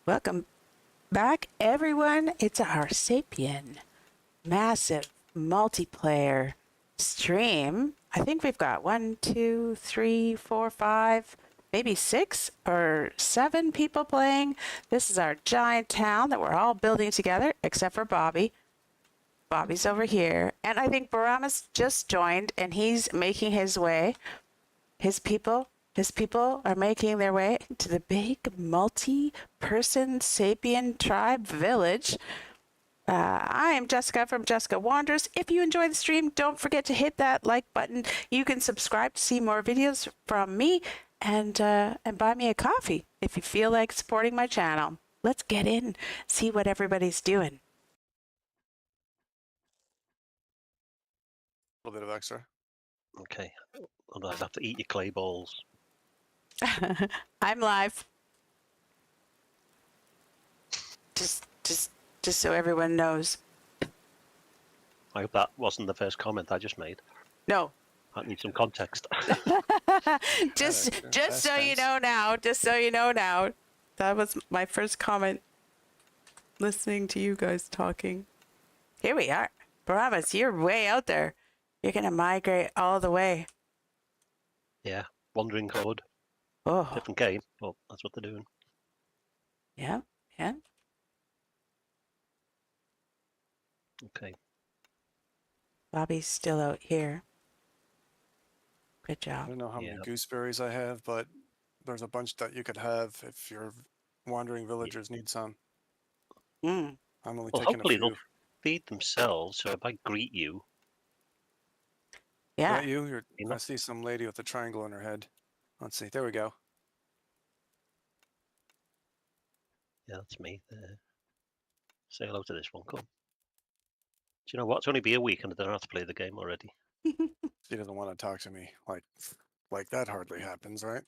Welcome back, everyone. It's our Sapien massive multiplayer stream. I think we've got 1, 2, 3, 4, 5, maybe 6 or 7 people playing. This is our giant town that we're all building together, except for Bobby. Bobby's over here. And I think Baramas just joined, and he's making his way. His people are making their way to the big multi-person Sapien tribe village. I am Jessica from Jessica Wanders. If you enjoy the stream, don't forget to hit that like button. You can subscribe to see more videos from me and buy me a coffee if you feel like supporting my channel. Let's get in, see what everybody's doing. A little bit of extra. Okay. Otherwise, I have to eat your clay balls. I'm live. Just so everyone knows. I hope that wasn't the first comment I just made. No. I need some context. just so you know now. Just so you know now. That was my first comment. Listening to you guys talking. Here we are. Bravas, you're way out there. You're gonna migrate all the way. Yeah. Wandering code. Oh. Different game. Well, that's what they're doing. Yeah. Yeah. Okay. Bobby's still out here. Good I job. don't know how many gooseberries I have, but there's a bunch that you could have if your wandering villagers need some. Mm. I'm only Well, taking a hopefully few. they'll feed themselves, so if I greet you... Yeah. Is that you? I see some lady with a triangle in her head. Let's see. There we go. Yeah, that's me there. Say hello to this one, come. Do you know what? It's only been a week and I don't have to play the game already. She doesn't want to talk to me. Like that hardly happens, right?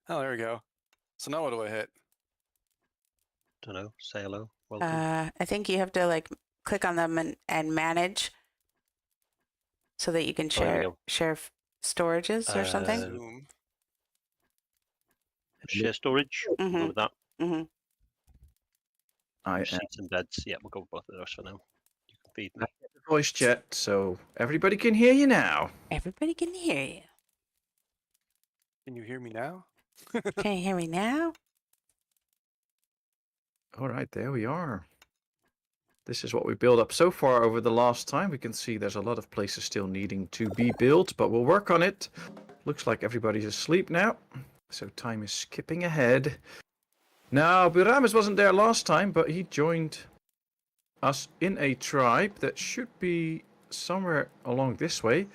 Oh, there we go. So now what do I hit? Don't know. Say hello. Welcome. I think you have to like click on them and manage so that you can share storages or something. Zoom. Share storage. We'll go with that. Mm-hmm. Seats and beds. Yeah, we'll go with both of those for now. You can feed me. Voice chat, so everybody can hear you now. Everybody can hear you. Can you hear me now? Can you hear me now? All right, there we are. This is what we built up so far over the last time. We can see there's a lot of places still needing to be built, but we'll work on it. Looks like everybody's asleep now, so time is skipping ahead. Now, Biramis wasn't there last time, but he joined us in a tribe that should be somewhere along this way.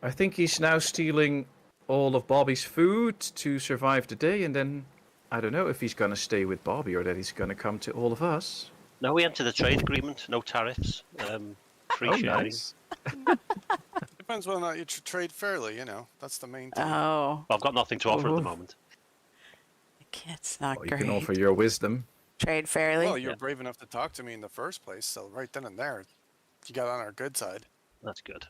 I think he's now stealing all of Bobby's food to survive the day, and then I don't know if he's going to stay with Bobby or that he's going to come to all of us. No, we entered the trade agreement. No tariffs. Free sharing. Nice. Depends whether or not you trade fairly, you know. That's the main thing. Oh, Well, I've got nothing to offer at the moment. it's not Well, you great. can offer your wisdom. Trade fairly. Well, you were brave enough to talk to me in the first place, so right then and there, you got on our good side. That's good.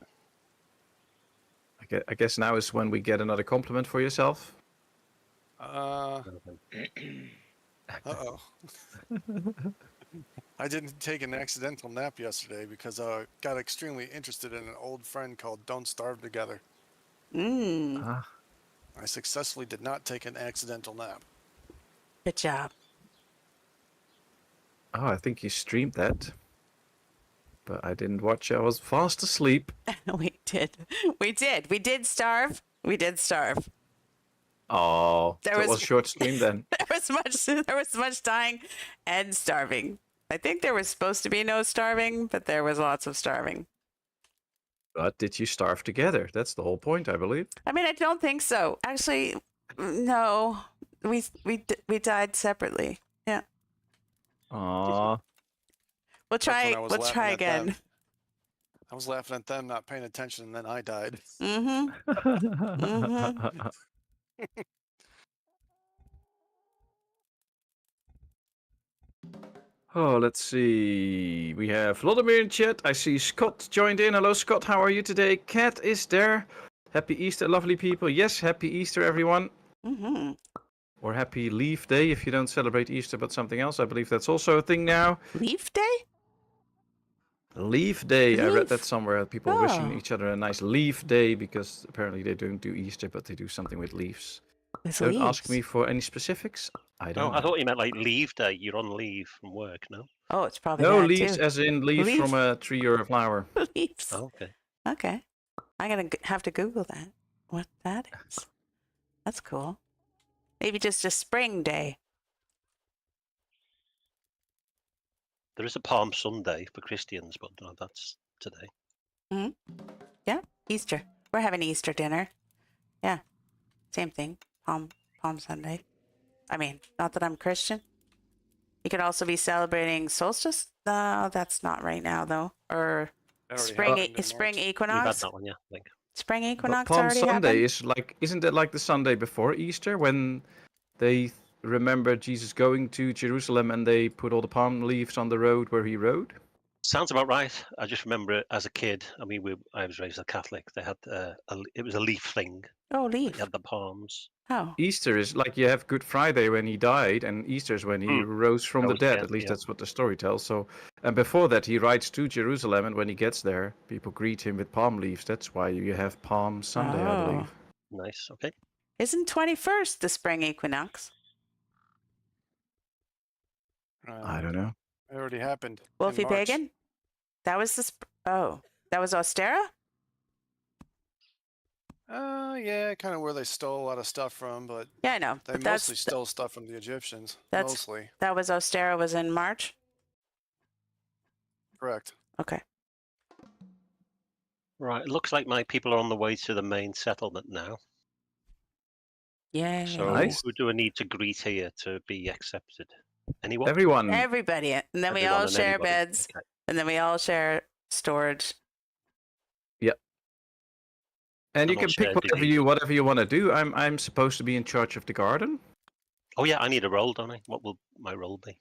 I guess now is when we get another compliment for yourself. Uh-oh. I didn't take an accidental nap yesterday because I got extremely interested in an old friend called Don't Starve Together. Mm. I successfully did not take an accidental nap. Good job. Oh, I think you streamed that. But I didn't watch. I was fast asleep. We did. We did starve. We did starve. Oh, There that was was- a short stream then. There was much dying and starving. I think there was supposed to be no starving, but there was lots of starving. But did you starve together? That's the whole point, I believe. I mean, I don't think so. Actually, no. We died separately. Yeah. Aw. We'll try. when I was We'll laughing try at them. again. I was laughing at them not paying attention, and then I died. Mm-hmm. Mm-hmm. Oh, let's see. We have Vladimir in chat. I see Scott joined in. Hello, Scott. How are you today? Kat is there. Happy Easter, lovely people. Yes, happy Easter, everyone. Mm-hmm. Or happy Leaf Day if you don't celebrate Easter but something else. I believe that's also a thing now. Leaf Day? Leaf Day. I read that Leaf. somewhere. People wishing Oh. each other a nice Leaf Day because apparently they don't do Easter, but they do something with leaves. It's Don't leaves. ask me for any specifics. I Oh, don't I know. thought you meant like leave day. You're on leave from work, no? Oh, it's probably No, that leaves too. as in leaves Leaf. from a tree or a flower. Leaves. Oh, okay. Okay. I'm going to have to Google that. What that is. That's cool. Maybe just a spring day. There is a Palm Sunday for Christians, but no, that's today. Yeah, Easter. We're having Easter dinner. Yeah, same thing. Palm Sunday. I mean, not that I'm Christian. You could also be celebrating solstice. No, that's not right now though. Or That already spring happened in spring March. We've had equinox. that one, yeah, I think. Spring But equinox Palm already Sunday happened. is like, isn't it like the Sunday before Easter when they remember Jesus going to Jerusalem and they put all the palm leaves on the road where he rode? Sounds about right. I just remember it as a kid. I mean, I was raised a Catholic. They had it was a leaf thing. Oh, Like, leaf. you had the palms. Oh, Easter is like you have Good Friday when he died, and Easter is when he rose from the Rose dead. again, At least yeah. that's what the story tells. So, and before that, he rides to Jerusalem, and when he gets there, people greet him with palm leaves. That's why you have Palm Sunday, I Oh. believe. Nice. Okay. Isn't 21st the spring equinox? I don't know. It already happened. in Wolfie March. Pagan? That was the that was Ostera? Yeah, kind of where they stole a lot of stuff from, but Yeah, I know. they But mostly stole stuff from the Egyptians. that's- Mostly, that was Ostera was in March. correct. Okay. Right. It looks like my people are on the way to the main settlement now. Yay. So Nice. who do I need to greet here to be accepted? Anyone? Everyone. Everybody. And then we Everyone all and share anybody. beds. Okay. And then we all share storage. And you And can I'll pick share whatever you want to do. I'm supposed to be in charge of the garden. Oh yeah, I need a role, don't I? What will my role be?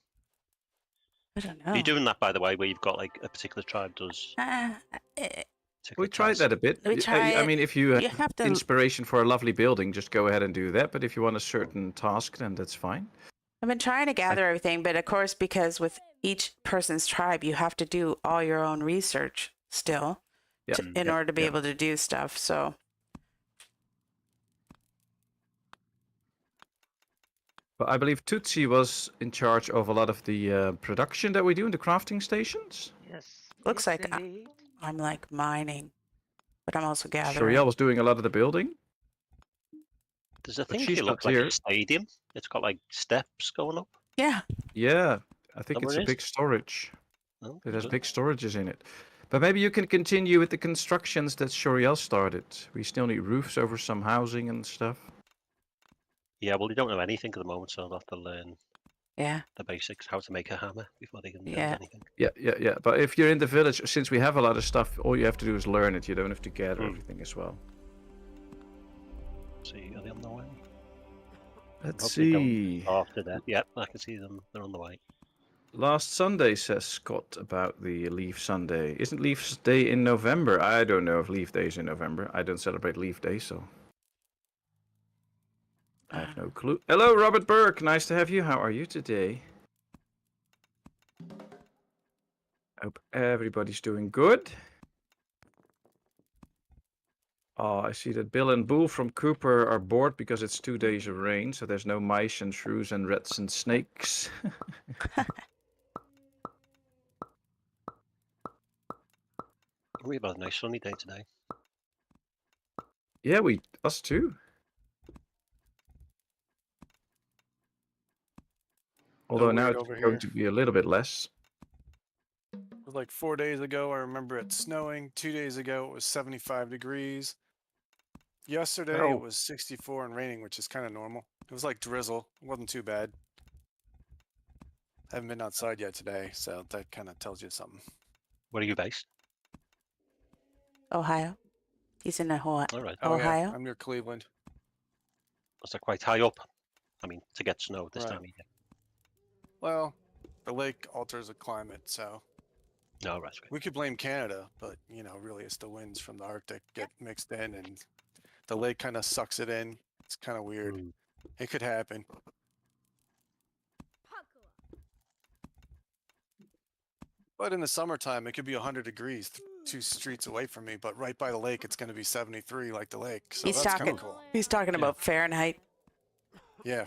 I don't know. Are you doing that, by the way, where you've got like a particular tribe does? We tried that a bit. We try I mean, if you You have to. inspiration for a lovely building, just go ahead and do that. But if you want a certain task, then that's fine. I've been trying to gather everything, but of course, because with each person's tribe, you have to do all your own research still Yeah. in order to be yeah. able to do stuff. So, But I believe Tutsi was in charge of a lot of the production that we do in the crafting stations. Yes. Looks yes, like indeed. I'm like mining, but I'm also gathering. Shuriel was doing a lot of the building. There's a But thing she's here not looks like here. a stadium. It's got like steps going up. Yeah. Yeah, I think That it's where a it big is? storage. Oh, It has good. big storages in it. But maybe you can continue with the constructions that Shuriel started. We still need roofs over some housing and stuff. Yeah, well, they don't know anything at the moment, so they'll have to learn Yeah. the basics, how to make a hammer before they can build Yeah. anything. Yeah. But if you're in the village, since we have a lot of stuff, all you have to do is learn it. You don't have to gather Hmm. everything as well. See, are they on the way? Let's Hopefully don't see. After that, yep, I can see them. They're on the way. Last Sunday, says Scott about the Leaf Sunday. Isn't Leaf Day in November? I don't know if Leaf Day is in November. I don't celebrate Leaf Day, so I have no clue. Hello, Robert Burke. Nice to have you. How are you today? Hope everybody's doing good. Oh, I see that Bill and Boo from Cooper are bored because it's 2 days of rain, so there's no mice and shrews and rats and snakes. We have a nice sunny day today. Yeah, us too. Although now weird it's over going here. to be a little bit less. It was like 4 days ago, I remember it snowing. 2 days ago, it was 75 degrees. Yesterday, Oh. it was 64 and raining, which is kind of normal. It was like drizzle. It wasn't too bad. I haven't been outside yet today, so that kind of tells you something. Where are you based? Ohio. He's in Ohio. All right. Oh, Ohio. yeah, I'm near Cleveland. Was that quite high up? I mean, to get snow this Right. time of year. Well, the lake alters the climate, so No, right. Okay. we could blame Canada, but, you know, really it's the winds from the Arctic get mixed in and the lake kind of sucks it in. It's kind of weird. Mm. It could happen. But in the summertime, it could be 100 degrees 2 streets away from me. But right by the lake, it's going to be 73 like the lake. So He's that's kind talking. of cool. He's talking Yeah. about Fahrenheit. Yeah.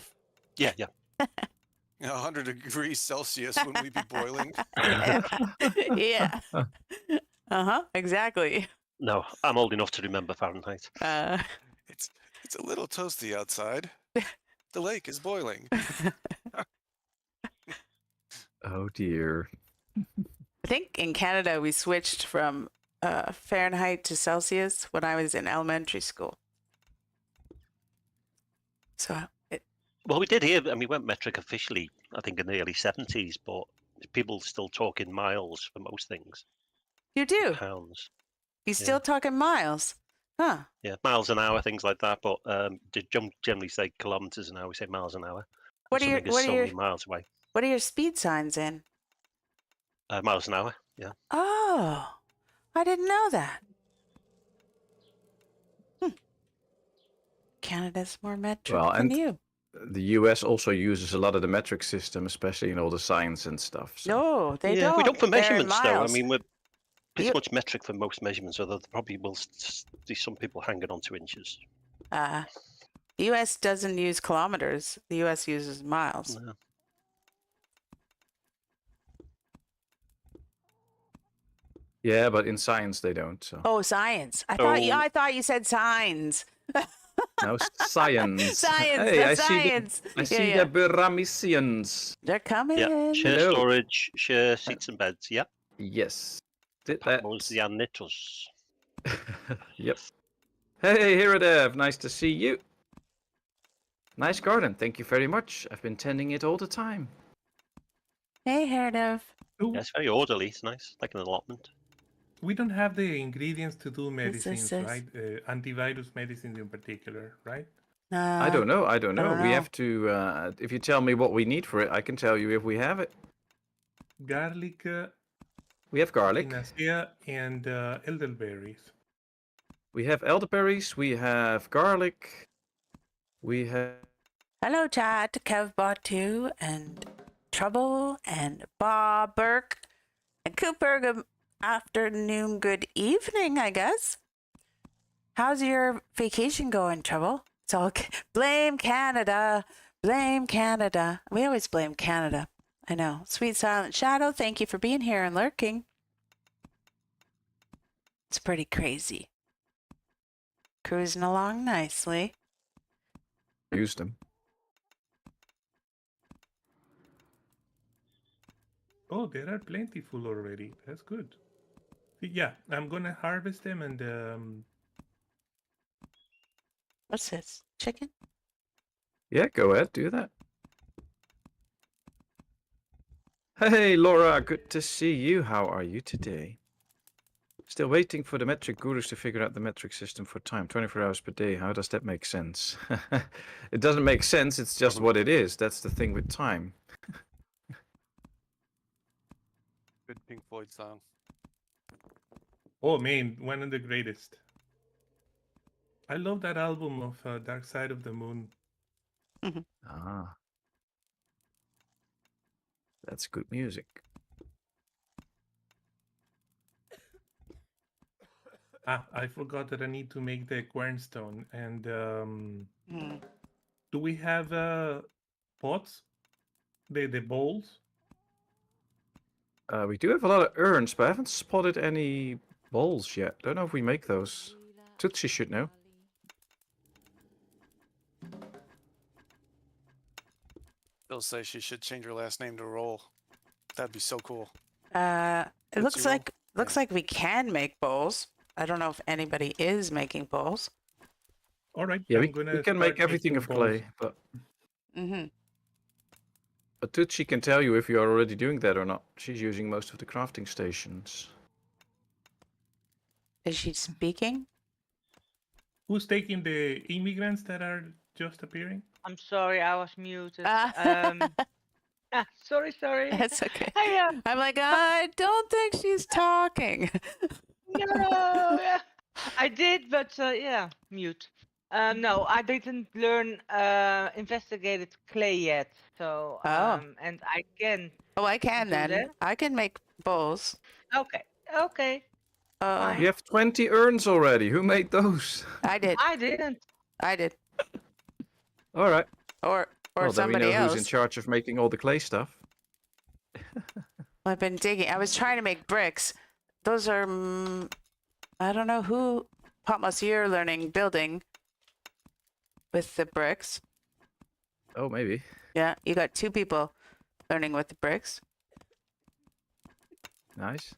Yeah, yeah. 100 degrees Celsius, wouldn't we be boiling? Yeah. Exactly. No, I'm old enough to remember Fahrenheit. It's a little toasty outside. The lake is boiling. Oh dear. I think in Canada we switched from Fahrenheit to Celsius when I was in elementary school. So Well, we did here, and we went metric officially, I think, in the early 70s, but people still talk in miles for most things. you do. Pounds. He's Yeah. still talking miles. Huh. Yeah, miles an hour, things like that. But generally say kilometers an hour. We say miles an hour. What are your Something is so many miles away. what are your speed signs in? Miles an hour. Yeah. Oh, I didn't know that. Canada's more metric Well, than and you. the US also uses a lot of the metric system, especially in all the science and stuff. So. No, they yeah, don't. we don't for They're in measurements though. I miles. mean, we're pretty You- much metric for most measurements, although there probably will be some people hanging on to inches. The U.S. doesn't use kilometers. The U.S. uses miles. No. Yeah, but in science they don't. So Oh, science. I Oh. thought you said signs. no science. Science. Hey, That's I science. I see the Beramisians. They're coming. Yeah, share Hello. storage, share seats and beds. Yep. Yes. Did that. PatmosIV. Yep. Hey, Hiradev, nice to see you. Nice garden, thank you very much. I've been tending it all the time. Hey, Herdov. Ooh, Yeah, it's very orderly. It's nice, like an allotment. we don't have the ingredients to do This, medicines, this. right? Antivirus medicines in particular, right? I don't know. I don't know. don't We know. have to. If you tell me what we need for it, I can tell you if we have it. Garlic, We have garlic. pinacea, and elderberries. We have elderberries. We have garlic. We have. Hello, chat. Kevbot2 and Trouble and Bob Burke and Cooper. Good afternoon, good evening, I guess. How's your vacation going, Trouble? It's all blame Canada. Blame Canada. We always blame Canada. I know. Sweet Silent Shadow, thank you for being here and lurking. It's pretty crazy. Cruising along nicely. Used them. Oh, there are plentiful already. That's good. Yeah, I'm gonna harvest them and What's this? Chicken? Yeah, go ahead. Do that. Hey, Laura. Good to see you. How are you today? Still waiting for the metric gurus to figure out the metric system for time. 24 hours per day. How does that make sense? It doesn't make sense. It's just what it is. That's the thing with time. Good Pink Floyd song. oh man, one of the greatest. I love that album of Dark Side of the Moon. Ah. That's good music. I forgot that I need to make the quernstone. And Hmm. do we have pots? The bowls? We do have a lot of urns, but I haven't spotted any bowls yet. Don't know if we make those. Tootsie should know. Bill says she should change her last name to Roll. That'd be so cool. It Tootsie looks Roll? looks Yeah. like we can make bowls. I don't know if anybody is making bowls. All right. Yeah, I'm we gonna can make start everything making of bowls. clay, but Mm-hmm. Tootsie can tell you if you're already doing that or not. She's using most of the crafting stations. Is she speaking? Who's taking the immigrants that are just appearing? I'm sorry, I was muted. Sorry. That's okay. I, I'm like, I don't think she's talking. no, yeah. I did, but yeah, mute. No, I didn't learn investigated clay yet. So Oh. and I can Oh, I can do then. that. I can make bowls. Okay. Okay. Fine. We have 20 urns already. Who made those? I did. I didn't. I did. All right. Or Well, then we somebody know who's in else. charge of making all the clay stuff. I've been digging. I was trying to make bricks. Those are, I don't know who, Patmos, you're learning building with the bricks. Oh, maybe. Yeah, you got 2 people learning with the bricks. Nice.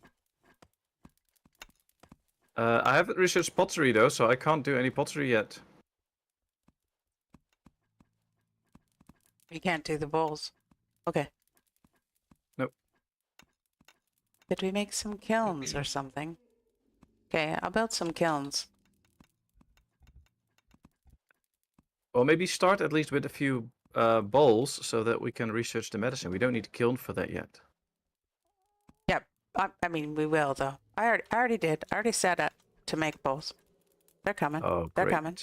I haven't researched pottery though, so I can't do any pottery yet. You can't do the bowls. Okay. Nope. Did we make some kilns or something? Okay, I'll build some kilns. Well, maybe start at least with a few bowls so that we can research the medicine. We don't need a kiln for that yet. Yep. I mean, we will though. I already did. I already set up to make bowls. They're coming. Oh, They're great. coming.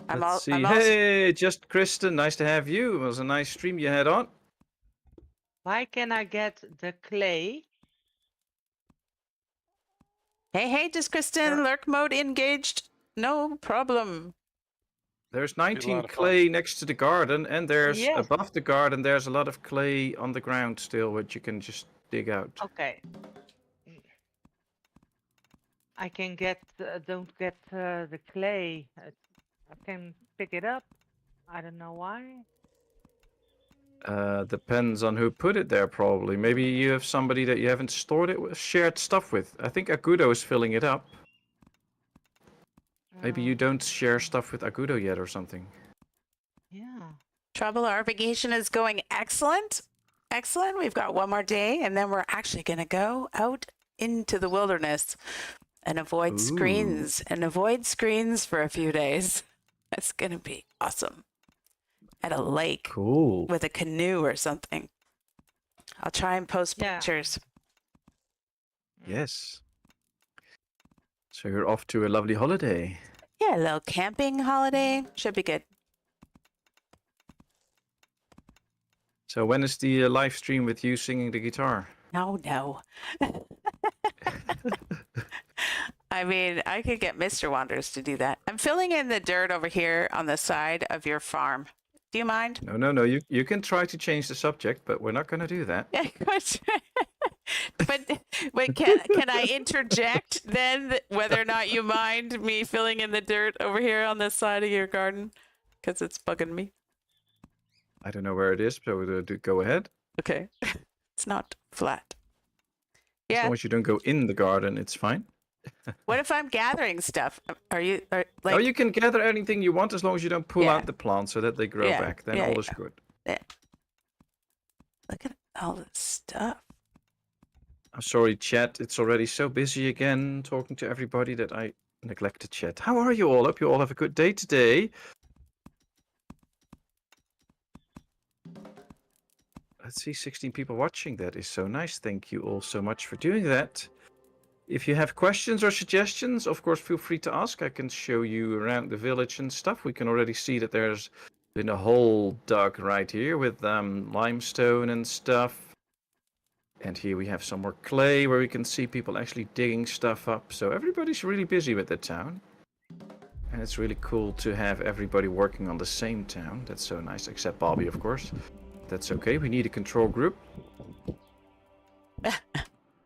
Let's see. I'm also, Hey, just Kristen, nice to have you. It was a nice stream you had on. Why can I get the clay? hey, just Kristen, lurk mode engaged. No problem. There's lot 19 of fun. clay next to the garden, and there's Yes. above the garden, there's a lot of clay on the ground still, which you can just dig out. Okay. I can get don't get the clay. I can pick it up. I don't know why. Depends on who put it there, probably. Maybe you have somebody that you haven't stored it with, shared stuff with. I think Agudo is filling it up. Maybe you don't share stuff with Agudo yet or something. Yeah. Trouble, our vacation is going excellent. Excellent. We've got one more day, and then we're actually going to go out into the wilderness and avoid Ooh. screens for a few days. It's going to be awesome. At a lake Cool. with a canoe or something. I'll try and post Yeah. pictures. Yes. So you're off to a lovely holiday. Yeah, a little camping holiday. Should be good. So when is the live stream with you singing the guitar? No. I mean, I could get Mr. Wanders to do that. I'm filling in the dirt over here on the side of your farm. Do you mind? No. You can try to change the subject, but we're not going to do that. but can I interject then whether or not you mind me filling in the dirt over here on the side of your garden? Because it's bugging me. I don't know where it is, so go ahead. Okay. It's not flat. As Yeah. long as you don't go in the garden, it's fine. What if I'm gathering stuff? Are Oh, you can gather anything you want as long as you don't pull Yeah. out the plants so that they grow Yeah, back. Then yeah, all is yeah. good. Look at all this stuff. I'm sorry, chat. It's already so busy again talking to everybody that I neglected chat. How are you all? Hope you all have a good day today. Let's see, 16 people watching. That is so nice. Thank you all so much for doing that. If you have questions or suggestions, of course, feel free to ask. I can show you around the village and stuff. We can already see that there's been a hole dug right here with limestone and stuff. And here we have some more clay where we can see people actually digging stuff up. So everybody's really busy with the town. And it's really cool to have everybody working on the same town. That's so nice, except Bobby, of course. That's okay. We need a control group.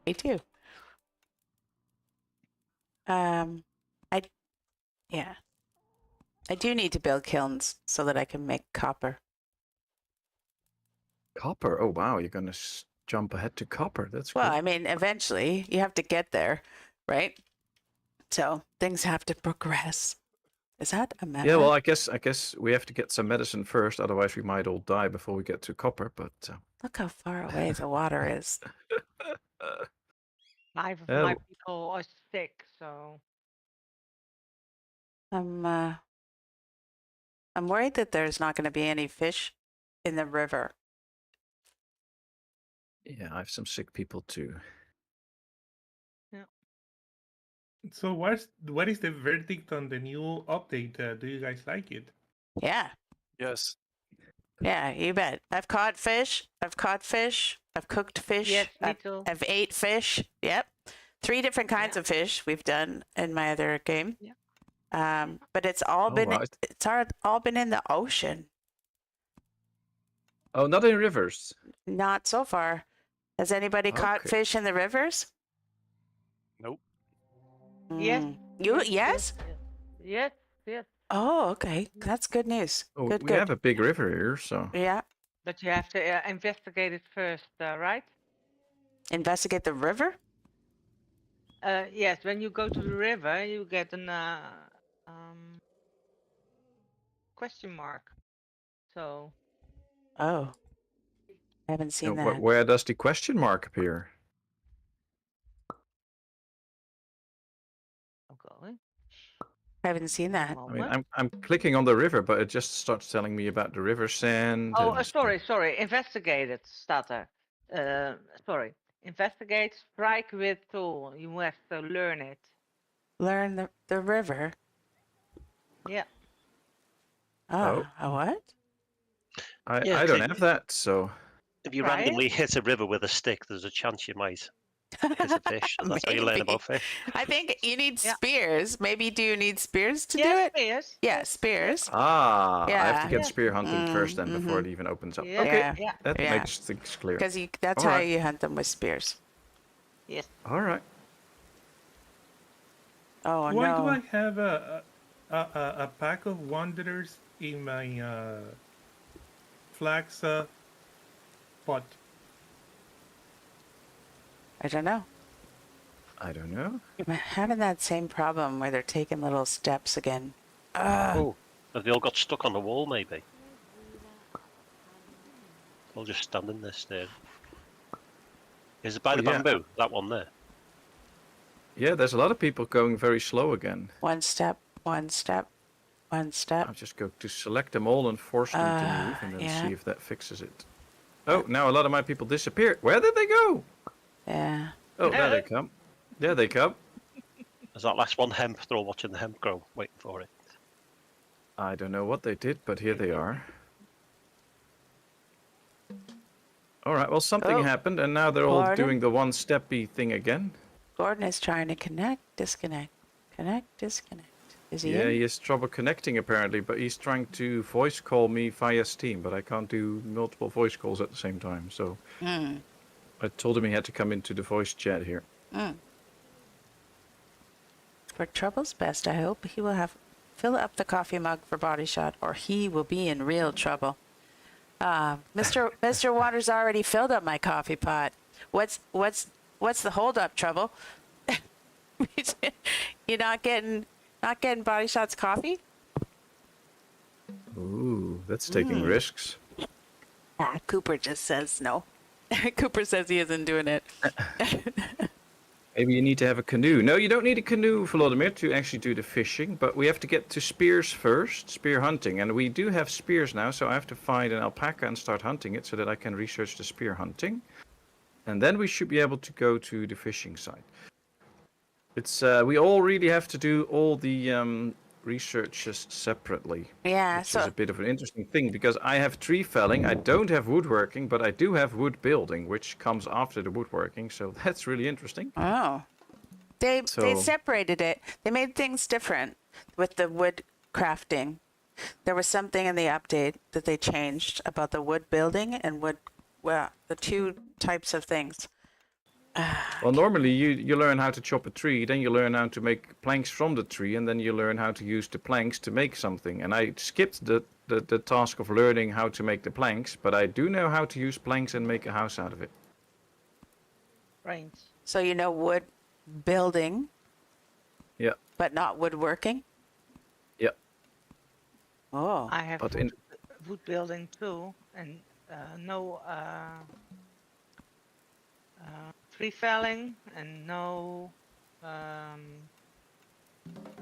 Me too. I do need to build kilns so that I can make copper. Copper. Oh, wow. You're going to jump ahead to copper. That's Well, cool. I mean, eventually you have to get there, right? So things have to progress. Is that a meta? Yeah, well, I guess we have to get some medicine first. Otherwise, we might all die before we get to copper. But Look how far away the water is. 5 of Oh. my people are sick, so I'm worried that there's not going to be any fish in the river. yeah, I have some sick people too. So what is the verdict on the new update? Do you guys like it? Yeah. Yes. Yeah, you bet. I've caught fish. I've caught fish. I've cooked fish. Yes, me I've, too. I've ate fish. Yep. 3 different kinds Yeah. of fish we've done in my other game. Yeah. But it's all Oh, been wow. all been in the ocean. Oh, not in rivers. Not so far. Has anybody caught Okay. fish in the rivers? Nope. Yes. You yes? Yes. Yes. Yes. Oh, okay. That's good news. Oh, Good, we good. have a big river here, so. Yeah. But you have to investigate it first, right? Investigate the river? Yes. When you go to the river, you get an question mark. So Oh. I haven't seen that. Where does the question mark appear? I'm going. I haven't seen that. I mean, I'm clicking on the river, but it just starts telling me about the river sand. Oh, and sorry. Investigate it, starter. Sorry. Investigate, strike with tool. You have to learn it. Learn the river. Yeah. Oh, a what? Yeah, I don't click- have that, so. If you Try it. randomly hit a river with a stick, there's a chance you might hit a fish. So that's how you learn Maybe. about fish. I think you need Yeah. spears. Maybe do you need spears to do Yes, it? yes. Yeah, spears. I have Yeah. to get Yeah. spear hunting first then before Mhm. it even opens up. Yeah. Okay, Yeah. Yeah. that Yeah. makes things clear. Because that's All how right. you hunt them with spears. Yes. All right. Oh, Why no. do I have a pack of wanderers in my flax pot? I don't know. I don't know. I'm having that same problem where they're taking little steps again. Oh, have they all got stuck on the wall, maybe? They'll just stand in there staring. Is it by Oh, the yeah. bamboo? That one there? Yeah, there's a lot of people going very slow again. One step, one step, one step. I'll just go to select them all and force them to move and then yeah. see if that fixes it. Oh, now a lot of my people disappeared. Where did they go? Yeah. Oh, there they come. There they come. Is that last one hemp? They're all watching the hemp grow, waiting for it. I don't know what they did, but here they are. All right, well, something Oh. happened, and now they're all Pardon? doing the one-steppy thing again. Gordon is trying to connect, disconnect, connect, disconnect. Is he Yeah, in? he has trouble connecting apparently, but he's trying to voice call me via Steam, but I can't do multiple voice calls at the same time. So Mm. I told him he had to come into the voice chat here. Mm. For trouble's best, I hope he will fill up the coffee mug for Body Shot, or he will be in real trouble. Mr. Waters already filled up my coffee pot. What's the hold up, Trouble? You're not getting Body Shot's coffee? Ooh, that's taking risks. Cooper just says no. Cooper says he isn't doing it. Maybe you need to have a canoe. No, you don't need a canoe, Volodymyr, to actually do the fishing, but we have to get to spears first, spear hunting. And we do have spears now, so I have to find an alpaca and start hunting it so that I can research the spear hunting. And then we should be able to go to the fishing site. It's we all really have to do all the researches separately. Yeah, Which is so a bit of an interesting thing because I have tree felling, I don't have woodworking, but I do have wood building, which comes after the woodworking. So that's really interesting. oh, they So- separated it. They made things different with the wood crafting. There was something in the update that they changed about the wood building and the two types of things. Well, normally you learn how to chop a tree, then you learn how to make planks from the tree, and then you learn how to use the planks to make something. And I skipped the task of learning how to make the planks, but I do know how to use planks and make a house out of it. Brains. So you know wood building, Yeah, but not woodworking. yeah. Oh, I have But wood building too, and no tree felling, and no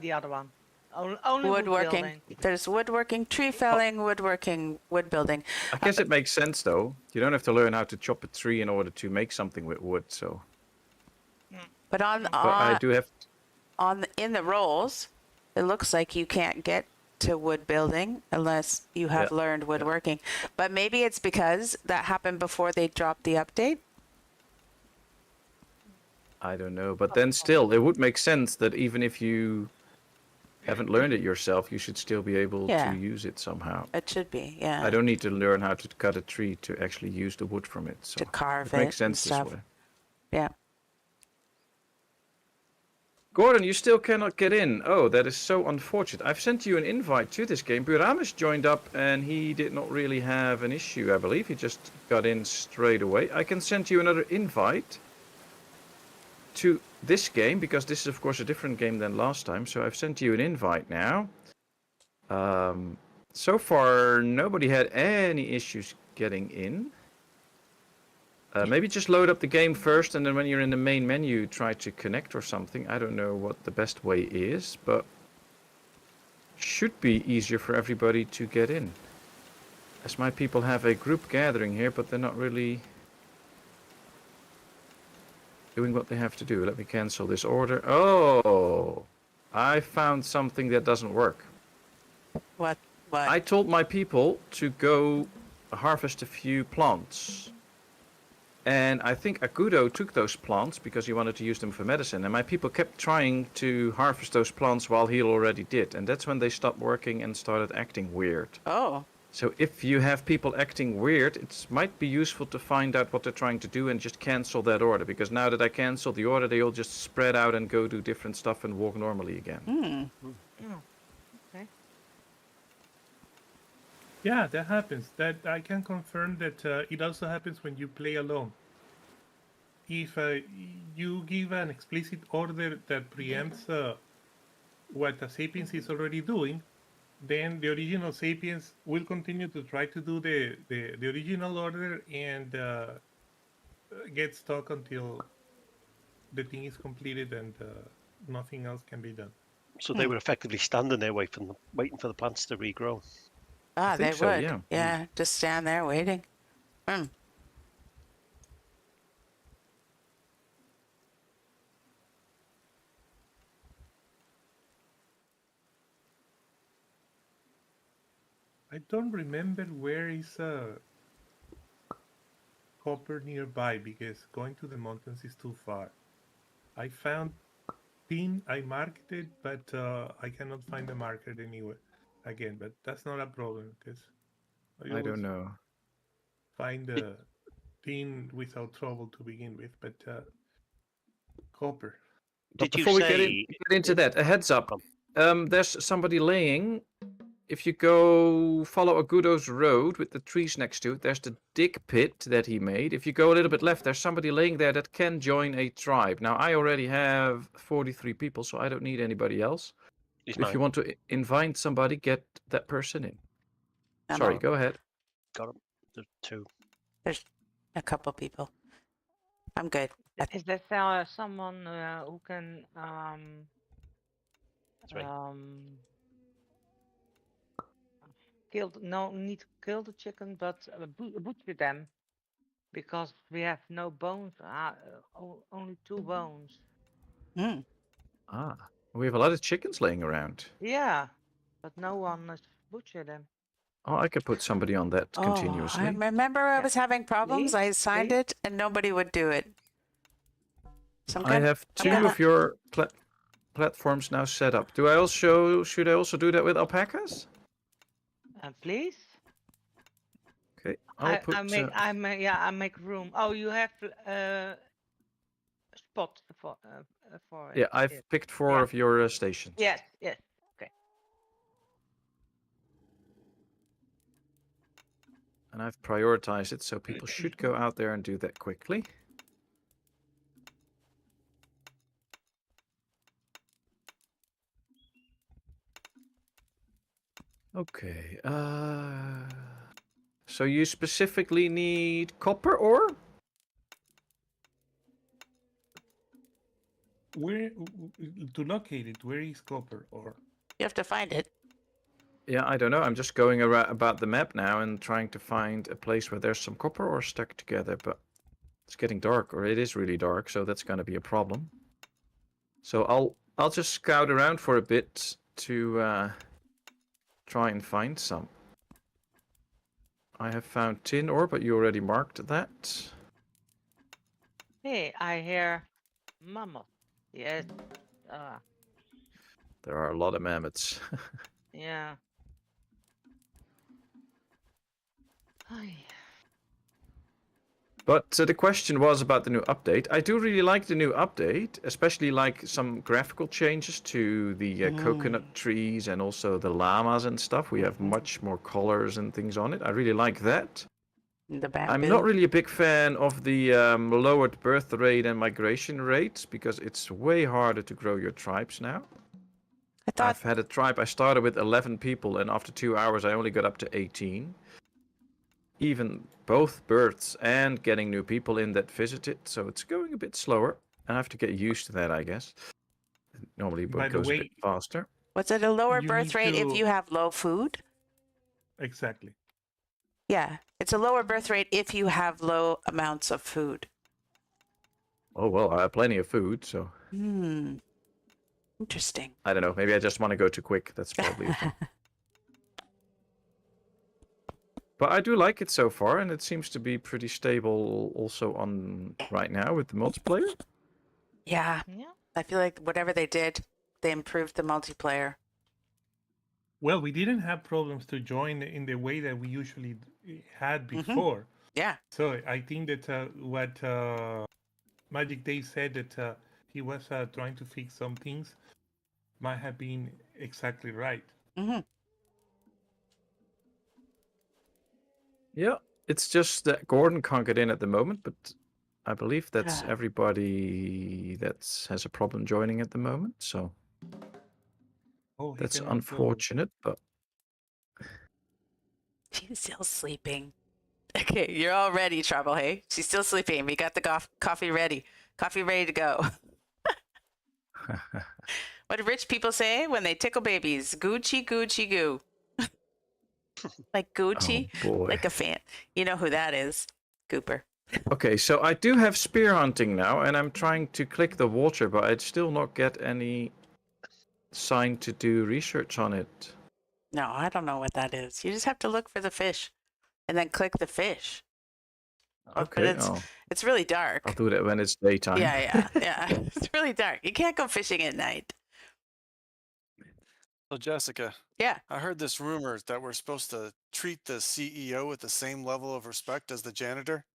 the other one. Only wood woodworking. building. There's woodworking, tree felling, woodworking, wood building. I guess it makes sense though. You don't have to learn how to chop a tree in order to make something with wood. So, But on but I do have. in the roles, it looks like you can't get to wood building unless you have Yeah, learned woodworking. But maybe it's because that happened before they dropped the update. I don't know, but then still, it would make sense that even if you haven't learned it yourself, you should still be able to Yeah. use it somehow. It should be, yeah. I don't need to learn how to cut a tree to actually use the wood from it. So To carve it makes it and sense this stuff. way. Yeah. Gordon, you still cannot get in. Oh, that is so unfortunate. I've sent you an invite to this game. Buramis joined up and he did not really have an issue, I believe. He just got in straight away. I can send you another invite to this game because this is, of course, a different game than last time. So I've sent you an invite now. So far, nobody had any issues getting in. Maybe just load up the game first, and then when you're in the main menu, try to connect or something. I don't know what the best way is, but should be easier for everybody to get in. As my people have a group gathering here, but they're not really doing what they have to do. Let me cancel this order. Oh, I found something that doesn't work. What? I told my people to go harvest a few plants. And I think Akudo took those plants because he wanted to use them for medicine. And my people kept trying to harvest those plants while he already did. And that's when they stopped working and started acting weird. Oh. So if you have people acting weird, it might be useful to find out what they're trying to do and just cancel that order. Because now that I canceled the order, they all just spread out and go do different stuff and walk normally again. Okay. Yeah, that happens. That I can confirm that it also happens when you play alone. If you give an explicit order that preempts what the Sapiens is already doing, then the original Sapiens will continue to try to do the original order and get stuck until the thing is completed and nothing else can be done. So they were effectively standing there waiting for the plants to regrow. Ah, they think so, would. yeah. Yeah, just stand there waiting. I don't remember where is copper nearby because going to the mountains is too far. I found tin, I marked it, but I cannot find the marker anywhere again. But that's not a problem because I don't know. find the tin without trouble to begin with. But copper. But Did you before we say get into that, a heads up. There's somebody laying. If you go follow Agudo's road with the trees next to it, there's the dig pit that he made. If you go a little bit left, there's somebody laying there that can join a tribe. Now, I already have 43 people, so I don't need anybody else. He's If you want to invite somebody, get that person in. I'm Sorry, all- go ahead. got him? There's two. There's a couple people. I'm good. Is there someone who can Three. need to kill the chicken, but butcher them because we have no bones. Only 2 bones. Mm. Ah, we have a lot of chickens laying around. Yeah, but no one has butchered them. Oh, I could put somebody on that Oh, continuously. I remember I Yeah. was having problems. Please, I signed please. it and nobody would do it. So I have two of your platforms now set up. Should I also do that with alpacas? Please. Okay, I'll put. I make room. Oh, you have a spot for it. Yeah, I've picked 4 Yeah. of your stations. Yes, yes. And I've prioritized it, so people should go out there and do that quickly. Okay. So you specifically need copper ore? Where to locate it? Where is copper ore? You have to find it. Yeah, I don't know. I'm just going around about the map now and trying to find a place where there's some copper ore stuck together, but it's getting dark, or it is really dark, so that's going to be a problem. So I'll just scout around for a bit to try and find some. I have found tin ore, but you already marked that. Hey, I hear mammoth. Yes. There are a lot of mammoths. Yeah. Ay. But the question was about the new update. I do really like the new update, especially like some graphical changes to the coconut trees and also the llamas and stuff. We have much more colors and things on it. I really like that. The I'm not really a big fan of the lowered birth rate and migration rates because it's way harder to grow your tribes now. I thought I've had a tribe, I started with 11 people and after 2 hours I only got up to 18. Even both births and getting new people in that visit it, so it's going a bit slower. And I have to get used to that, I guess. Normally By it the goes a way, bit faster. was it a lower you birth need rate if to- you have low food? Exactly. Yeah, it's a lower birth rate if you have low amounts of food. Oh, well, I have plenty of food, so Interesting. I don't know. Maybe I just want to go too quick. That's probably it. But I do like it so far, and it seems to be pretty stable also on right now with the multiplayer. Yeah, Yeah. I feel like whatever they did, they improved the multiplayer. Well, we didn't have problems to join in the way that we usually had before. Yeah. So I think that what Magic Dave said that he was trying to fix some things might have been exactly right. Yeah, it's just that Gordon can't get in at the moment, but I believe that's Ah. everybody that has a problem joining at the moment. So Oh, he that's cannot go. unfortunate, but She's still sleeping. Okay, you're all ready, Trouble, hey? She's still sleeping. We got the coffee ready. Coffee ready to go. What do rich people say when they tickle babies? Gucci, Gucci, goo. Like Gucci? oh boy. Like a fan. You know who that is. Cooper. Okay, so I do have spear hunting now, and I'm trying to click the water, but I'd still not get any sign to do research on it. No, I don't know what that is. You just have to look for the fish and then click the fish. Okay, But it's really dark. I'll do that when it's daytime. Yeah. It's really dark. You can't go fishing at night. So Jessica, Yeah. I heard this rumor that we're supposed to treat the CEO with the same level of respect as the janitor.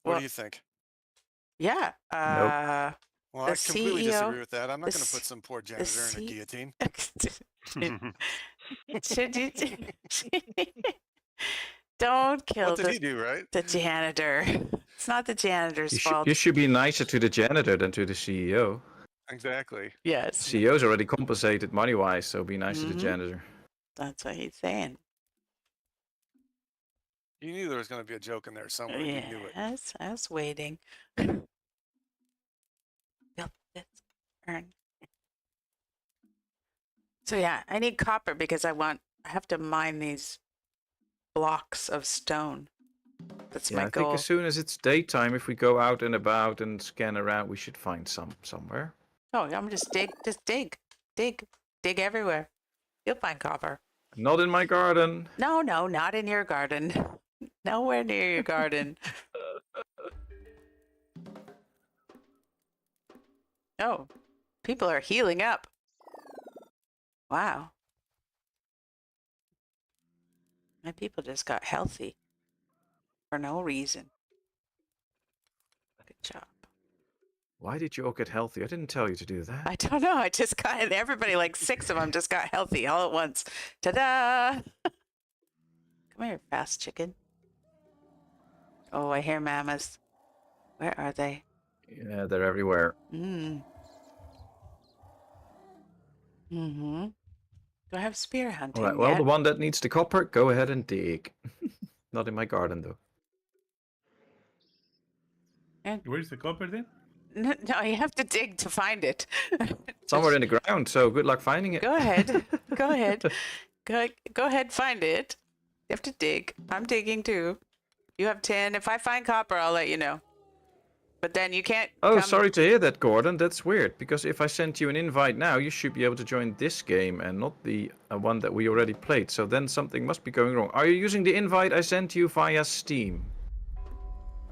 What Well, do you think? Yeah. Well, the I completely CEO disagree with that. I'm not the going to C- put some poor janitor in a guillotine. Should you don't kill What did he do, right? the janitor? It's not the janitor's fault. You should be nicer to the janitor than to the CEO. Exactly. Yes, CEO's already compensated money-wise, so be nice to the Mhm. janitor. that's what he's saying. You knew there was going to be a joke in there somewhere. You knew it. Yes, I was waiting. Build this urn. So yeah, I need copper because I have to mine these blocks of stone. That's Yeah, my I think goal. as soon as it's daytime, if we go out and about and scan around, we should find some somewhere. Oh, I'm just dig everywhere. You'll find copper. Not in my garden. No, not in your garden. Nowhere near your garden. Oh, people are healing up. Wow. My people just got healthy for no reason. Good job. Why did you all get healthy? I didn't tell you to do that. I don't know. I just got everybody, like 6 of them, just got healthy all at once. Ta-da! Come here, fast chicken. Oh, I hear mammoths. Where are they? Yeah, they're everywhere. Mm. Mm-hmm. Do I have spear hunting All right, well, yet? the one that needs the copper, go ahead and dig. Not in my garden, though. Where's the copper then? No, you have to dig to find it. Somewhere in the ground, so good luck finding it. Go ahead. Go ahead. Go ahead, find it. You have to dig. I'm digging too. You have 10. If I find copper, I'll let you know. But then you can't. Oh, come... sorry to hear that, Gordon. That's weird, because if I sent you an invite now, you should be able to join this game and not the one that we already played. So then something must be going wrong. Are you using the invite I sent you via Steam?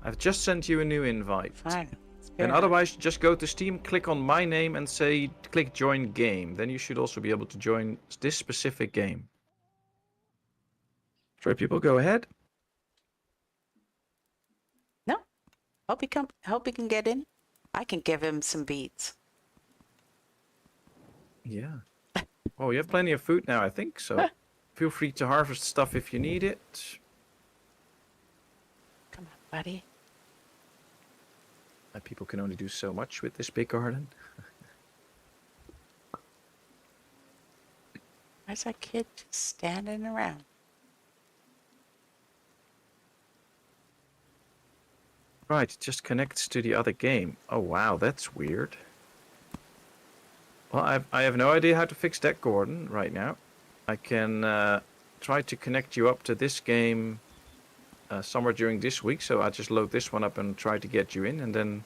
I've just sent you a new invite. Fine. And otherwise, just go to Steam, click on my name and say, click join game. Then you should also be able to join this specific game. Sorry, people, go ahead. No. Hope he can get in. I can give him some beats. Yeah. Oh, you have plenty of food now, I think, so feel free to harvest stuff if you need it. Come on, buddy. People can only do so much with this big garden. Why's that kid just standing around? Right, it just connects to the other game. Oh wow, that's weird. Well, I have no idea how to fix that, Gordon, right now. I can try to connect you up to this game somewhere during this week, so I'll just load this one up and try to get you in, and then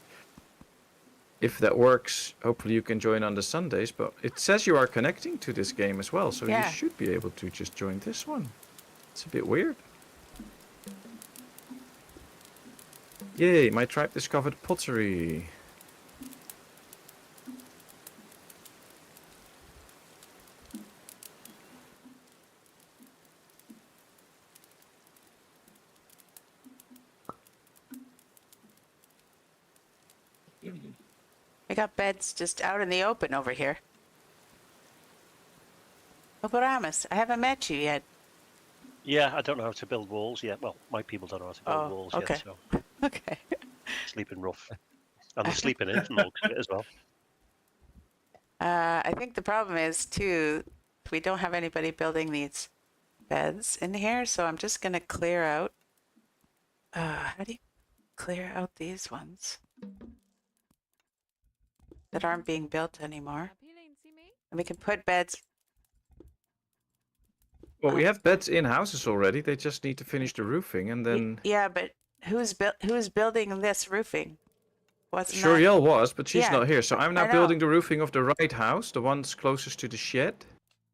if that works, hopefully you can join on the Sundays. But it says you are connecting to this game as well, so Yeah. you should be able to just join this one. It's a bit weird. Yay, my tribe discovered pottery. We got beds just out in the open over here. Oh, but Amos, I haven't met you yet. Yeah, I don't know how to build walls yet. Well, my people don't know how to build Oh, walls okay. yet, so Okay. sleeping rough. And they're sleeping in logs as well. I think the problem is, too, we don't have anybody building these beds in here, so I'm just going to clear out. How do you clear out these ones that aren't being built anymore? And we can put beds. Well, we have beds in houses already. They just need to finish the roofing, and then Yeah, but who's building this roofing? Wasn't that- Shuriel was, but she's Yeah, not here. So I'm I now know. building the roofing of the right house, the ones closest to the shed.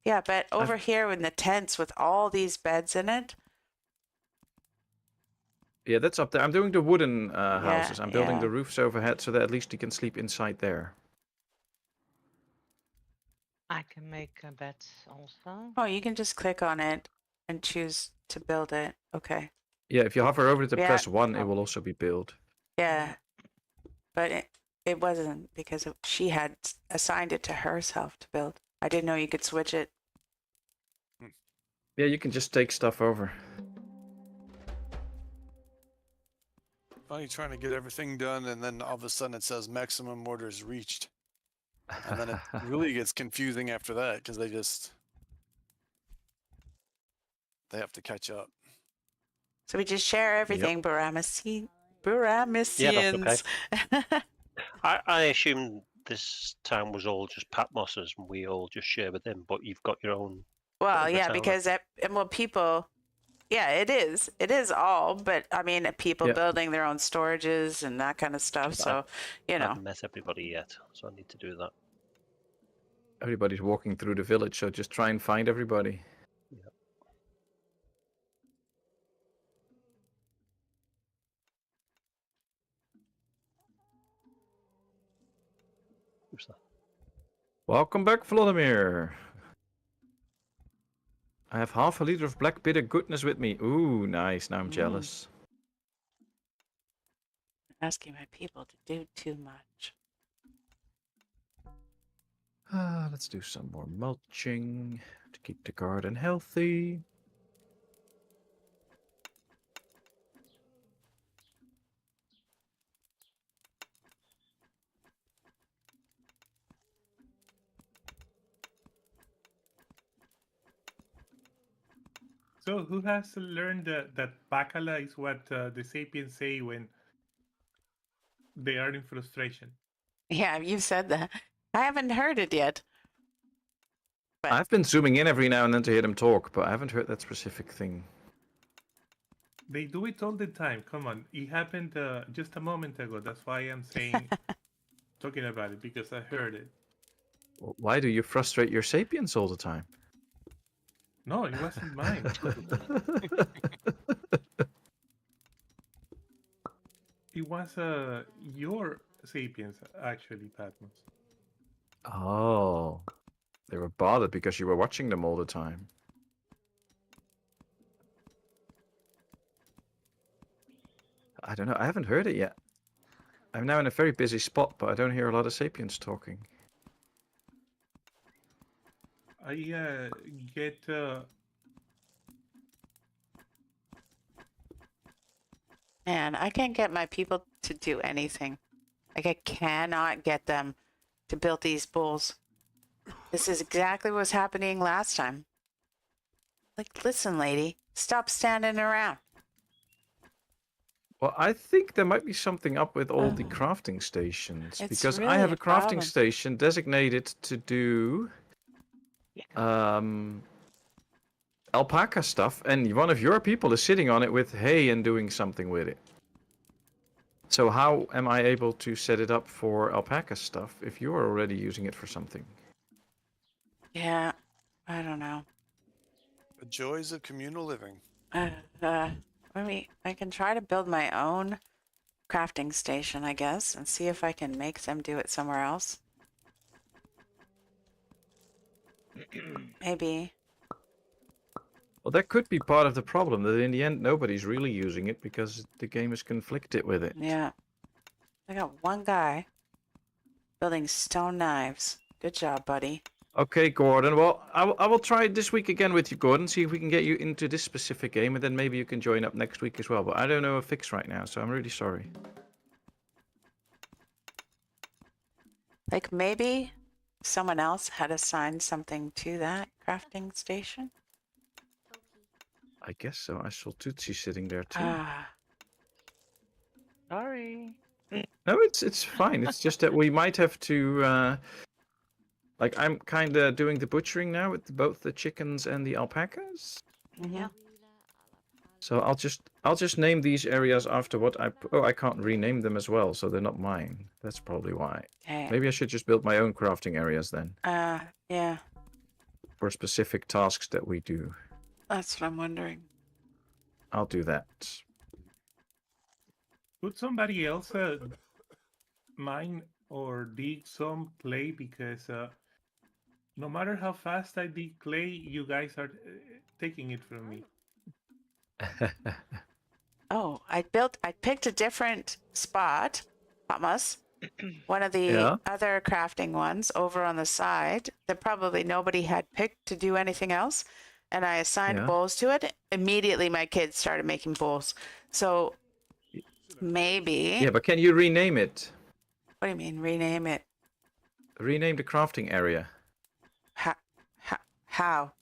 Yeah, but over here in the tents with all these beds in it. Yeah, that's up there. I'm doing the wooden houses. I'm building yeah. the roofs overhead so that at least you can sleep inside there. I can make beds also. Oh, you can just click on it and choose to build it. Okay. Yeah, if you hover over it and Yeah. press 1, it will also be built. Yeah. But it wasn't because she had assigned it to herself to build. I didn't know you could switch it. Yeah, you can just take stuff over. Funny trying to get everything done, and then all of a sudden it says maximum orders reached. And then it really gets confusing after that because they have to catch up. So we just share everything, Baramisians. I assume this town was all just Patmos's and we all just share with them, but you've got your own. Well, of the yeah, town. because people, yeah, it is all, but I mean, people Yeah. building their own storages and that kind of stuff. So, you I know, haven't met everybody yet, so I need to do that. Everybody's walking through the village, so just try and find everybody. Who's that? Welcome back, Vladimir. I have half a liter of black bitter goodness with me. Ooh, nice. Now I'm jealous. asking my people to do too much. Let's do some more mulching to keep the garden healthy. So who has learned that bacala is what the Sapiens say when they are in frustration? Yeah, you've said that. I haven't heard it yet. But I've been zooming in every now and then to hear them talk, but I haven't heard that specific thing. They do it all the time. Come on, it happened just a moment ago. That's why I'm saying, talking about it because I heard it. Why do you frustrate your sapiens all the time? No, it wasn't mine. It was your Sapiens, actually, Patmos. Oh, they were bothered because you were watching them all the time. I don't know. I haven't heard it yet. I'm now in a very busy spot, but I don't hear a lot of sapiens talking. I get Man, I can't get my people to do anything. Like, I cannot get them to build these bulls. This is exactly what was happening last time. Like, listen, lady, stop standing around. Well, I think there might be something up with all the Oh. crafting stations, It's because I really have a a crafting problem. station designated to do alpaca stuff, and one of your people is sitting on it with hay and doing something with it. So how am I able to set it up for alpaca stuff if you are already using it for something? Yeah, I don't know. The joys of communal living. I can try to build my own crafting station, I guess, and see if I can make them do it somewhere else. Maybe. Well, that could be part of the problem, that in the end nobody's really using it because the game is conflicted with it. Yeah. I got one guy building stone knives. Good job, buddy. Okay, Gordon. Well, I will try it this week again with you, Gordon, see if we can get you into this specific game, and then maybe you can join up next week as well. But I don't know a fix right now, so I'm really sorry. Like, maybe someone else had assigned something to that crafting station? I guess so. I saw Tootsie sitting there too. Ah, Sorry. No, it's fine. It's just that we might have to, like, I'm kind of doing the butchering now with both the chickens and the alpacas. mhm. So I'll just name these areas after what I can't rename them as well, so they're not mine. That's probably why. Okay. Maybe I should just build my own crafting areas then Yeah, for specific tasks that we do. that's what I'm wondering. I'll do that. Could somebody else mine or dig some clay? Because no matter how fast I dig clay, you guys are taking it from me. Oh, I picked a different spot, Patmos. One of the Yeah. other crafting ones over on the side that probably nobody had picked to do anything else. And I assigned Yeah. bowls to it. Immediately my kids started making bowls. So maybe, Yeah, but can you rename it? what do you mean, rename it? Rename the crafting area. How?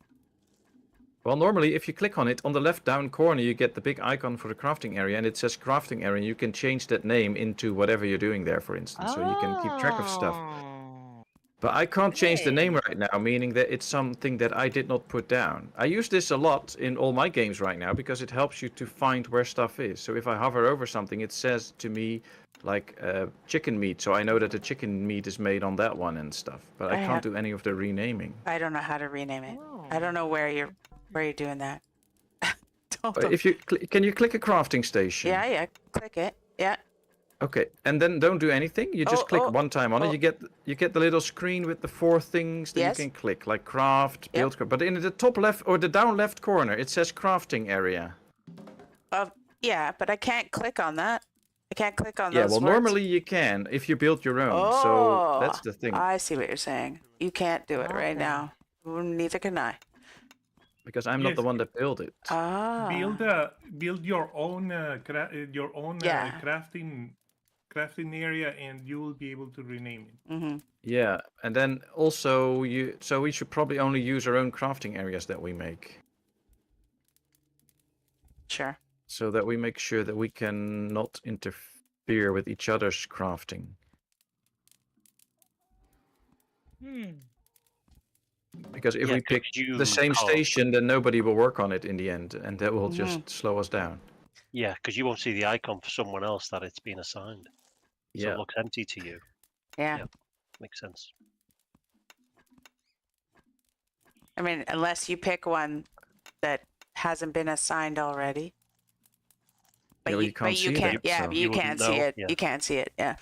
Well, normally if you click on it, on the left down corner you get the big icon for the crafting area, and it says crafting area, and you can change that name into whatever you're doing there, for instance, so you can keep track of stuff. Oh. But I can't change the name Okay. right now, meaning that it's something that I did not put down. I use this a lot in all my games right now because it helps you to find where stuff is. So if I hover over something, it says to me like chicken meat, so I know that the chicken meat is made on that one and stuff. But I can't do any of the renaming. I don't know how to rename it. I Oh. don't know where you're doing that. Don't But know. if you can you click a crafting station? Yeah, click it. Yeah. Okay, and then don't do anything. You just click one time on it. You get the little screen with the 4 things that Yes. you can click, like craft, build. But in the top left or the down left corner, it says crafting area. Yeah, but I can't click on that. I can't click on Yeah, those well, words. normally you can if you build your own. So that's the thing. I see what you're saying. You can't do it right Okay. now. Neither can I. Because I'm not Yes, the one that built it. Ah. Build your own Yeah. crafting area, and you will be able to rename it. Mm-hmm. Yeah, and then also we should probably only use our own crafting areas that we make, Sure. so that we make sure that we can not interfere with each other's crafting. Because if Yeah, we 'cause pick you the same can't- station, then nobody will work on it in the end, and that will Mhm. just slow us down. Yeah, because you won't see the icon for someone else that it's been assigned. So Yeah. it looks empty to you. Yeah. Yep. Makes sense. I mean, unless you pick one that hasn't been assigned already. But Yeah, well, you can't see can't. it, Yeah, so- but You you wouldn't can't see know, it. yeah. You can't see it. Yeah.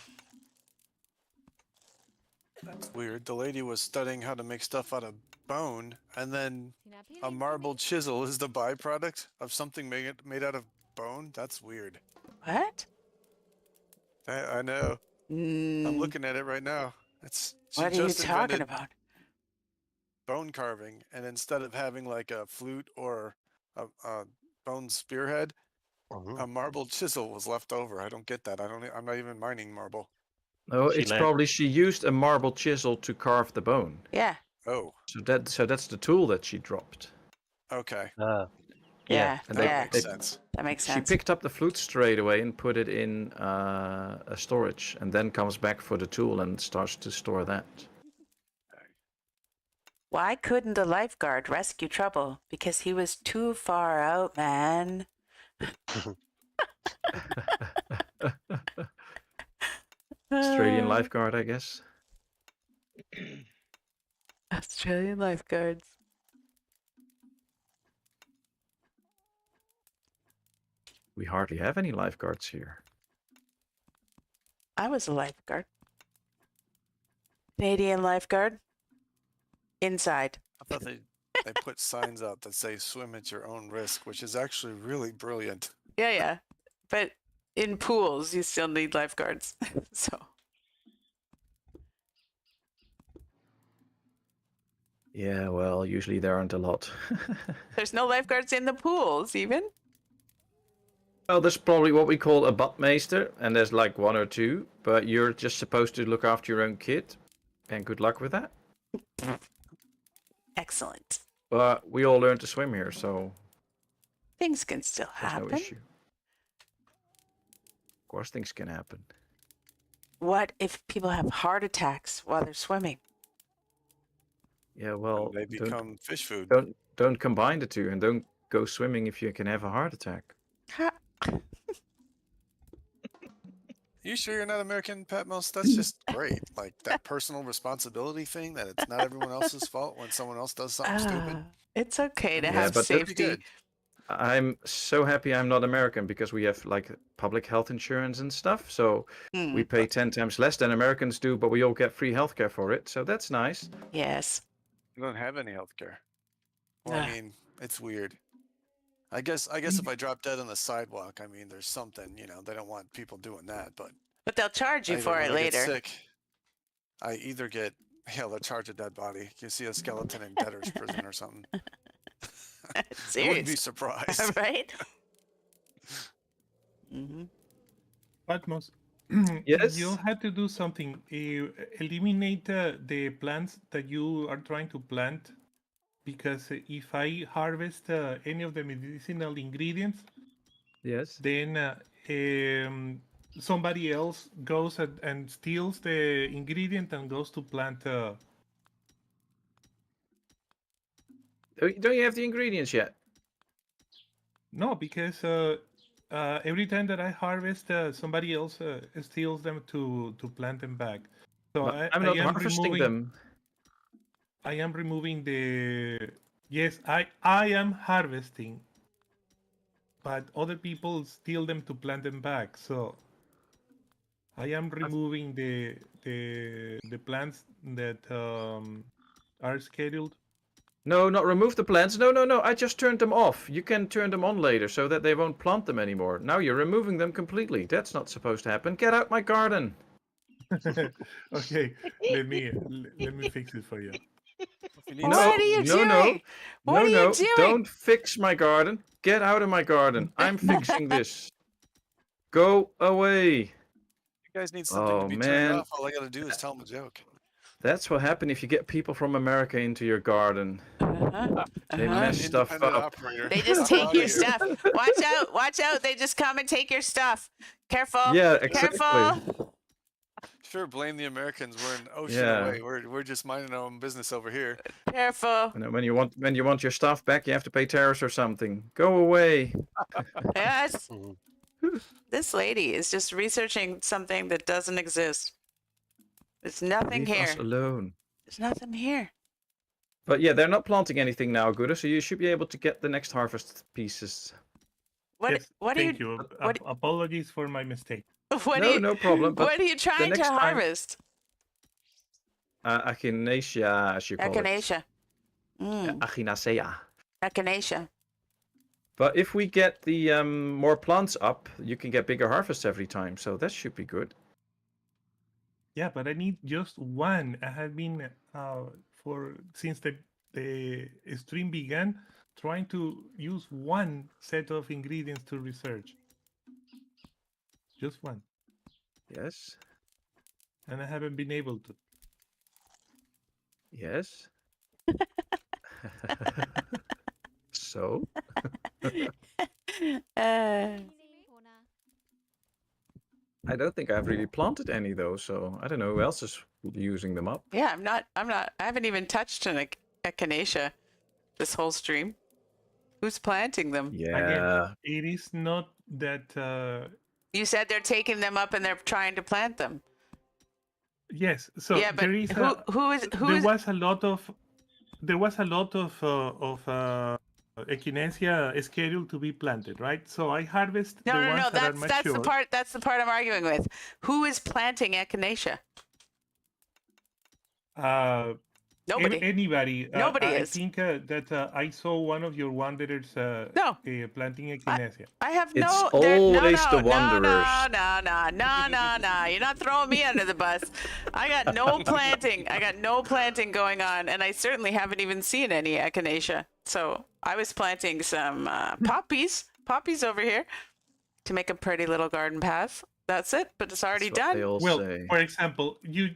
That's weird. The lady was studying how to make stuff out of bone, and then a marble chisel is the byproduct of something made out of bone. That's weird. What? I know. I'm Mm, looking at it right now. She what are you just talking invented about? bone carving, and instead of having like a flute or a bone spearhead, Mhm. a marble chisel was left over. I don't get that. I'm not even mining marble. No, She it's let- probably she used a marble chisel to carve the bone. Yeah. Oh, So that's the tool that she dropped. okay. Ah, Yeah. And That yeah. makes sense. That makes She sense. picked up the flute straight away and put it in a storage, and then comes back for the tool and starts to store that. Why couldn't the lifeguard rescue Trouble? Because he was too far out, man. Australian lifeguard, I guess. Australian lifeguards. We hardly have any lifeguards here. I was a lifeguard. Canadian lifeguard. Inside. I thought they put signs out that say "swim at your own risk," which is actually really brilliant. Yeah, yeah. But in pools, you still need lifeguards. So. Yeah, well, usually there aren't a lot. There's no lifeguards in the pools, even. Well, there's probably what we call a badmeester, and there's like one or two, but you're just supposed to look after your own kid, and good luck with that. Excellent. But we all learn to swim here, so Things can still there's no happen. issue. Of course, things can happen. What if people have heart attacks while they're swimming? Yeah, well, They become fish food. don't combine the two, and don't go swimming if you can have a heart attack. Ha- You sure you're not American, Patmos? That's just great. Like that personal responsibility thing, that it's not everyone else's fault when someone else does something stupid. It's okay to Yeah, have but That'd be safety. good. I'm so happy I'm not American because we have like public health insurance and stuff. So Hmm, we pay 10 times less than Americans do, but we all get free healthcare for it. So that's nice. yes. You don't have any health care. Well, Ah. I mean, it's weird. I guess if I drop dead on the sidewalk, I mean, there's something, they don't want people doing that, but But they'll charge you I for when it I get later. sick, I either get, they'll charge a dead body. You see a skeleton in debtor's prison or something. I wouldn't be Serious. surprised. Right? Hmm. Patmos, Yes? you had to do something. Eliminate the plants that you are trying to plant, because if I harvest any of the medicinal ingredients, Yes. then somebody else goes and steals the ingredient and goes to plant. Don't you have the ingredients yet? No, because every time that I harvest, somebody else steals them to plant them back. So But I I'm not am harvesting removing. them. I am removing the. Yes, I am harvesting, but other people steal them to plant them back. So I am removing the plants that are scheduled. No, not remove the plants. No. I just turned them off. You can turn them on later so that they won't plant them anymore. Now you're removing them completely. That's not supposed to happen. Get out my garden. Okay, let me fix it for you. If you need What No, are you no, doing? no. What are you doing? Don't fix my garden. Get out of my garden. I'm fixing this. Go away. You guys need something to Oh, be man. turned off. All I gotta do is tell them a joke. That's what happened if you get people from America into your garden. Uh-huh. They Uh-huh. mess stuff Independent up. operator. They just I'm take outta your here. stuff. Watch out. They just come and take your stuff. Careful. Yeah, exactly. Careful. Sure, blame the Americans. We're an ocean Yeah. away. We're just minding our own business over here. Careful. And then when you want your stuff back, you have to pay tariffs or something. Go away. Yes. Mhm. This lady is just researching something that doesn't exist. There's nothing Leave here. us alone. There's nothing here. But yeah, they're not planting anything now, Gudo, so you should be able to get the next harvest pieces. What? Yes, What do thank you? you. what- Apologies for my mistake. What No, are you? no problem. But What are you trying to next time- harvest? Echinacea, as you call Echinacea. it. Mm, Echinacea. echinacea. But if we get the more plants up, you can get bigger harvests every time, so that should be good. Yeah, but I need just one. I have been since the stream began trying to use one set of ingredients to research. Just one. Yes. And I haven't been able to. Yes. So? I don't think I've really planted any though, so I don't know who else is using them up. Yeah, I'm not. I haven't even touched an echinacea this whole stream. Who's planting them? Yeah. Again, it is not that. You said they're taking them up and they're trying to plant them. Yes. So Yeah, but there is who is there was a lot of echinacea scheduled to be planted, right? So I harvest the ones that are mature. That's the part I'm arguing with. Who is planting echinacea? Nobody. Anybody. Nobody I is. think that I saw one of your wanderers No. planting echinacea. I have It's no. always the no, wanderers. No. You're not throwing me under the bus. I got no planting. I got no planting going on, and I certainly haven't even seen any echinacea. So I was planting some poppies over here to make a pretty little garden path. That's it, but it's already That's what done. they all Well, say. for example, you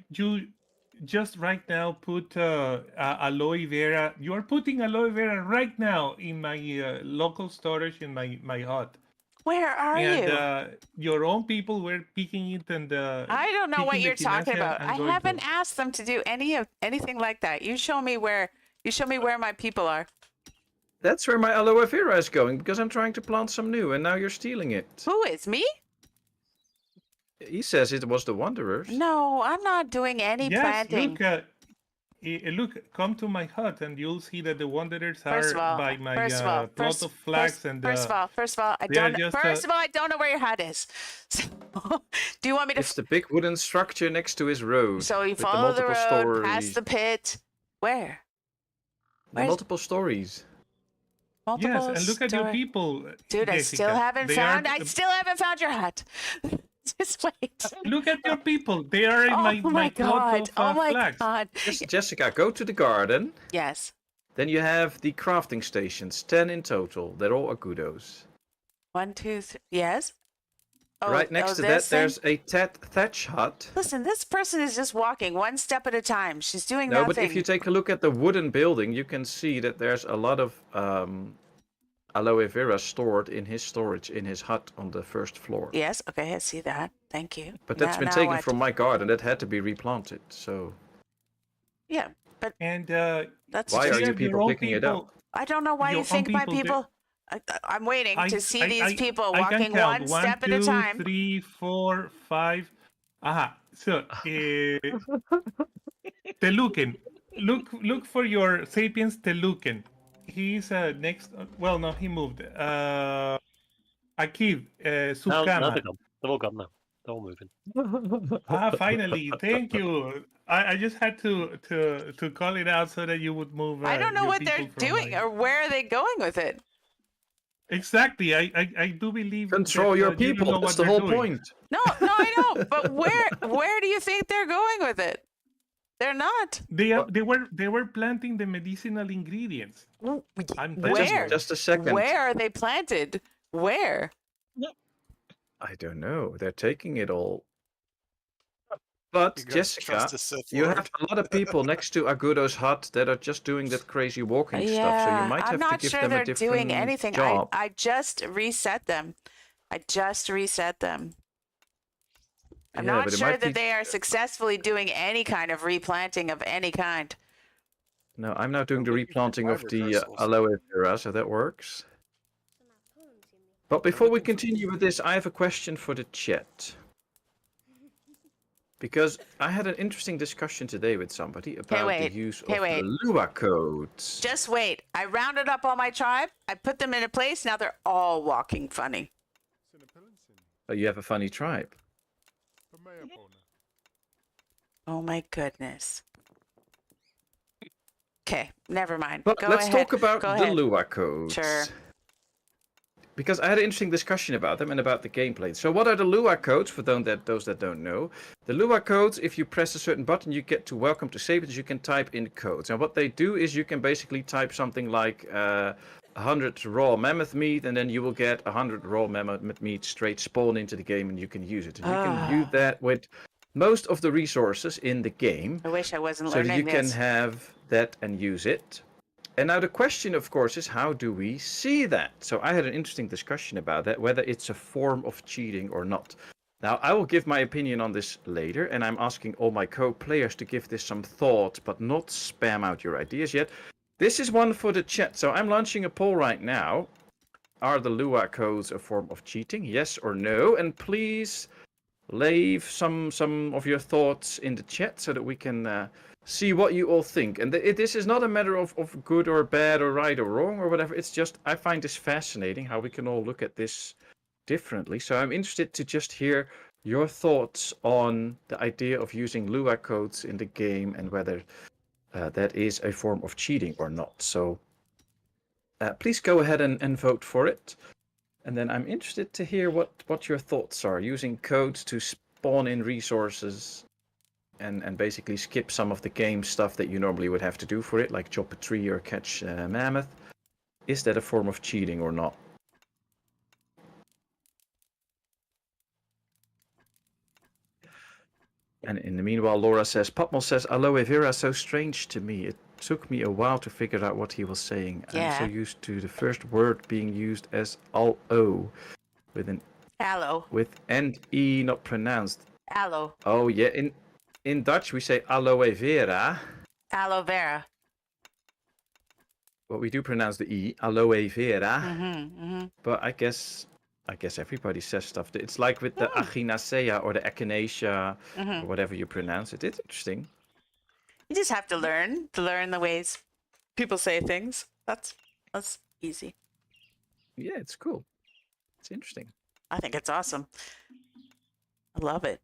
just right now put aloe vera. You are putting aloe vera right now in my local storage in my hut. Where are you? And your own people were picking it and I don't know what picking the you're talking echinacea about. and I going to- haven't asked them to do anything like that. You show me where my people are. That's where my aloe vera is going, because I'm trying to plant some new, and now you're stealing it. Who is me? He says it was the wanderers. No, I'm not doing any Yes, planting. look, come to my hut and you'll see that the wanderers First of are all, by my first of all, plot of flags and first of all, I they are don't. just, First of all, I don't know where your hut is. So, do you want me to? It's the big wooden structure next to his road. So you with follow the multiple road past stories. the pit. Where? The Where's- multiple stories. Multiple yes, and look at your story- people, Dude, I Jessica. still haven't They found. are- I still haven't found your hut. Just wait. Look at your people. They are in Oh my my plot god! of Oh my flags. god! Jessica, go to the garden. Yes. Then you have the crafting stations, 10 in total. They're all agudos. 1, 2, 3. Yes. Oh, Right next to that, this thing? there's a thatch hut. Listen, this person is just walking one step at a time. She's doing No, nothing. but if you take a look at the wooden building, you can see that there's a lot of aloe vera stored in his storage in his hut on the first floor. Yes. Okay, I see that. Thank you. But that's Now- been now taken what? from my garden. That had to be replanted. So Yeah, but And that's why just. are you your people own picking it up? I don't know why your you think own my people, they- people. I'm waiting to see these people I can walking count. one step at a time. 1, 2, 3, 4, 5. Aha. So, Teluken. Look for your Sapiens Teluken. He's next. Well, no, he moved. Akib, No, Sukama. they're gone. They're all gone now. They're all moving. Finally, thank you. I just had to call it out so that you would move. I don't know your what they're people from doing my- or where are they going with it. Exactly. I do believe. Control that, your you don't people. know That's what the they're whole doing. point. No, I know, but where do you think they're going with it? They're not. They were planting the medicinal ingredients. I'm telling Where? you. Just a second. Where are they planted? Where? I don't know. They're taking it all. But You guys Jessica, trust the Sith you Lord. have a lot of people next to Agudo's hut that are just doing that crazy walking stuff. So Yeah, you might have I'm not to give sure them they're a different doing anything. job. I just reset them. I'm Yeah, not but it sure might that be- they are successfully doing any kind of replanting of any kind. No, I'm now doing the looking for replanting of fiber the crystals. aloe vera, so that works. But before we looking for- continue with this, I have a question for the chat. Because I had an interesting discussion today with somebody about wait. the use Okay, of wait. the Lua codes. Just wait. I rounded up all my tribe. I put them in a place. Now they're all walking funny. Oh, you have a funny tribe. Oh my goodness. Okay, never mind. But Go let's ahead. talk about Go the ahead. Lua codes. Sure. Because I had an interesting discussion about them and about the gameplay. So what are the Lua codes, for those that don't know? The Lua codes, if you press a certain button, you get to Welcome to Sapiens, you can type in codes. And what they do is you can basically type something like 100 raw mammoth meat, and then you will get 100 raw mammoth meat straight spawn into the game, and you can use it. And you can use that with most of the resources in the game. I wish I wasn't So that learning you can this. have that and use it. And now the question, of course, is how do we see that? So I had an interesting discussion about that, whether it's a form of cheating or not. Now, I will give my opinion on this later, and I'm asking all my co-players to give this some thought, but not spam out your ideas yet. This is one for the chat. So I'm launching a poll right now. Are the Lua codes a form of cheating? Yes or no? And please leave some of your thoughts in the chat so that we can see what you all think. And this is not a matter of good or bad or right or wrong or whatever. It's just I find this fascinating how we can all look at this differently. So I'm interested to just hear your thoughts on the idea of using Lua codes in the game and whether that is a form of cheating or not. So please go ahead and vote for it. And then I'm interested to hear what your thoughts are. Using codes to spawn in resources and basically skip some of the game stuff that you normally would have to do for it, like chop a tree or catch a mammoth. Is that a form of cheating or not? And in the meanwhile, Laura says, Patmos says, aloe vera is so strange to me. It took me a while to figure out what he was saying. Yeah. I'm so used to the first word being used as aloe with an Aloe. with and e not pronounced. Aloe. Oh yeah, in Dutch we say aloe vera, Aloe vera. but we do pronounce the e, aloe vera. Mm-hmm. But I guess everybody says stuff. It's like with the Echinacea or the Echinacea Mm-hmm. or whatever you pronounce it. It's interesting. You just have to learn the ways people say things. That's easy. Yeah, it's cool. It's interesting. I think it's awesome. I love it.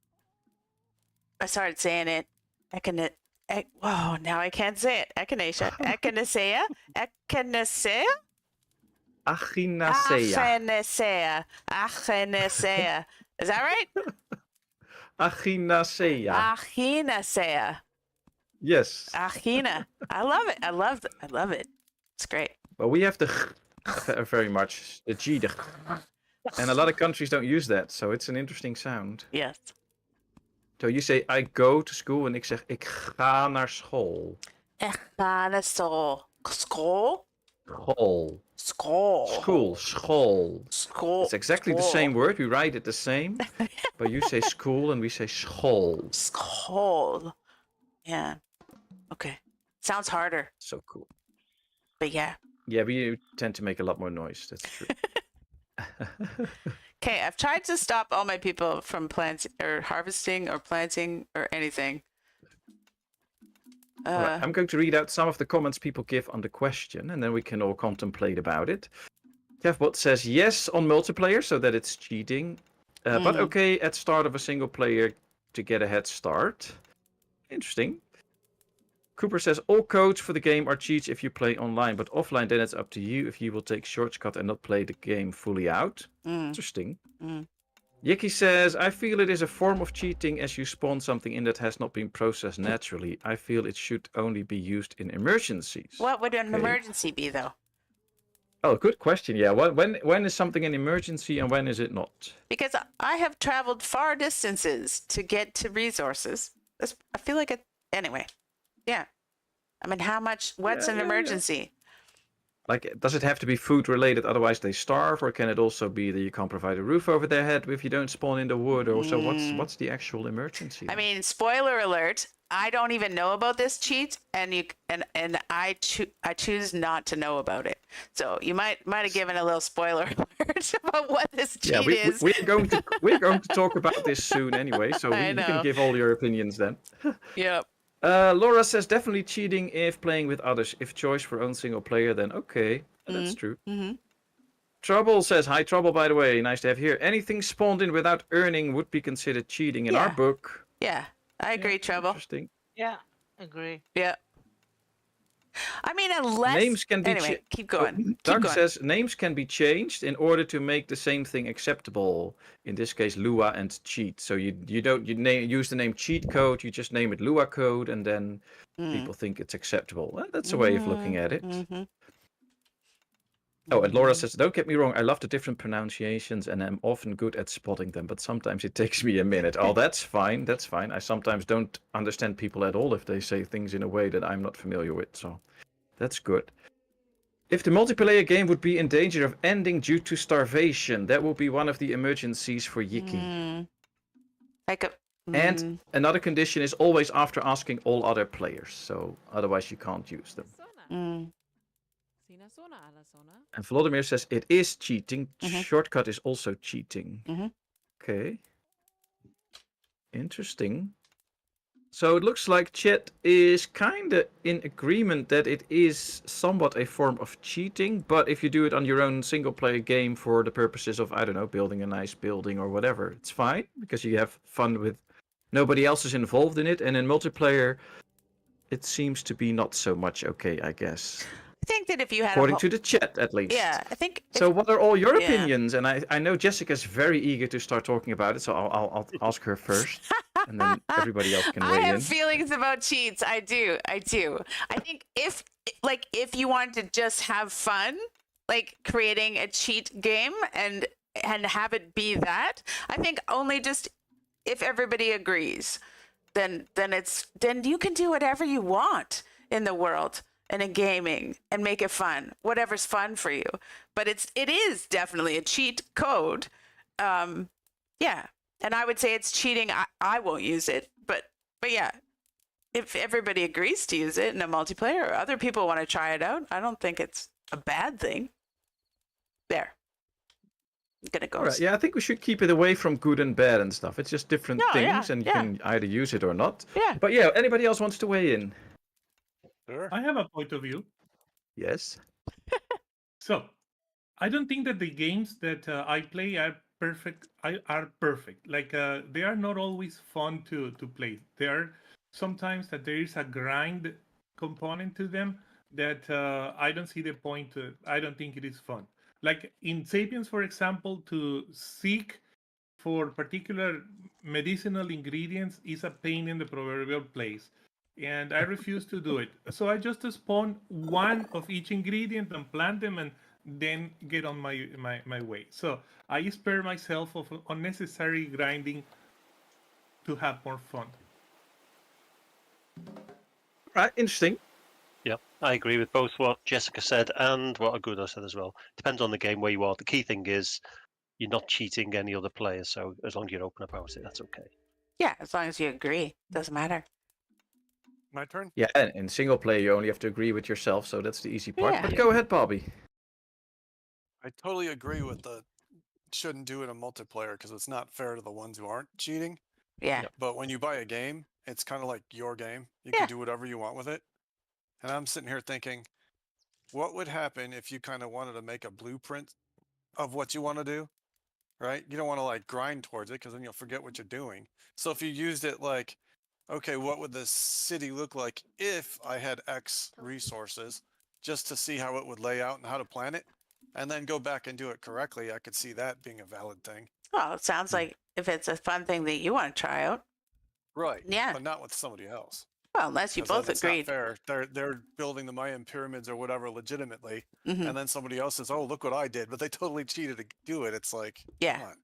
I started saying it. Whoa, now I can't say it. Echinacea. Echinacea. Echinacea. Echinacea. Echinacea. Echinacea. Is that right? Echinacea. Echinacea. Yes. Echina. I love it. I love it. It's great. But we have the very much the G, and a lot of countries don't use that, so it's an interesting sound. Yes. So you say I go to school en ik zeg ik ga naar school. Ik ga naar school. School? School. School. School. School. School. It's exactly the same word. We write it the same, but you say school and we say school. School. Yeah. Okay. Sounds harder, So cool. but yeah. Yeah, but you tend to make a lot more noise. That's true. Okay, I've tried to stop all my people from planting or harvesting or planting or anything. All right, I'm going to read out some of the comments people give on the question, and then we can all contemplate about it. Kevbot says yes on multiplayer, so that it's cheating, but okay at start of a single player to get a head start. Interesting. Cooper says all codes for the game are cheats if you play online, but offline then it's up to you if you will take shortcut and not play the game fully out. Interesting. Yiki says, I feel it is a form of cheating as you spawn something in that has not been processed naturally. I feel it should only be used in emergencies. What would an emergency be, though? Oh, good question. Yeah, when is something an emergency and when is it not? Because I have traveled far distances to get to resources. I feel like it. Anyway, yeah. I mean, what's an emergency? Like, does it have to be food related, otherwise they starve, or can it also be that you can't provide a roof over their head if you don't spawn in the wood, or so? What's the actual emergency? I mean, spoiler alert. I don't even know about this cheat, and I choose not to know about it. So you might have given a little spoiler alert about what this cheat is. we're going to talk about this soon anyway, so you can give all your opinions then. Yep. Laura says definitely cheating if playing with others. If choice for own single player, then okay, that's true. Trouble says, hi Trouble, by the way, nice to have you here. Anything spawned in without earning would be considered cheating in our book. Yeah, I agree, Trouble. Interesting. Yeah, agree. Yeah. I mean, unless Names can be anyway, keep going. Doug says names can be changed in order to make the same thing acceptable. In this case, Lua and cheat. So you don't use the name cheat code. You just name it Lua code, and then people think it's acceptable. Well, that's a way of looking at it. Oh, and Laura says, don't get me wrong, I love the different pronunciations and I'm often good at spotting them, but sometimes it takes me a minute. Oh, that's fine. That's fine. I sometimes don't understand people at all if they say things in a way that I'm not familiar with, so that's good. If the multiplayer game would be in danger of ending due to starvation, that would be one of the emergencies for Yiki. And another condition is always after asking all other players, so otherwise you can't use them. And Vladimir says it is cheating. Shortcut is also cheating. Okay. Interesting. So it looks like chat is kind of in agreement that it is somewhat a form of cheating, but if you do it on your own single player game for the purposes of, I don't know, building a nice building or whatever, it's fine because you have fun with nobody else is involved in it. And in multiplayer, it seems to be not so much okay, I guess. I think that if you had according to the chat, at least. Yeah, I think. So, what are all your opinions? And I know Jessica's very eager to start talking about it, so I'll ask her first, and then everybody else can weigh in. I have feelings about cheats. I do. I think if you wanted to just have fun, like creating a cheat game and have it be that, I think only just if everybody agrees, then you can do whatever you want in the world and in gaming and make it fun, whatever's fun for you. But it is definitely a cheat code. Yeah. And I would say it's cheating. I won't use it, but yeah, if everybody agrees to use it in a multiplayer or other people want to try it out, I don't think it's a bad thing. There. I'm gonna go. Right, yeah, I think we should keep it away from good and bad and stuff. It's just different things, and you can either use it or not. Yeah. But yeah, anybody else wants to weigh in? Sure. I have a point of view. Yes. So, I don't think that the games that I play are perfect. Are perfect. Like they are not always fun to play. There are sometimes that there is a grind component to them that I don't see the point. I don't think it is fun. Like in Sapiens, for example, to seek for particular medicinal ingredients is a pain in the proverbial place. And I refuse to do it. So I just spawn one of each ingredient and plant them and then get on my way. So I spare myself of unnecessary grinding to have more fun. Right, interesting. Yeah, I agree with both what Jessica said and what Agudo said as well. Depends on the game where you are. The key thing is you're not cheating any other players, so as long as you're open about it, that's okay. Yeah, as long as you agree. Doesn't matter. My turn? Yeah, and in single player, you only have to agree with yourself, so that's the easy part. Yeah. But go ahead, Bobby. I totally agree with the shouldn't do it in multiplayer because it's not fair to the ones who aren't cheating. Yeah. But when you buy a game, it's kind of like your game. You can do whatever you want with it. And I'm sitting here thinking, what would happen if you kind of wanted to make a blueprint of what you want to do, right? You don't want to like grind towards it because then you'll forget what you're doing. So if you used it like, okay, what would the city look like if I had X resources, just to see how it would lay out and how to plan it, and then go back and do it correctly, I could see that being a valid thing. Well, it sounds like if it's a fun thing that you want to try out. Right. Yeah. But not with somebody else. Well, unless you 'Cause then both it's not agreed. fair. They're building the Mayan pyramids or whatever legitimately, Mhm. and then somebody else says, "Oh, look what I did," but they totally cheated to do it. It's like, Yeah. come on.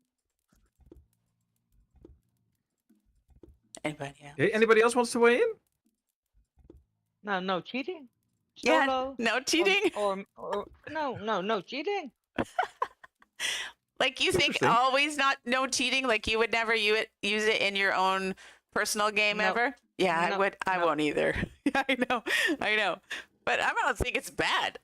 Anybody else? Hey, anybody else wants to weigh in? No cheating. Yeah, Solo? no cheating. Or no cheating. Like you think Interesting. always no cheating. Like you would never use it in your own personal game No. ever. Yeah, I No, would. I no. won't either. I know. But I don't think it's bad.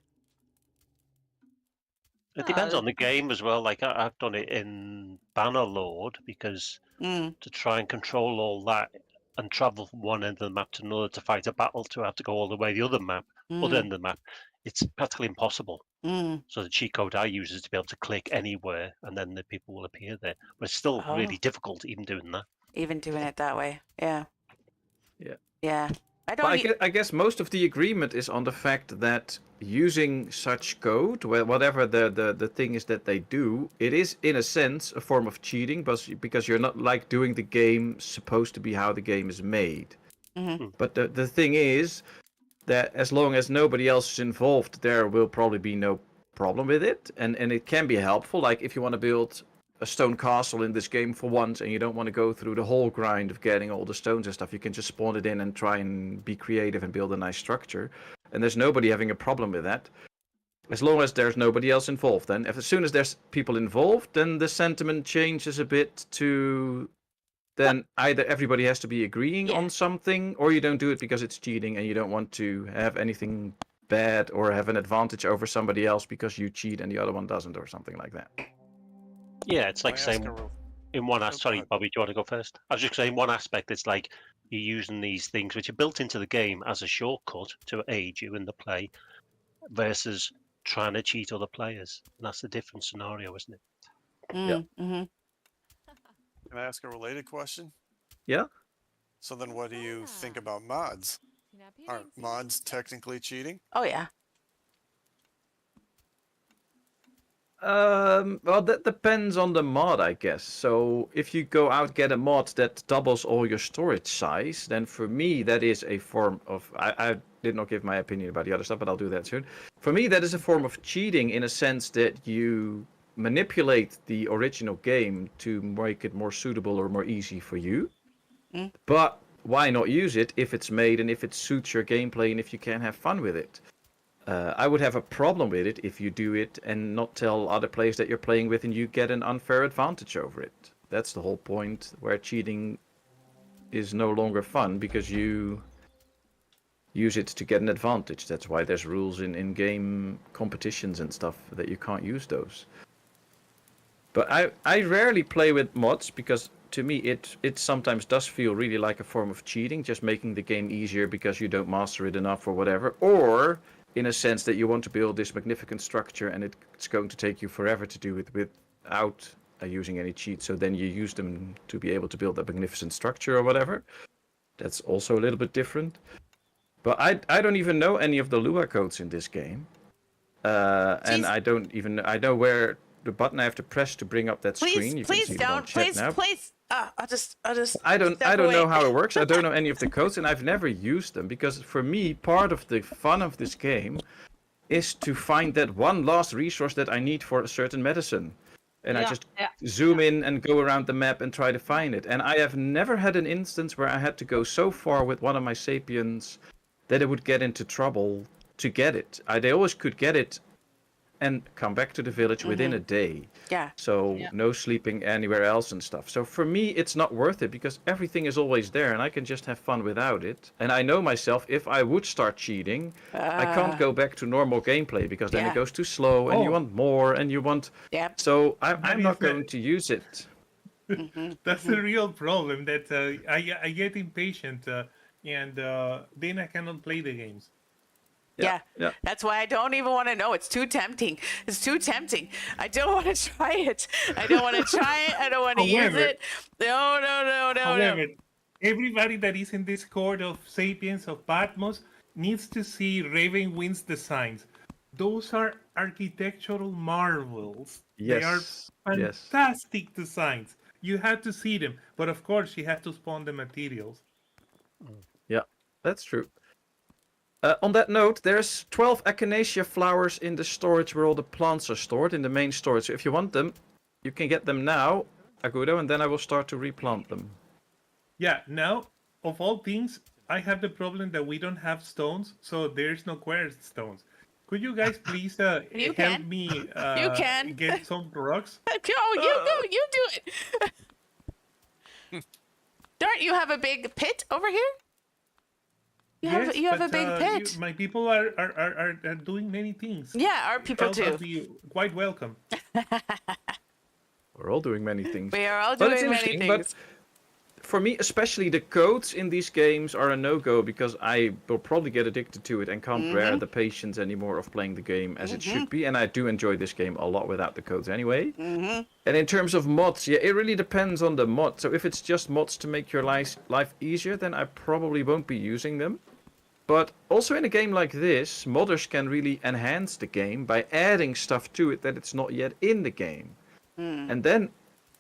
It depends Uh, on the game as well. Like I've done it in Bannerlord because Mm, to try and control all that and travel from one end of the map to another to fight a battle to have to go all the way the other mm, end of the map, it's practically impossible. mm. So the cheat code I use is to be able to click anywhere and then the people will appear there. But it's still Oh. really difficult even doing that. Even doing it that way. Yeah. Yeah. Yeah. I But don't. I guess most of the agreement is on the fact that using such code, whatever the thing is that they do, it is in a sense a form of cheating, because you're not like doing the game supposed to be how the game is made. Mhm. But the thing is that as long as nobody else is involved, there will probably be no problem with it, and it can be helpful. Like if you want to build a stone castle in this game for once and you don't want to go through the whole grind of getting all the stones and stuff, you can just spawn it in and try and be creative and build a nice structure, and there's nobody having a problem with that as long as there's nobody else involved. Then as soon as there's people involved, then the sentiment changes a bit to then either everybody has to be agreeing Yeah. on something, or you don't do it because it's cheating and you don't want to have anything bad or have an advantage over somebody else because you cheat and the other one doesn't, or something like that. Yeah, it's like Can I ask saying a real- in one Oh, aspect. go Sorry, ahead. Bobby, do you want to go first? I was just saying one aspect. It's like you're using these things which are built into the game as a shortcut to aid you in the play, versus trying to cheat other players. And that's a different scenario, isn't it? Mm-hmm. Can I ask a related question? Yeah. So then what do you think about mods? Are mods technically cheating? Oh yeah. Well, that depends on the mod, I guess. So if you go out get a mod that doubles all your storage size, then for me that is a form of. I did not give my opinion about the other stuff, but I'll do that soon. For me, that is a form of cheating in a sense that you manipulate the original game to make it more suitable or more easy for you. Mm. But why not use it if it's made and if it suits your gameplay and if you can have fun with it? I would have a problem with it if you do it and not tell other players that you're playing with and you get an unfair advantage over it. That's the whole point where cheating is no longer fun, because you use it to get an advantage. That's why there's rules in game competitions and stuff that you can't use those. But I rarely play with mods because to me it sometimes does feel really like a form of cheating, just making the game easier because you don't master it enough or whatever. Or in a sense that you want to build this magnificent structure and it's going to take you forever to do it without using any cheats. So then you use them to be able to build a magnificent structure or whatever. That's also a little bit different. But I don't even know any of the Lua codes in this game. And Jeez. I know where the button I have to press to bring up that screen. Please, You please can see it on don't. chat Please, now. please. I'll just. I don't step know away. how it works. I don't know any of the codes, and I've never used them because for me, part of the fun of this game is to find that one last resource that I need for a certain medicine. And I Yeah, just yeah, zoom in and go around the map and try to find it. And I have never had an instance where I had to go so far with one of my Sapiens that it would get into trouble to get it. They always could get it and come back to the village within a day. Yeah. So Yeah. no sleeping anywhere else and stuff. So for me, it's not worth it because everything is always there and I can just have fun without it. And I know myself, if I would start cheating, I can't go back to normal gameplay because then Yeah. it goes too slow and you Oh. want more and you want... Yep. So I'm That not is the- going to use it. That's a real problem. That I get impatient and then I cannot play the games. Yeah. Yeah. That's why I don't even want to know. It's too tempting. It's too tempting. I don't want to try it. I don't want to try it. I don't want to use However- it. No. However, everybody that is in this court of Sapiens of Patmos needs to see Raven Wind's designs. Those are architectural marvels. They are Yes. Yes. fantastic designs. You have to see them, but of course you have to spawn the materials. Yeah, that's true. On that note, there's 12 echinacea flowers in the storage where all the plants are stored in the main storage. So if you want them, you can get them now, Agudo, and then I will start to replant them. Yeah, now, of all things, I have the problem that we don't have stones, so there's no quartz stones. Could you guys please You help can. me You can. get some rocks? Go, you do it. Don't you have a big pit over here? Yes, You have a but big pit. my people are doing many things. Yeah, our people Help too. will be quite welcome. We're all doing many things. We are all But it's doing many interesting, things. but for me, especially the codes in these games are a no-go because I will probably get addicted to it and can't bear the patience anymore of playing the game as it should be. And I do enjoy this game a lot without the codes anyway. And in terms of mods, yeah, it really depends on the mod. So if it's just mods to make your life easier, then I probably won't be using them. But also in a game like this, modders can really enhance the game by adding stuff to it that it's not yet in the game. And then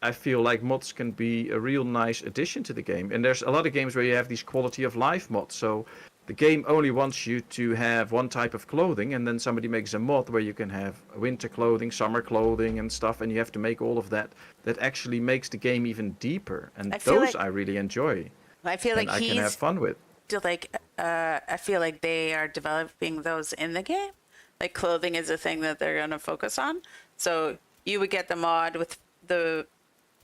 I feel like mods can be a real nice addition to the game. And there's a lot of games where you have these quality of life mods. So the game only wants you to have one type of clothing, and then somebody makes a mod where you can have winter clothing, summer clothing and stuff, and you have to make all of that. That actually makes the game even deeper. And I feel those like- I really enjoy. I feel And like I can have fun with. I feel like they are developing those in the game. Like clothing is a thing that they're going to focus on. So you would get the mod with the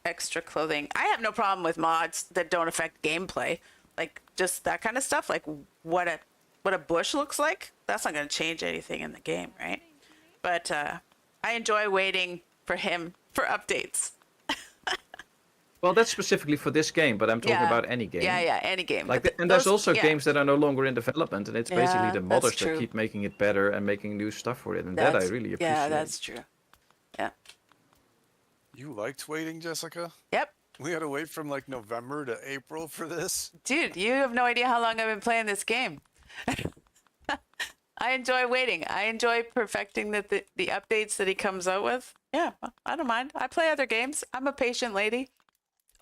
extra clothing. I have no problem with mods that don't affect gameplay. Like just that kind of stuff. Like what a bush looks like. That's not going to change anything in the game, right? But I enjoy waiting for him for updates. Well, that's specifically for this game, but I'm talking Yeah. about any game. Yeah, any game. Like, But and there's those- also yeah. games that are no longer in development, and it's basically Yeah, the that's modders true. that keep making it better and making new stuff for it, and that I really appreciate. Yeah, that's true. Yeah. You liked waiting, Jessica? Yep. We had to wait from like November to April for this. Dude, you have no idea how long I've been playing this game. I enjoy waiting. I enjoy perfecting the updates that he comes out with. Yeah, I don't mind. I play other games. I'm a patient lady.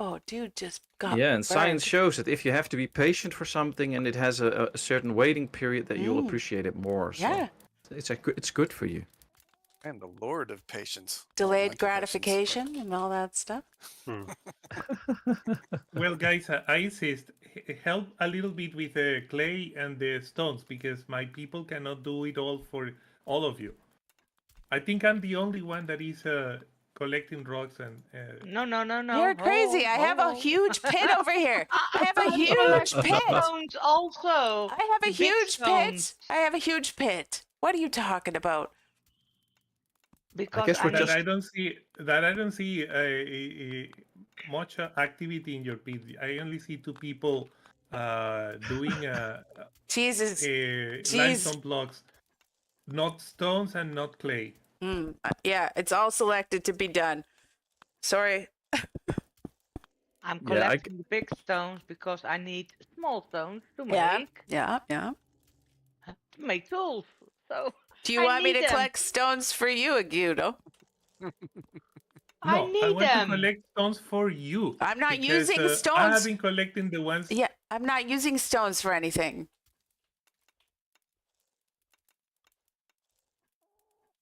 Oh, dude, just got Yeah, and science burned. shows that if you have to be patient for something and it has a certain waiting period, that you'll appreciate it more. So Yeah. it's good for you. And the Lord of Patience. Delayed Mental patience. gratification and all that stuff. Well, guys, I insist. Help a little bit with the clay and the stones because my people cannot do it all for all of you. I think I'm the only one that is collecting rocks and. No. You're crazy. I have a huge pit over here. I have a huge pit. Stones also. I have a Big huge stones. pit. I have a huge pit. What are you talking about? Because guess we're That just- I don't see much activity in your pit. I only see two people doing Jesus. limestone blocks, not stones and not clay. Yeah, it's all selected to be done. Sorry. I'm Yeah, I collecting the big stones because I need small stones to Yeah. make Yeah. tools. So Do you I want me to need them. collect stones for you, Agudo? No, I need want them. to collect stones for you. I'm not because, using I stones. have been collecting the ones. Yeah, I'm not using stones for anything.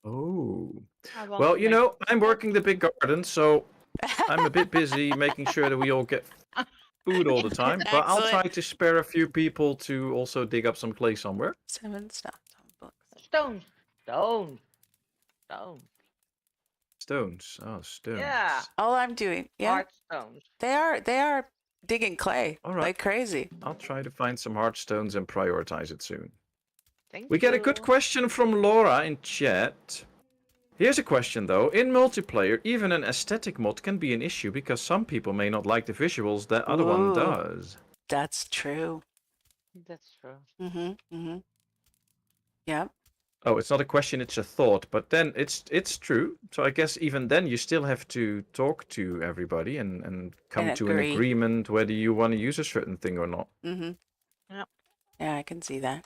Oh. I want Well, to you make- know, I'm working the big garden, so I'm a bit busy making sure that we all get food all the time. But I'll Excellent. try to spare a few people to also dig up some clay somewhere. 7 stuff on books. stones. Stones. Oh, stones. Yeah. All I'm doing, yeah, Hard stones. they are digging clay All right. like crazy. I'll try to find some hard stones and prioritize it soon. Thank We get a good you. question from Laura in chat. Here's a question though. In multiplayer, even an aesthetic mod can be an issue because some people may not like the visuals that other one Ooh. does. That's true. That's true. Mm-hmm. Yep. Oh, it's not a question, it's a thought. But then it's true. So I guess even then you still have to talk to everybody and come And to an agree. agreement whether you want to use a certain thing or not. Mm-hmm. Yep. Yeah, I can see that.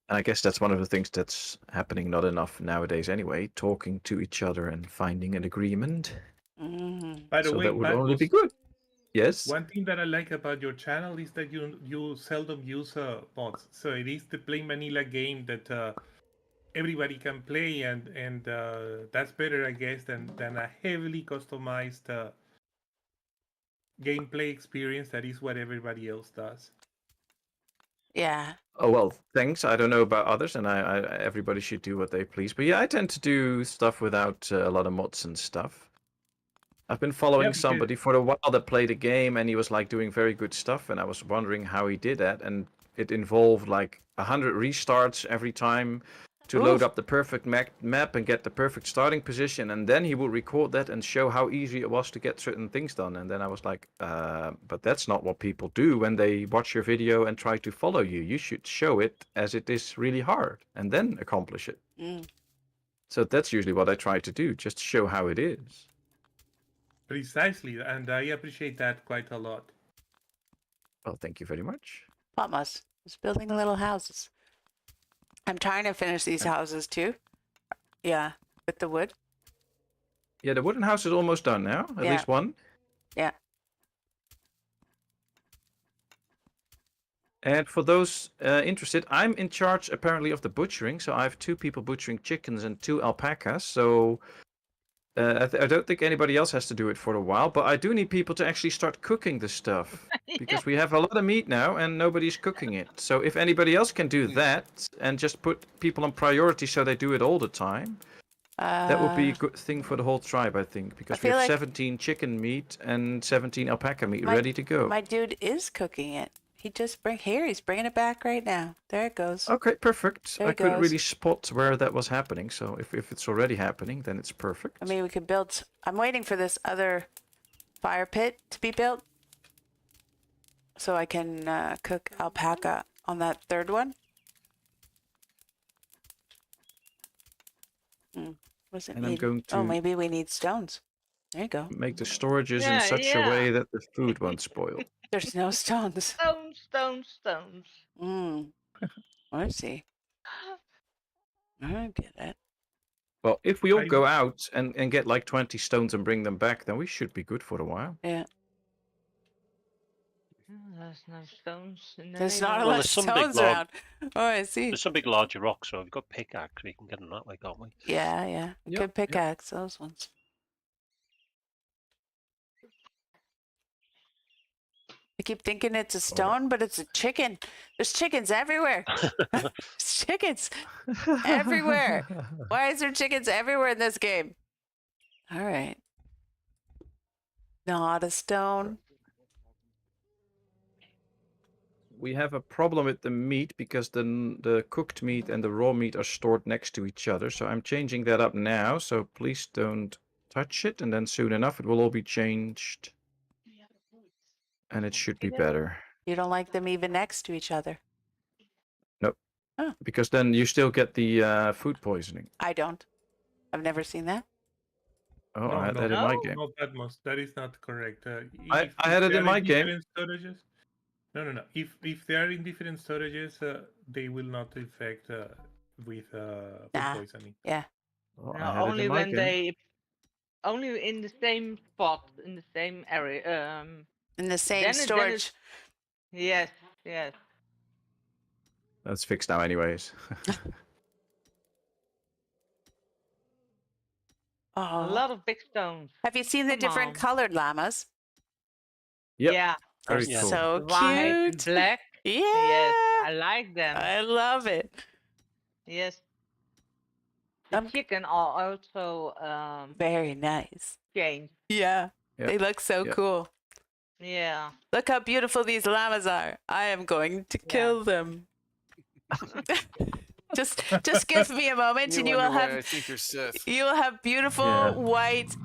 And I guess that's one of the things that's happening not enough nowadays anyway, talking to each other and finding an agreement. Mm-hmm. By the So way, that would only Patmos, be good. Yes. one thing that I like about your channel is that you seldom use mods. So it is the plain vanilla game that everybody can play, and that's better, I guess, than a heavily customized gameplay experience that is what everybody else does. Yeah. Oh well, thanks. I don't know about others, and everybody should do what they please. But yeah, I tend to do stuff without a lot of mods and stuff. I've been following because- somebody for a while that played a game, and he was like doing very good stuff, and I was wondering how he did that, and it involved like 100 restarts every time to load Oof. up the perfect map and get the perfect starting position, and then he would record that and show how easy it was to get certain things done. And then I was like, but that's not what people do when they watch your video and try to follow you. You should show it as it is really hard and then accomplish it. Mm. So that's usually what I try to do, just show how it is. Precisely, and I appreciate that quite a lot. Well, thank you very much. Patmos is building little houses. I'm trying to finish these houses too. Yeah, with the wood. Yeah, the wooden house is almost done now, at Yeah. least one. Yeah. And for those interested, I'm in charge apparently of the butchering. So I have 2 people butchering chickens and 2 alpacas. So I don't think anybody else has to do it for a while. But I do need people to actually start cooking the stuff. Because we have a lot of meat now and nobody's cooking it. So if anybody else can do that and just put people on priority so they do it all the time, that would be a good thing for the whole tribe, I think. Because we feel have like 17 chicken meat and 17 alpaca meat My- ready to go. My dude is cooking it. He just he's bringing it back right now. There it goes. Okay, perfect. There I it couldn't goes. really spot where that was happening, so if it's already happening, then it's perfect. I mean, we could build. I'm waiting for this other fire pit to be built, so I can cook alpaca on that third one. What does it And I'm need? going Oh, to- maybe we need stones. There you go. Make the storages in Yeah, such a yeah. way that the food won't spoil. There's no stones. Stones, stones, stones. I see. I get it. Well, if we all I- go out and get like 20 stones and bring them back, then we should be good for a while. Yeah. There's no stones in the There's not a Well, lot of there's some big stones log- around. Oh, I see. There's some big larger rocks, so we've got pickaxe. We can get them that way, can't we? Yeah. Yep, Good yep. pickaxe, those ones. I keep thinking it's a stone, but it's a chicken. There's chickens everywhere. There's chickens everywhere. Why is there chickens everywhere in this game? All right. Not a stone. We have a problem with the meat because the cooked meat and the raw meat are stored next to each other. So I'm changing that up now. So please don't touch it. And then soon enough, it will all be changed. And it should be better. You don't like them even next to each other. Because then you still get the food poisoning. I don't. I've never seen that. Oh, No, I had no, that in my no. game. No, Patmos, that is not correct. I had it they in are my game. different Storages, no. If they are in different storages, they will not affect with food Nah. poisoning. Yeah. Oh, I No, had it only in my when game. they, only in the same spot, in the same area. In the same Then storage. it's- Yes, yes. That's fixed now, anyways. A Oh. lot of big stones. Have you seen the Come different on. colored llamas? Yep. Yeah, Very Yeah. cool. So white and cute. black. Yeah. Yes, I like them. I love it. Yes. The Um, chicken are also Very nice. changed. Yeah. Yeah. They look so Yeah. cool. Yeah. Look how beautiful these llamas are. I am going to kill them. just give me a moment and you will wonder why I have think you're Sith. you will have beautiful Yeah. white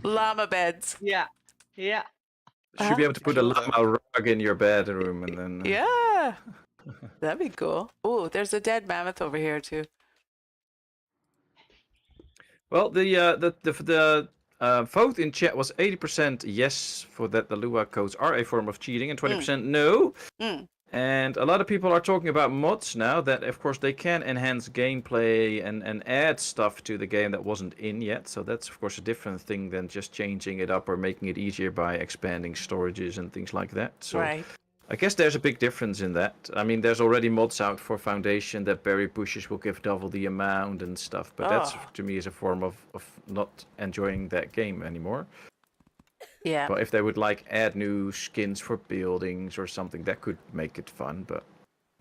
llama beds. Yeah. Yeah. Should be able to put a Kill them. llama rug in your bedroom and then. Yeah. That'd be cool. Oh, there's a dead mammoth over here too. Well, the vote in chat was 80% yes for that the Lua codes are a form of cheating and 20% no. Mm. And a lot of people are talking about mods now that, of course, they can enhance gameplay and add stuff to the game that wasn't in yet. So that's, of course, a different thing than just changing it up or making it easier by expanding storages and things like that. So Right. I guess there's a big difference in that. I mean, there's already mods out for Foundation that berry bushes will give double the amount and stuff. But that's, Oh. to me, is a form of not enjoying that game anymore. Yeah. But if they would like add new skins for buildings or something, that could make it fun. But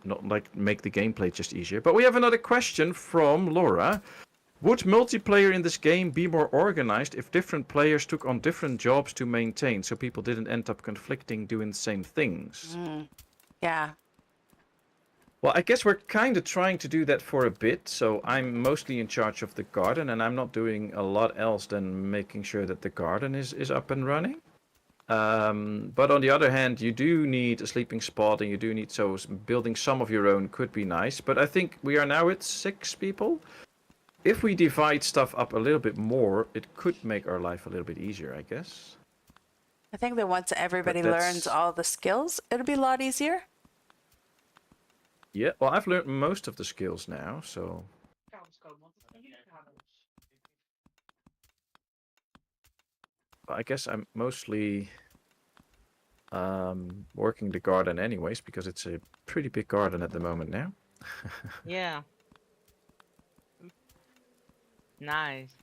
not like make the gameplay just easier. But we have another question from Laura. Would multiplayer in this game be more organized if different players took on different jobs to maintain, so people didn't end up conflicting doing the same things? Yeah. Well, I guess we're kind of trying to do that for a bit. So I'm mostly in charge of the garden, and I'm not doing a lot else than making sure that the garden is up and running. But on the other hand, you do need a sleeping spot, and you do need, so building some of your own could be nice. But I think we are now at 6 people. If we divide stuff up a little bit more, it could make our life a little bit easier, I guess. I think that once everybody that's- learns all the skills, it'll be a lot easier. Yeah, well, I've learned most of the skills now, so... I guess I'm mostly working the garden anyways, because it's a pretty big garden at the moment now. Yeah. Nice.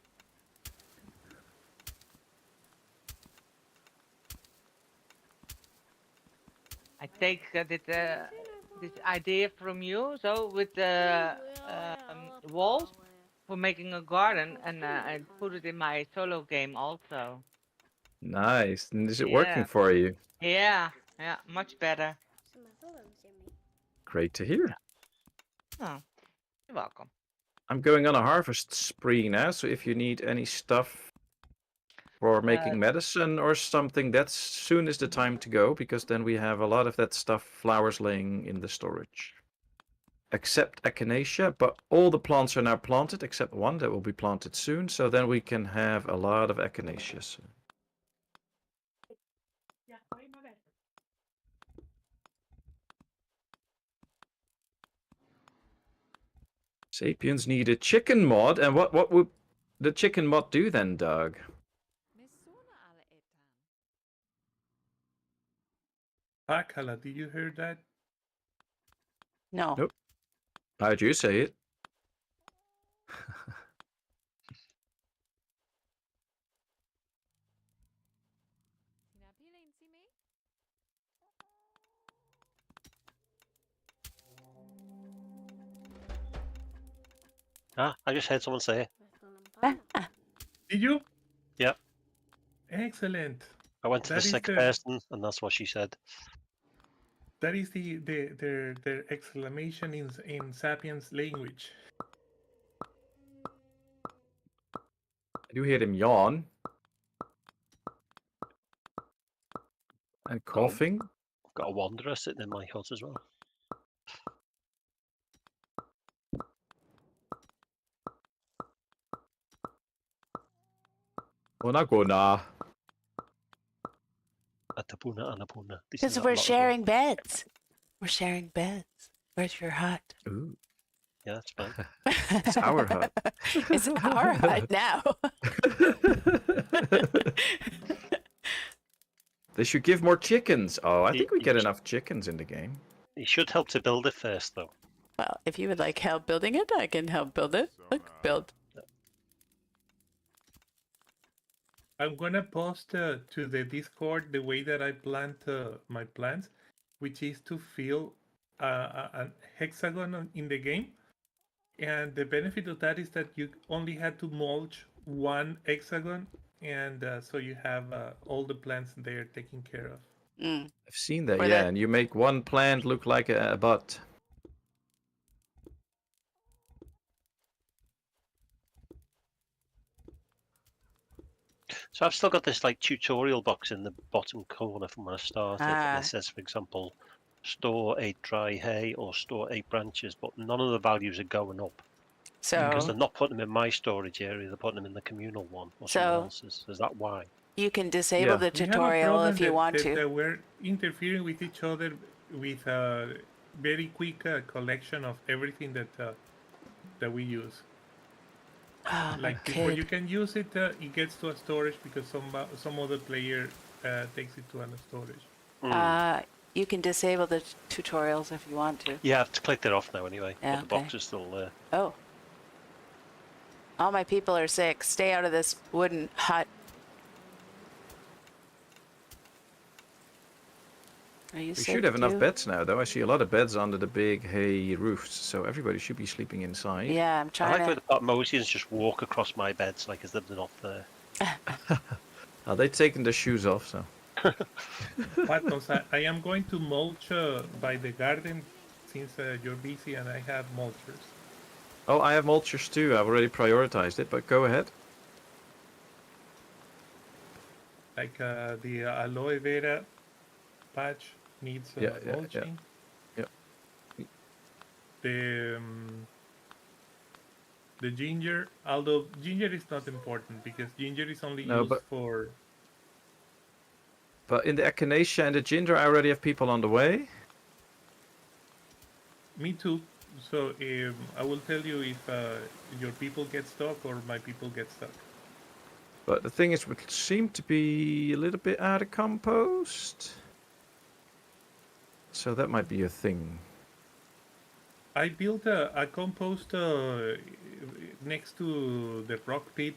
I take this idea from you, so with the walls for making a garden, and I put it in my solo game also. Nice. And is it working Yeah. for you? Yeah, much better. Great to hear. Oh, you're welcome. I'm going on a harvest spree now, so if you need any stuff for making medicine or something, that's soon is the time to go, because then we have a lot of that stuff, flowers laying in the storage. Except echinacea, but all the plants are now planted, except one that will be planted soon, so then we can have a lot of echinaceas. Sapiens need a chicken mod, and what would the chicken mod do then, Doug? Akala, did you hear that? No. Nope. How'd you say it? I just heard someone say it. Did you? Yep. Excellent. I went to That the is sick the- person, and that's what she said. That is their exclamation in Sapiens language. I do hear him yawn. And coughing. I've got a wanderer sitting in my hut as well. Onagona. Atapuna, Anapuna. Because we're sharing beds. We're sharing beds. Where's your hut? Ooh, Yeah, that's fine. it's our hut. It's our hut now. They should give more chickens. Oh, I think we Ye- get enough chickens in the game. You should help to build it first, though. Well, if you would like help building it, I can help build it. Look, build. I'm gonna post to the Discord the way that I plant my plants, which is to fill a hexagon in the game. And the benefit of that is that you only had to mulch one hexagon, and so you have all the plants there taken care of. Mm. I've seen that, Or yeah. that- And you make one plant look like a butt. So I've still got this like tutorial box in the bottom corner from when I started. Ah. And it says, for example, store 8 dry hay or store 8 branches, but none of the values are going up because So they're not putting them in my storage area. They're putting them in the communal one or So- someone else's. Is that why? you can disable Yeah. the We have a tutorial problem if you that- want that, to. we're interfering with each other with a very quick collection of everything that we use. Oh, my Like before you kid. can use it, it gets to a storage because some other player takes it to a storage. You can disable the tutorials if you want to. Yeah, I've clicked it off now anyway. Yeah, But the okay. box is still there. Oh. All my people are sick. Stay out of this wooden hut. Are you We safe should have enough too? beds now, though. I see a lot of beds under the big hay roofs, so everybody should be sleeping inside. Yeah, I'm I trying like where to. the Patmosians just walk across my beds like as though they're not there. They've taken their shoes off, so. Patmos, I am going to mulch by the garden since you're busy and I have mulchers. Oh, I have mulchers too. I've already prioritized it, but go ahead. Like the aloe vera patch needs Yeah. mulching. Yep. The ginger, although ginger is not important because ginger is only No, used for. But in the echinacea and the ginger, I already have people on the way. Me too. So I will tell you if your people get stuck or my people get stuck. But the thing is, we seem to be a little bit out of compost. So that might be a thing. I built a compost next to the rock pit